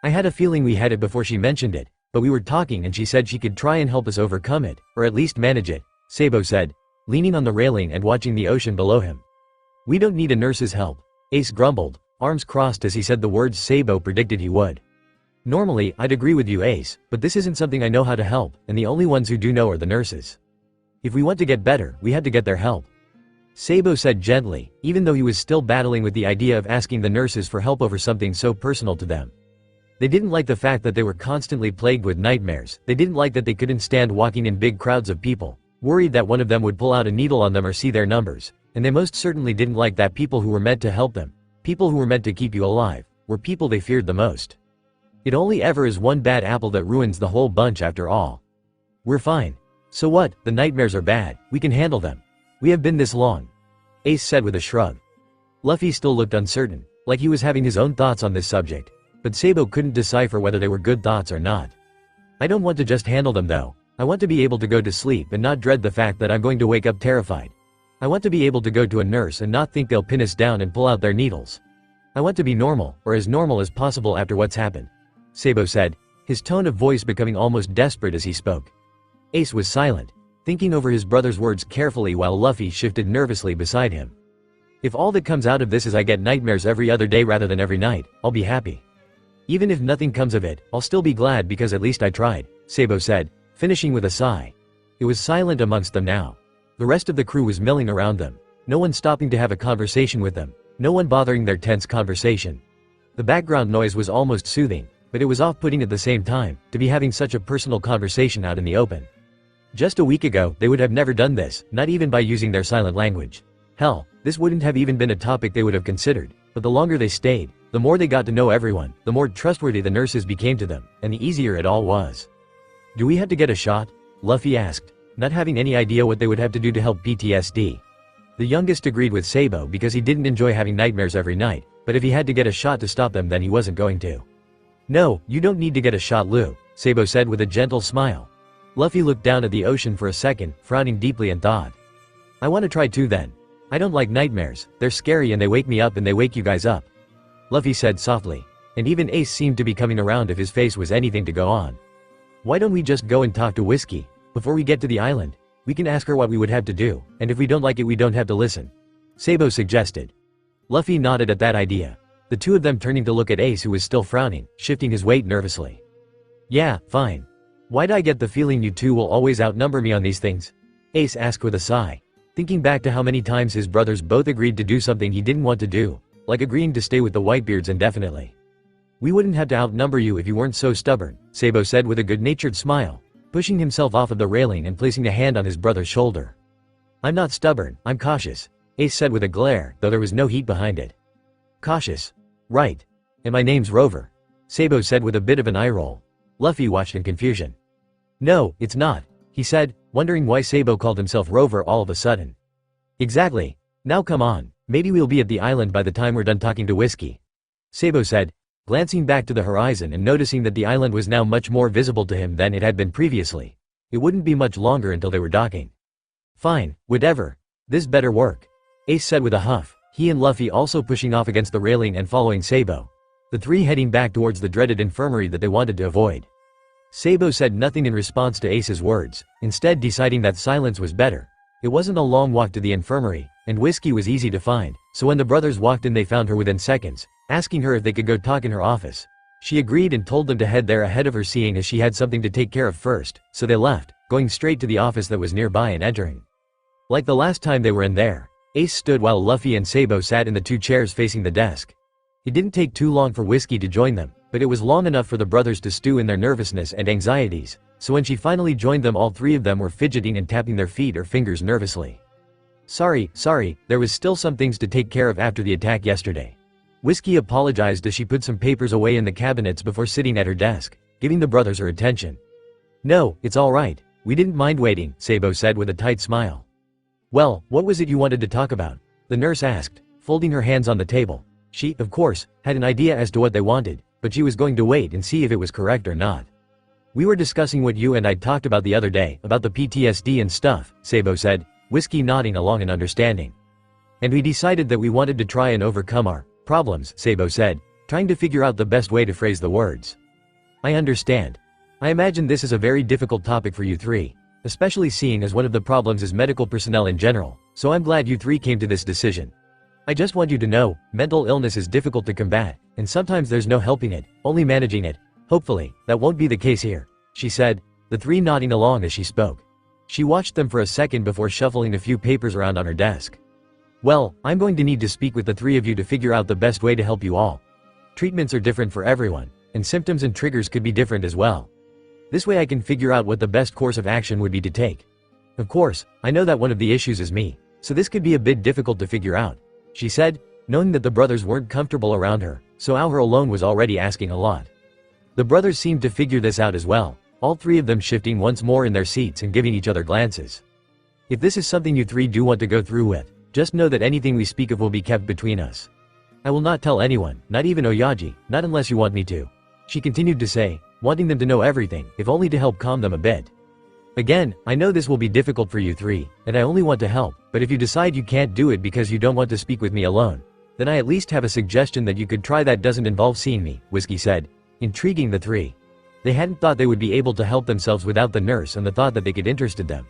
I had a feeling we had it before she mentioned it, But we were talking and she said she could try and help us overcome it, or at least manage it, Sabou said, leaning on the railing and watching the ocean below him. We don't need a nurse's help, Ace grumbled, arms crossed as he said the words Sabou predicted he would. Normally, I'd agree with you, Ace, but this isn't something I know how to help, and the only ones who do know are the nurses. If we want to get better, we had to get their help. Sabou said gently, even though he was still battling with the idea of asking the nurses for help over something so personal to them. They didn't like the fact that they were constantly plagued with nightmares, they didn't like that they couldn't stand walking in big crowds of people, worried that one of them would pull out a needle on them or see their numbers, and they most certainly didn't like that people who were meant to help them, people who were meant to keep you alive, were people they feared the most. It only ever is one bad apple that ruins the whole bunch after all. We're fine. So what, the nightmares are bad, we can handle them. We have been this long, Ace said with a shrug. Luffy still looked uncertain, like he was having his own thoughts on this subject, but Sabou couldn't decipher whether they were good thoughts or not. I don't want to just handle them though, I want to be able to go to sleep and not dread the fact that I'm going to wake up terrified. I want to be able to go to a nurse and not think they'll pin us down and pull out their needles. I want to be normal, or as normal as possible after what's happened, Sabou said, his tone of voice becoming almost desperate as he spoke. Ace was silent, thinking over his brother's words carefully while Luffy shifted nervously beside him. If all that comes out of this is I get nightmares every other day rather than every night, I'll be happy. Even if nothing comes of it, I'll still be glad because at least I tried, Sabou said, finishing with a sigh. It was silent amongst them now. The rest of the crew was milling around them, no one stopping to have a conversation with them, no one bothering their tense conversation. The background noise was almost soothing, but it was off-putting at the same time, to be having such a personal conversation out in the open. Just a week ago, they would have never done this, not even by using their silent language. Hell, this wouldn't have even been a topic they would have considered, but the longer they stayed, the more they got to know everyone, the more trustworthy the nurses became to them, and the easier it all was. Do we have to get a shot? Luffy asked, not having any idea what they would have to do to help PTSD. The youngest agreed with Sabou because he didn't enjoy having nightmares every night, but if he had to get a shot to stop them then he wasn't going to. No, you don't need to get a shot, Lou, Sabou said with a gentle smile. Luffy looked down at the ocean for a second, frowning deeply and thought. I want to try too then. I don't like nightmares, they're scary and they wake me up and they wake you guys up. Luffy said softly, and even Ace seemed to be coming around if his face was anything to go on. Why don't we just go and talk to Whiskey? Before we get to the island, we can ask her what we would have to do, and if we don't like it we don't have to listen, Sabou suggested. Luffy nodded at that idea, the two of them turning to look at Ace who was still frowning, shifting his weight nervously. Yeah, fine. Why'd I get the feeling you two will always outnumber me on these things? Ace asked with a sigh, thinking back to how many times his brothers both agreed to do something he didn't want to do, like agreeing to stay with the Whitebeards indefinitely. We wouldn't have to outnumber you if you weren't so stubborn, Sabou said with a good-natured smile, pushing himself off of the railing and placing a hand on his brother's shoulder. I'm not stubborn, I'm cautious, Ace said with a glare, though there was no heat behind it. Cautious? Right. And my name's Rover, Sabou said with a bit of an eye roll. Luffy watched in confusion. No, it's not, he said, wondering why Sabou called himself Rover all of a sudden. Exactly. Now come on, maybe we'll be at the island by the time we're done talking to Whiskey, Sabou said, glancing back to the horizon and noticing that the island was now much more visible to him than it had been previously. It wouldn't be much longer until they were docking. Fine, whatever. This better work, Ace said with a huff, he and Luffy also pushing off against the railing and following Sabou. The three heading back towards the dreaded infirmary that they wanted to avoid. Sabou said nothing in response to Ace's words, instead deciding that silence was better. It wasn't a long walk to the infirmary, and Whiskey was easy to find, so when the brothers walked in they found her within seconds, asking her if they could go talk in her office. She agreed and told them to head there ahead of her seeing as she had something to take care of first, so they left, going straight to the office that was nearby and entering. Like the last time they were in there, Ace stood while Luffy and Sabou sat in the two chairs facing the desk. It didn't take too long for Whiskey to join them, but it was long enough for the brothers to stew in their nervousness and anxieties, so when she finally joined them all three of them were fidgeting and tapping their feet or fingers nervously. Sorry, there was still some things to take care of after the attack yesterday. Whiskey apologized as she put some papers away in the cabinets before sitting at her desk, giving the brothers her attention. No, it's all right, we didn't mind waiting, Sabou said with a tight smile. Well, what was it you wanted to talk about? The nurse asked, folding her hands on the table. She, of course, had an idea as to what they wanted, but she was going to wait and see if it was correct or not. We were discussing what you and I talked about the other day, about the PTSD and stuff, Sabou said, Whiskey nodding along in understanding. And we decided that we wanted to try and overcome our problems, Sabou said, trying to figure out the best way to phrase the words. I understand. I imagine this is a very difficult topic for you three, especially seeing as one of the problems is medical personnel in general, so I'm glad you three came to this decision. I just want you to know, mental illness is difficult to combat, and sometimes there's no helping it, only managing it. Hopefully, that won't be the case here, she said, the three nodding along as she spoke. She watched them for a second before shuffling a few papers around on her desk. Well, I'm going to need to speak with the three of you to figure out the best way to help you all. Treatments are different for everyone, and symptoms and triggers could be different as well. This way I can figure out what the best course of action would be to take. Of course, I know that one of the issues is me, so this could be a bit difficult to figure out, she said, knowing that the brothers weren't comfortable around her, so her alone was already asking a lot. The brothers seemed to figure this out as well, all three of them shifting once more in their seats and giving each other glances. If this is something you three do want to go through with, just know that anything we speak of will be kept between us. I will not tell anyone, not even Oyaji, not unless you want me to, she continued to say, wanting them to know everything, if only to help calm them a bit. Again, I know this will be difficult for you three, and I only want to help, but if you decide you can't do it because you don't want to speak with me alone, then I at least have a suggestion that you could try that doesn't involve seeing me, Whiskey said, intriguing the three. They hadn't thought they would be able to help themselves without the nurse and the thought that they could interested them.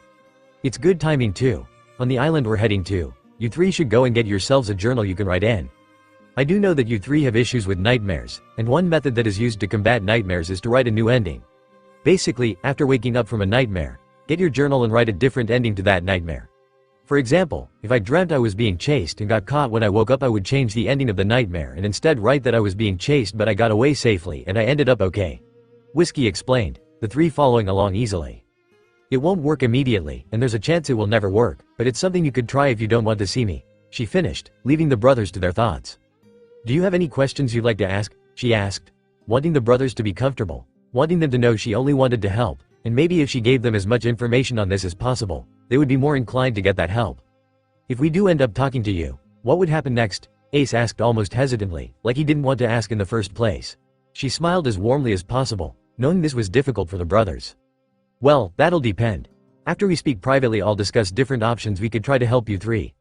It's good timing too. On the island we're heading to, you three should go and get yourselves a journal you can write in. I do know that you three have issues with nightmares, and one method that is used to combat nightmares is to write a new ending. Basically, after waking up from a nightmare, get your journal and write a different ending to that nightmare. For example, if I dreamt I was being chased and got caught when I woke up, I would change the ending of the nightmare and instead write that I was being chased but I got away safely and I ended up okay. Whiskey explained, the three following along easily. It won't work immediately, and there's a chance it will never work, but it's something you could try if you don't want to see me, she finished, leaving the brothers to their thoughts. Do you have any questions you'd like to ask? She asked, wanting the brothers to be comfortable, wanting them to know she only wanted to help, and maybe if she gave them as much information on this as possible, they would be more inclined to get that help. If we do end up talking to you, what would happen next? Ace asked almost hesitantly, like he didn't want to ask in the first place. She smiled as warmly as possible, knowing this was difficult for the brothers. Well, that'll depend. After we speak privately, I'll discuss different options we could try to help you three.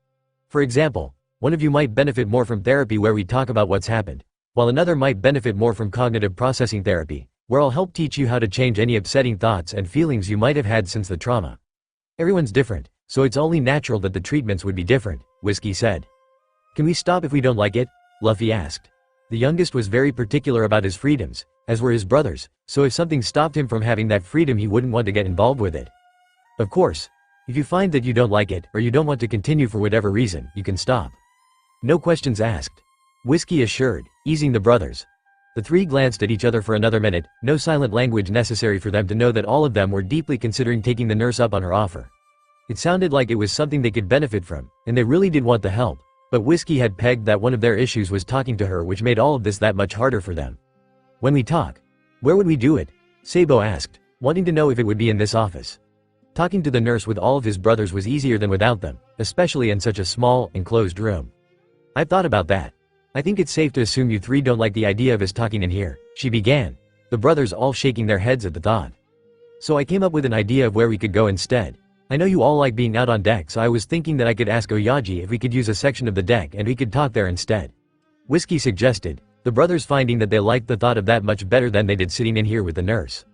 For example, one of you might benefit more from therapy where we talk about what's happened, while another might benefit more from cognitive processing therapy, where I'll help teach you how to change any upsetting thoughts and feelings you might have had since the trauma. Everyone's different, so it's only natural that the treatments would be different, Whiskey said. Can we stop if we don't like it? Luffy asked. The youngest was very particular about his freedoms, as were his brothers, so if something stopped him from having that freedom he wouldn't want to get involved with it. Of course, if you find that you don't like it or you don't want to continue for whatever reason, you can stop. No questions asked, Whiskey assured, easing the brothers. The three glanced at each other for another minute, no silent language necessary for them to know that all of them were deeply considering taking the nurse up on her offer. It sounded like it was something they could benefit from, and they really did want the help, but Whiskey had pegged that one of their issues was talking to her, which made all of this that much harder for them. When we talk, where would we do it? Sabou asked, wanting to know if it would be in this office. Talking to the nurse with all of his brothers was easier than without them, especially in such a small, enclosed room. I've thought about that. I think it's safe to assume you three don't like the idea of us talking in here, she began, the brothers all shaking their heads at the thought. So I came up with an idea of where we could go instead. I know you all like being out on deck, so I was thinking that I could ask Oyaji if we could use a section of the deck and we could talk there instead. Whiskey suggested, the brothers finding that they liked the thought of that much better than they did sitting in here with the nurse.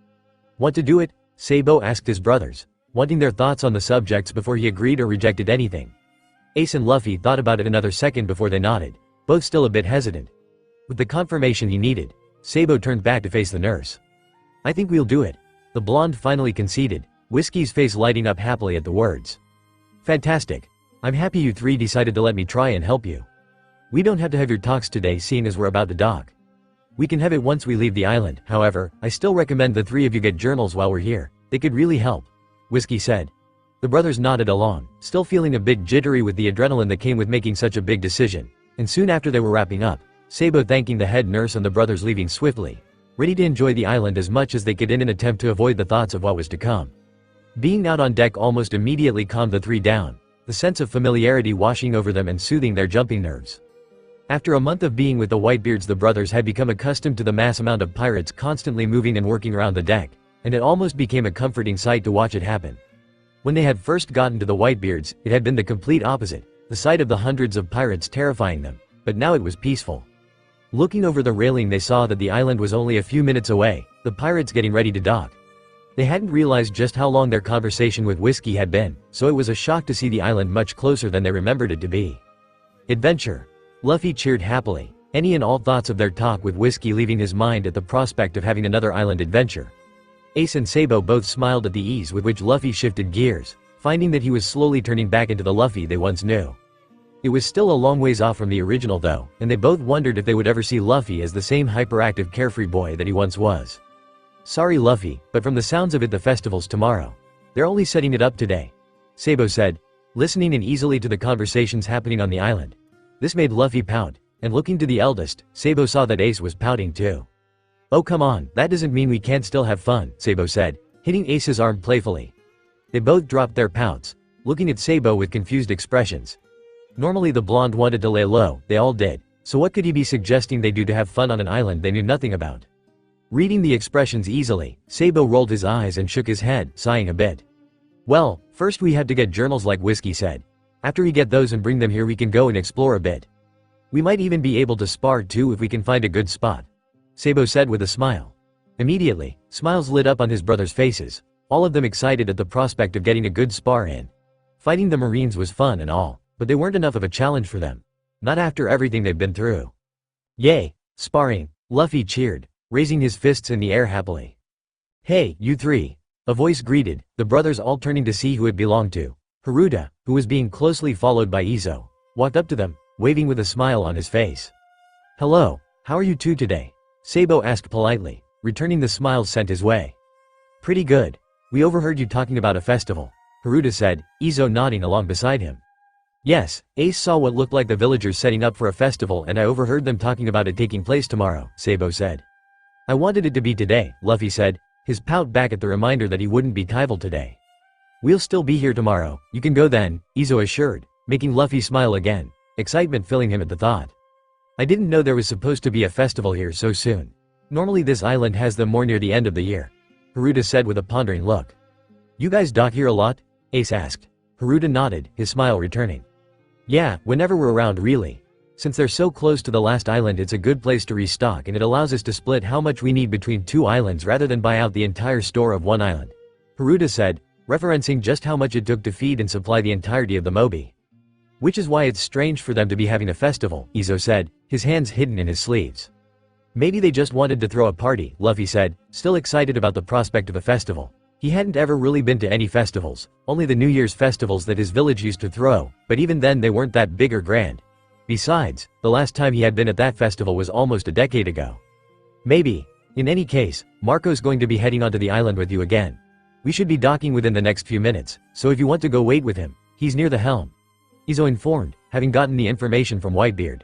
Want to do it? Sabou asked his brothers, wanting their thoughts on the subjects before he agreed or rejected anything. Ace and Luffy thought about it another second before they nodded, both still a bit hesitant. With the confirmation he needed, Sabou turned back to face the nurse. I think we'll do it, the blonde finally conceded, Whiskey's face lighting up happily at the words. Fantastic. I'm happy you three decided to let me try and help you. We don't have to have your talks today seeing as we're about to dock. We can have it once we leave the island, however, I still recommend the three of you get journals while we're here, they could really help, Whiskey said. The brothers nodded along, still feeling a bit jittery with the adrenaline that came with making such a big decision, and soon after they were wrapping up, Sabou thanking the head nurse and the brothers leaving swiftly, ready to enjoy the island as much as they could in an attempt to avoid the thoughts of what was to come. Being out on deck almost immediately calmed the three down, the sense of familiarity washing over them and soothing their jumping nerves. After a month of being with the Whitebeards, the brothers had become accustomed to the mass amount of pirates constantly moving and working around the deck, and it almost became a comforting sight to watch it happen. When they had first gotten to the Whitebeards, it had been the complete opposite, the sight of the hundreds of pirates terrifying them, but now it was peaceful. Looking over the railing they saw that the island was only a few minutes away, the pirates getting ready to dock, They hadn't realized just how long their conversation with Whiskey had been, so it was a shock to see the island much closer than they remembered it to be. Adventure. Luffy cheered happily, any and all thoughts of their talk with Whiskey leaving his mind at the prospect of having another island adventure. Ace and Sabou both smiled at the ease with which Luffy shifted gears, finding that he was slowly turning back into the Luffy they once knew. It was still a long ways off from the original though, and they both wondered if they would ever see Luffy as the same hyperactive carefree boy that he once was. Sorry Luffy, but from the sounds of it the festival's tomorrow. They're only setting it up today, Sabou said, listening uneasily to the conversations happening on the island. This made Luffy pout, and looking to the eldest, Sabou saw that Ace was pouting too. Oh come on, that doesn't mean we can't still have fun, Sabou said, hitting Ace's arm playfully. They both dropped their pouts, looking at Sabou with confused expressions. Normally the blonde wanted to lay low, they all did, so what could he be suggesting they do to have fun on an island they knew nothing about? Reading the expressions easily, Sabou rolled his eyes and shook his head, sighing a bit. Well, first we had to get journals like Whiskey said. After we get those and bring them here we can go and explore a bit. We might even be able to spar too if we can find a good spot, Sabou said with a smile. Immediately, smiles lit up on his brothers' faces, all of them excited at the prospect of getting a good spar in. Fighting the Marines was fun and all, but they weren't enough of a challenge for them. Not after everything they've been through. Yay, sparring, Luffy cheered, raising his fists in the air happily. Hey, you three, a voice greeted, the brothers all turning to see who it belonged to. Haruta, who was being closely followed by Izo, walked up to them, waving with a smile on his face. Hello, how are you two today? Sabou asked politely, returning the smiles sent his way. Pretty good. We overheard you talking about a festival, Haruta said, Izo nodding along beside him. Yes, Ace saw what looked like the villagers setting up for a festival and I overheard them talking about it taking place tomorrow, Sabou said. I wanted it to be today, Luffy said, his pout back at the reminder that he wouldn't be Tyval today. We'll still be here tomorrow, you can go then, Izo assured, making Luffy smile again, excitement filling him at the thought. I didn't know there was supposed to be a festival here so soon. Normally this island has them more near the end of the year, Haruta said with a pondering look. You guys dock here a lot? Ace asked. Haruta nodded, his smile returning. Yeah, whenever we're around really. Since they're so close to the last island it's a good place to restock and it allows us to split how much we need between two islands rather than buy out the entire store of one island, Haruta said, referencing just how much it took to feed and supply the entirety of the Mobi. Which is why it's strange for them to be having a festival, Izo said, his hands hidden in his sleeves. Maybe they just wanted to throw a party, Luffy said, still excited about the prospect of a festival. He hadn't ever really been to any festivals, only the New Year's festivals that his village used to throw, but even then they weren't that big or grand. Besides, the last time he had been at that festival was almost a decade ago. Maybe. In any case, Marco's going to be heading onto the island with you again. We should be docking within the next few minutes, so if you want to go wait with him, he's near the helm, Izo informed, having gotten the information from Whitebeard.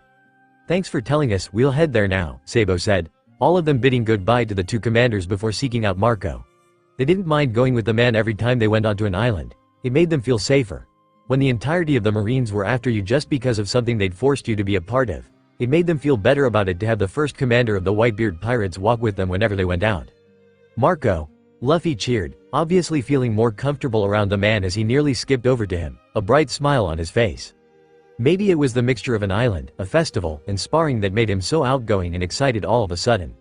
Thanks for telling us, we'll head there now, Sabou said, all of them bidding goodbye to the two commanders before seeking out Marco. They didn't mind going with the man every time they went onto an island. It made them feel safer. When the entirety of the Marines were after you just because of something they'd forced you to be a part of, it made them feel better about it to have the first commander of the Whitebeard pirates walk with them whenever they went out. Marco, Luffy cheered, obviously feeling more comfortable around the man as he nearly skipped over to him, a bright smile on his face. Maybe it was the mixture of an island, a festival, and sparring that made him so outgoing and excited all of a sudden.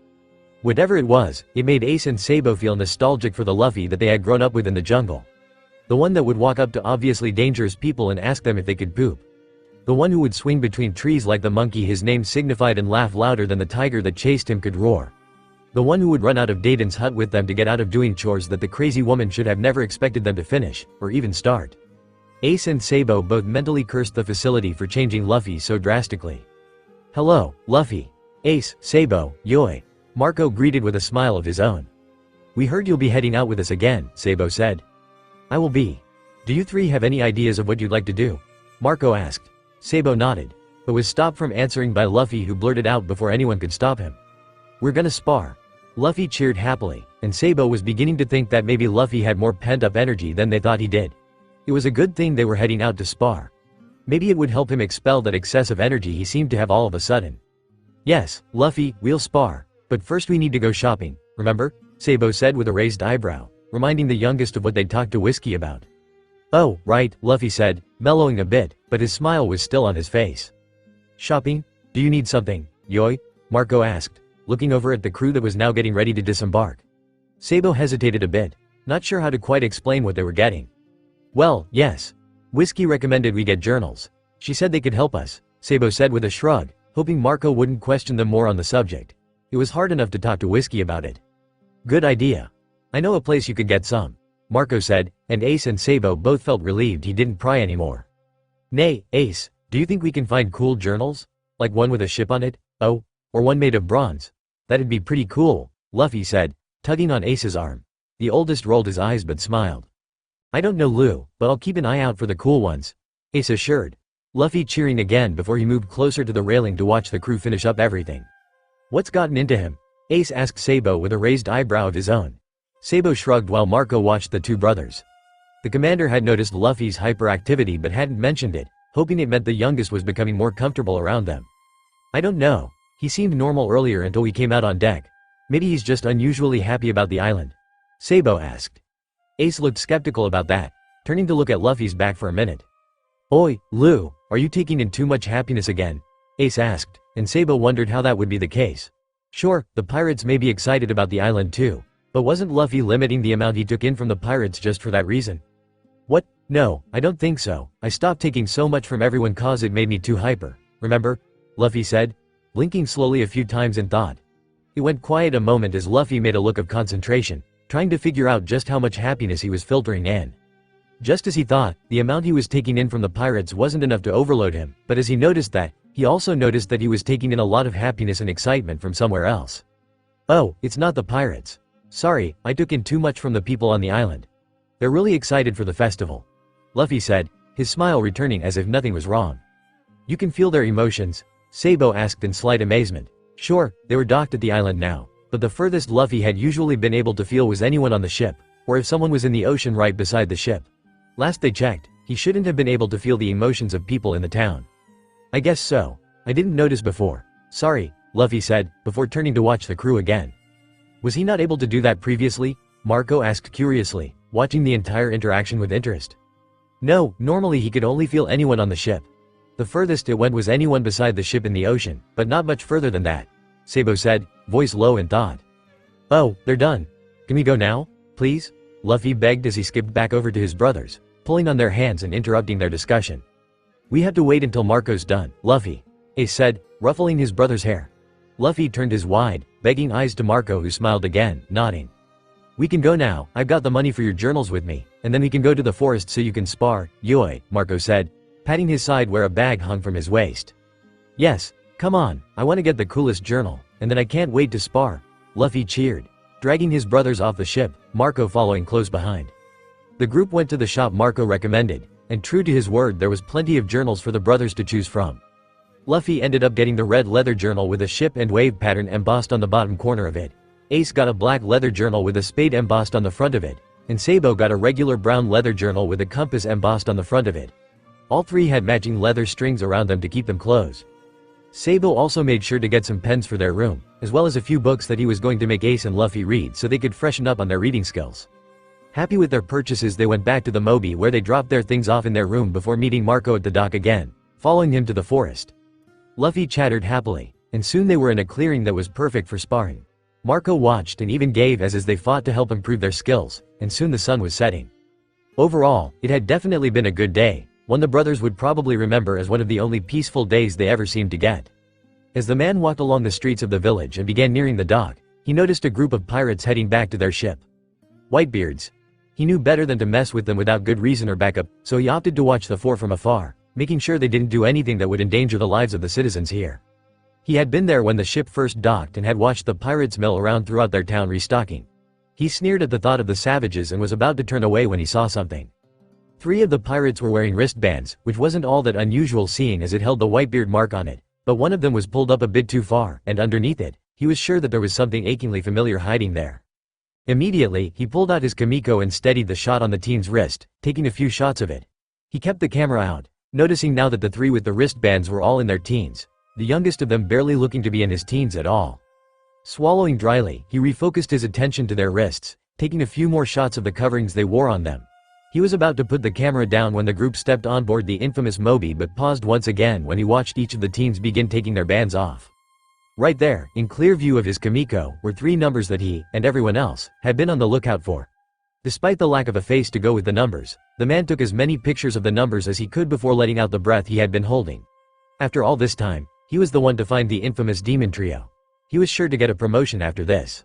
Whatever it was, it made Ace and Sabou feel nostalgic for the Luffy that they had grown up with in the jungle. The one that would walk up to obviously dangerous people and ask them if they could poop. The one who would swing between trees like the monkey his name signified and laugh louder than the tiger that chased him could roar. The one who would run out of Dayton's hut with them to get out of doing chores that the crazy woman should have never expected them to finish, or even start. Ace and Sabou both mentally cursed the facility for changing Luffy so drastically. Hello, Luffy. Ace, Sabou, Yoi. Marco greeted with a smile of his own. We heard you'll be heading out with us again, Sabou said. I will be. Do you three have any ideas of what you'd like to do? Marco asked. Sabou nodded, but was stopped from answering by Luffy who blurted out before anyone could stop him. We're gonna spar. Luffy cheered happily, and Sabou was beginning to think that maybe Luffy had more pent-up energy than they thought he did. It was a good thing they were heading out to spar. Maybe it would help him expel that excessive energy he seemed to have all of a sudden. Yes, Luffy, we'll spar, but first we need to go shopping, remember? Sabou said with a raised eyebrow, reminding the youngest of what they'd talked to Whiskey about. Oh, right, Luffy said, mellowing a bit, but his smile was still on his face. Shopping? Do you need something, Yoi? Marco asked, looking over at the crew that was now getting ready to disembark. Sabou hesitated a bit, not sure how to quite explain what they were getting. Well, yes. Whiskey recommended we get journals. She said they could help us, Sabou said with a shrug, hoping Marco wouldn't question them more on the subject. It was hard enough to talk to Whiskey about it. Good idea. I know a place you could get some, Marco said, and Ace and Sabou both felt relieved he didn't pry anymore. Nay, Ace, do you think we can find cool journals? Like one with a ship on it? Oh, or one made of bronze? That'd be pretty cool, Luffy said, tugging on Ace's arm. The oldest rolled his eyes but smiled. I don't know Lou, but I'll keep an eye out for the cool ones, Ace assured. Luffy cheering again before he moved closer to the railing to watch the crew finish up everything. What's gotten into him? Ace asked Sabou with a raised eyebrow of his own. Sabou shrugged while Marco watched the two brothers. The commander had noticed Luffy's hyperactivity but hadn't mentioned it, hoping it meant the youngest was becoming more comfortable around them. I don't know. He seemed normal earlier until we came out on deck. Maybe he's just unusually happy about the island, Sabou asked. Ace looked skeptical about that, turning to look at Luffy's back for a minute. Oi, Lou, are you taking in too much happiness again? Ace asked, and Sabou wondered how that would be the case. Sure, the pirates may be excited about the island too, but wasn't Luffy limiting the amount he took in from the pirates just for that reason? What? No, I don't think so. I stopped taking so much from everyone cause it made me too hyper, remember? Luffy said, blinking slowly a few times in thought. It went quiet a moment as Luffy made a look of concentration, trying to figure out just how much happiness he was filtering in. Just as he thought, the amount he was taking in from the pirates wasn't enough to overload him, but as he noticed that, he also noticed that he was taking in a lot of happiness and excitement from somewhere else. Oh, it's not the pirates. Sorry, I took in too much from the people on the island. They're really excited for the festival, Luffy said, his smile returning as if nothing was wrong. You can feel their emotions? Sabou asked in slight amazement. Sure, they were docked at the island now, but the furthest Luffy had usually been able to feel was anyone on the ship, or if someone was in the ocean right beside the ship. Last they checked, he shouldn't have been able to feel the emotions of people in the town. I guess so. I didn't notice before. Sorry, Luffy said, before turning to watch the crew again. Was he not able to do that previously? Marco asked curiously, watching the entire interaction with interest. No, normally he could only feel anyone on the ship. The furthest it went was anyone beside the ship in the ocean, but not much further than that, Sabou said, voice low in thought. Oh, they're done. Can we go now, please? Luffy begged as he skipped back over to his brothers, pulling on their hands and interrupting their discussion. We have to wait until Marco's done, Luffy, Ace said, ruffling his brother's hair. Luffy turned his wide, begging eyes to Marco who smiled again, nodding. We can go now, I've got the money for your journals with me, and then we can go to the forest so you can spar, Yoi, Marco said, patting his side where a bag hung from his waist. Yes, come on, I want to get the coolest journal, and then I can't wait to spar, Luffy cheered, dragging his brothers off the ship, Marco following close behind. The group went to the shop Marco recommended, and true to his word there was plenty of journals for the brothers to choose from. Luffy ended up getting the red leather journal with a ship and wave pattern embossed on the bottom corner of it. Ace got a black leather journal with a spade embossed on the front of it, and Sabou got a regular brown leather journal with a compass embossed on the front of it. All three had matching leather strings around them to keep them closed. Sabou also made sure to get some pens for their room, as well as a few books that he was going to make Ace and Luffy read so they could freshen up on their reading skills. Happy with their purchases, they went back to the Moby where they dropped their things off in their room before meeting Marco at the dock again, following him to the forest. Luffy chattered happily, and soon they were in a clearing that was perfect for sparring. Marco watched and even gave as they fought to help improve their skills, and soon the sun was setting. Overall, it had definitely been a good day, one the brothers would probably remember as one of the only peaceful days they ever seemed to get. As the man walked along the streets of the village and began nearing the dock, he noticed a group of pirates heading back to their ship. Whitebeards. He knew better than to mess with them without good reason or backup, so he opted to watch the four from afar, making sure they didn't do anything that would endanger the lives of the citizens here. He had been there when the ship first docked and had watched the pirates mill around throughout their town restocking. He sneered at the thought of the savages and was about to turn away when he saw something. 3 of the pirates were wearing wristbands, which wasn't all that unusual seeing as it held the Whitebeard mark on it, but one of them was pulled up a bit too far, and underneath it, he was sure that there was something achingly familiar hiding there. Immediately, he pulled out his Kamiko and steadied the shot on the teen's wrist, taking a few shots of it. He kept the camera out, noticing now that the 3 with the wristbands were all in their teens, the youngest of them barely looking to be in his teens at all. Swallowing dryly, he refocused his attention to their wrists, taking a few more shots of the coverings they wore on them. He was about to put the camera down when the group stepped on board the infamous Moby but paused once again when he watched each of the teens begin taking their bands off. Right there, in clear view of his Kamiko, were 3 numbers that he, and everyone else, had been on the lookout for. Despite the lack of a face to go with the numbers, the man took as many pictures of the numbers as he could before letting out the breath he had been holding. After all this time, he was the one to find the infamous demon trio. He was sure to get a promotion after this.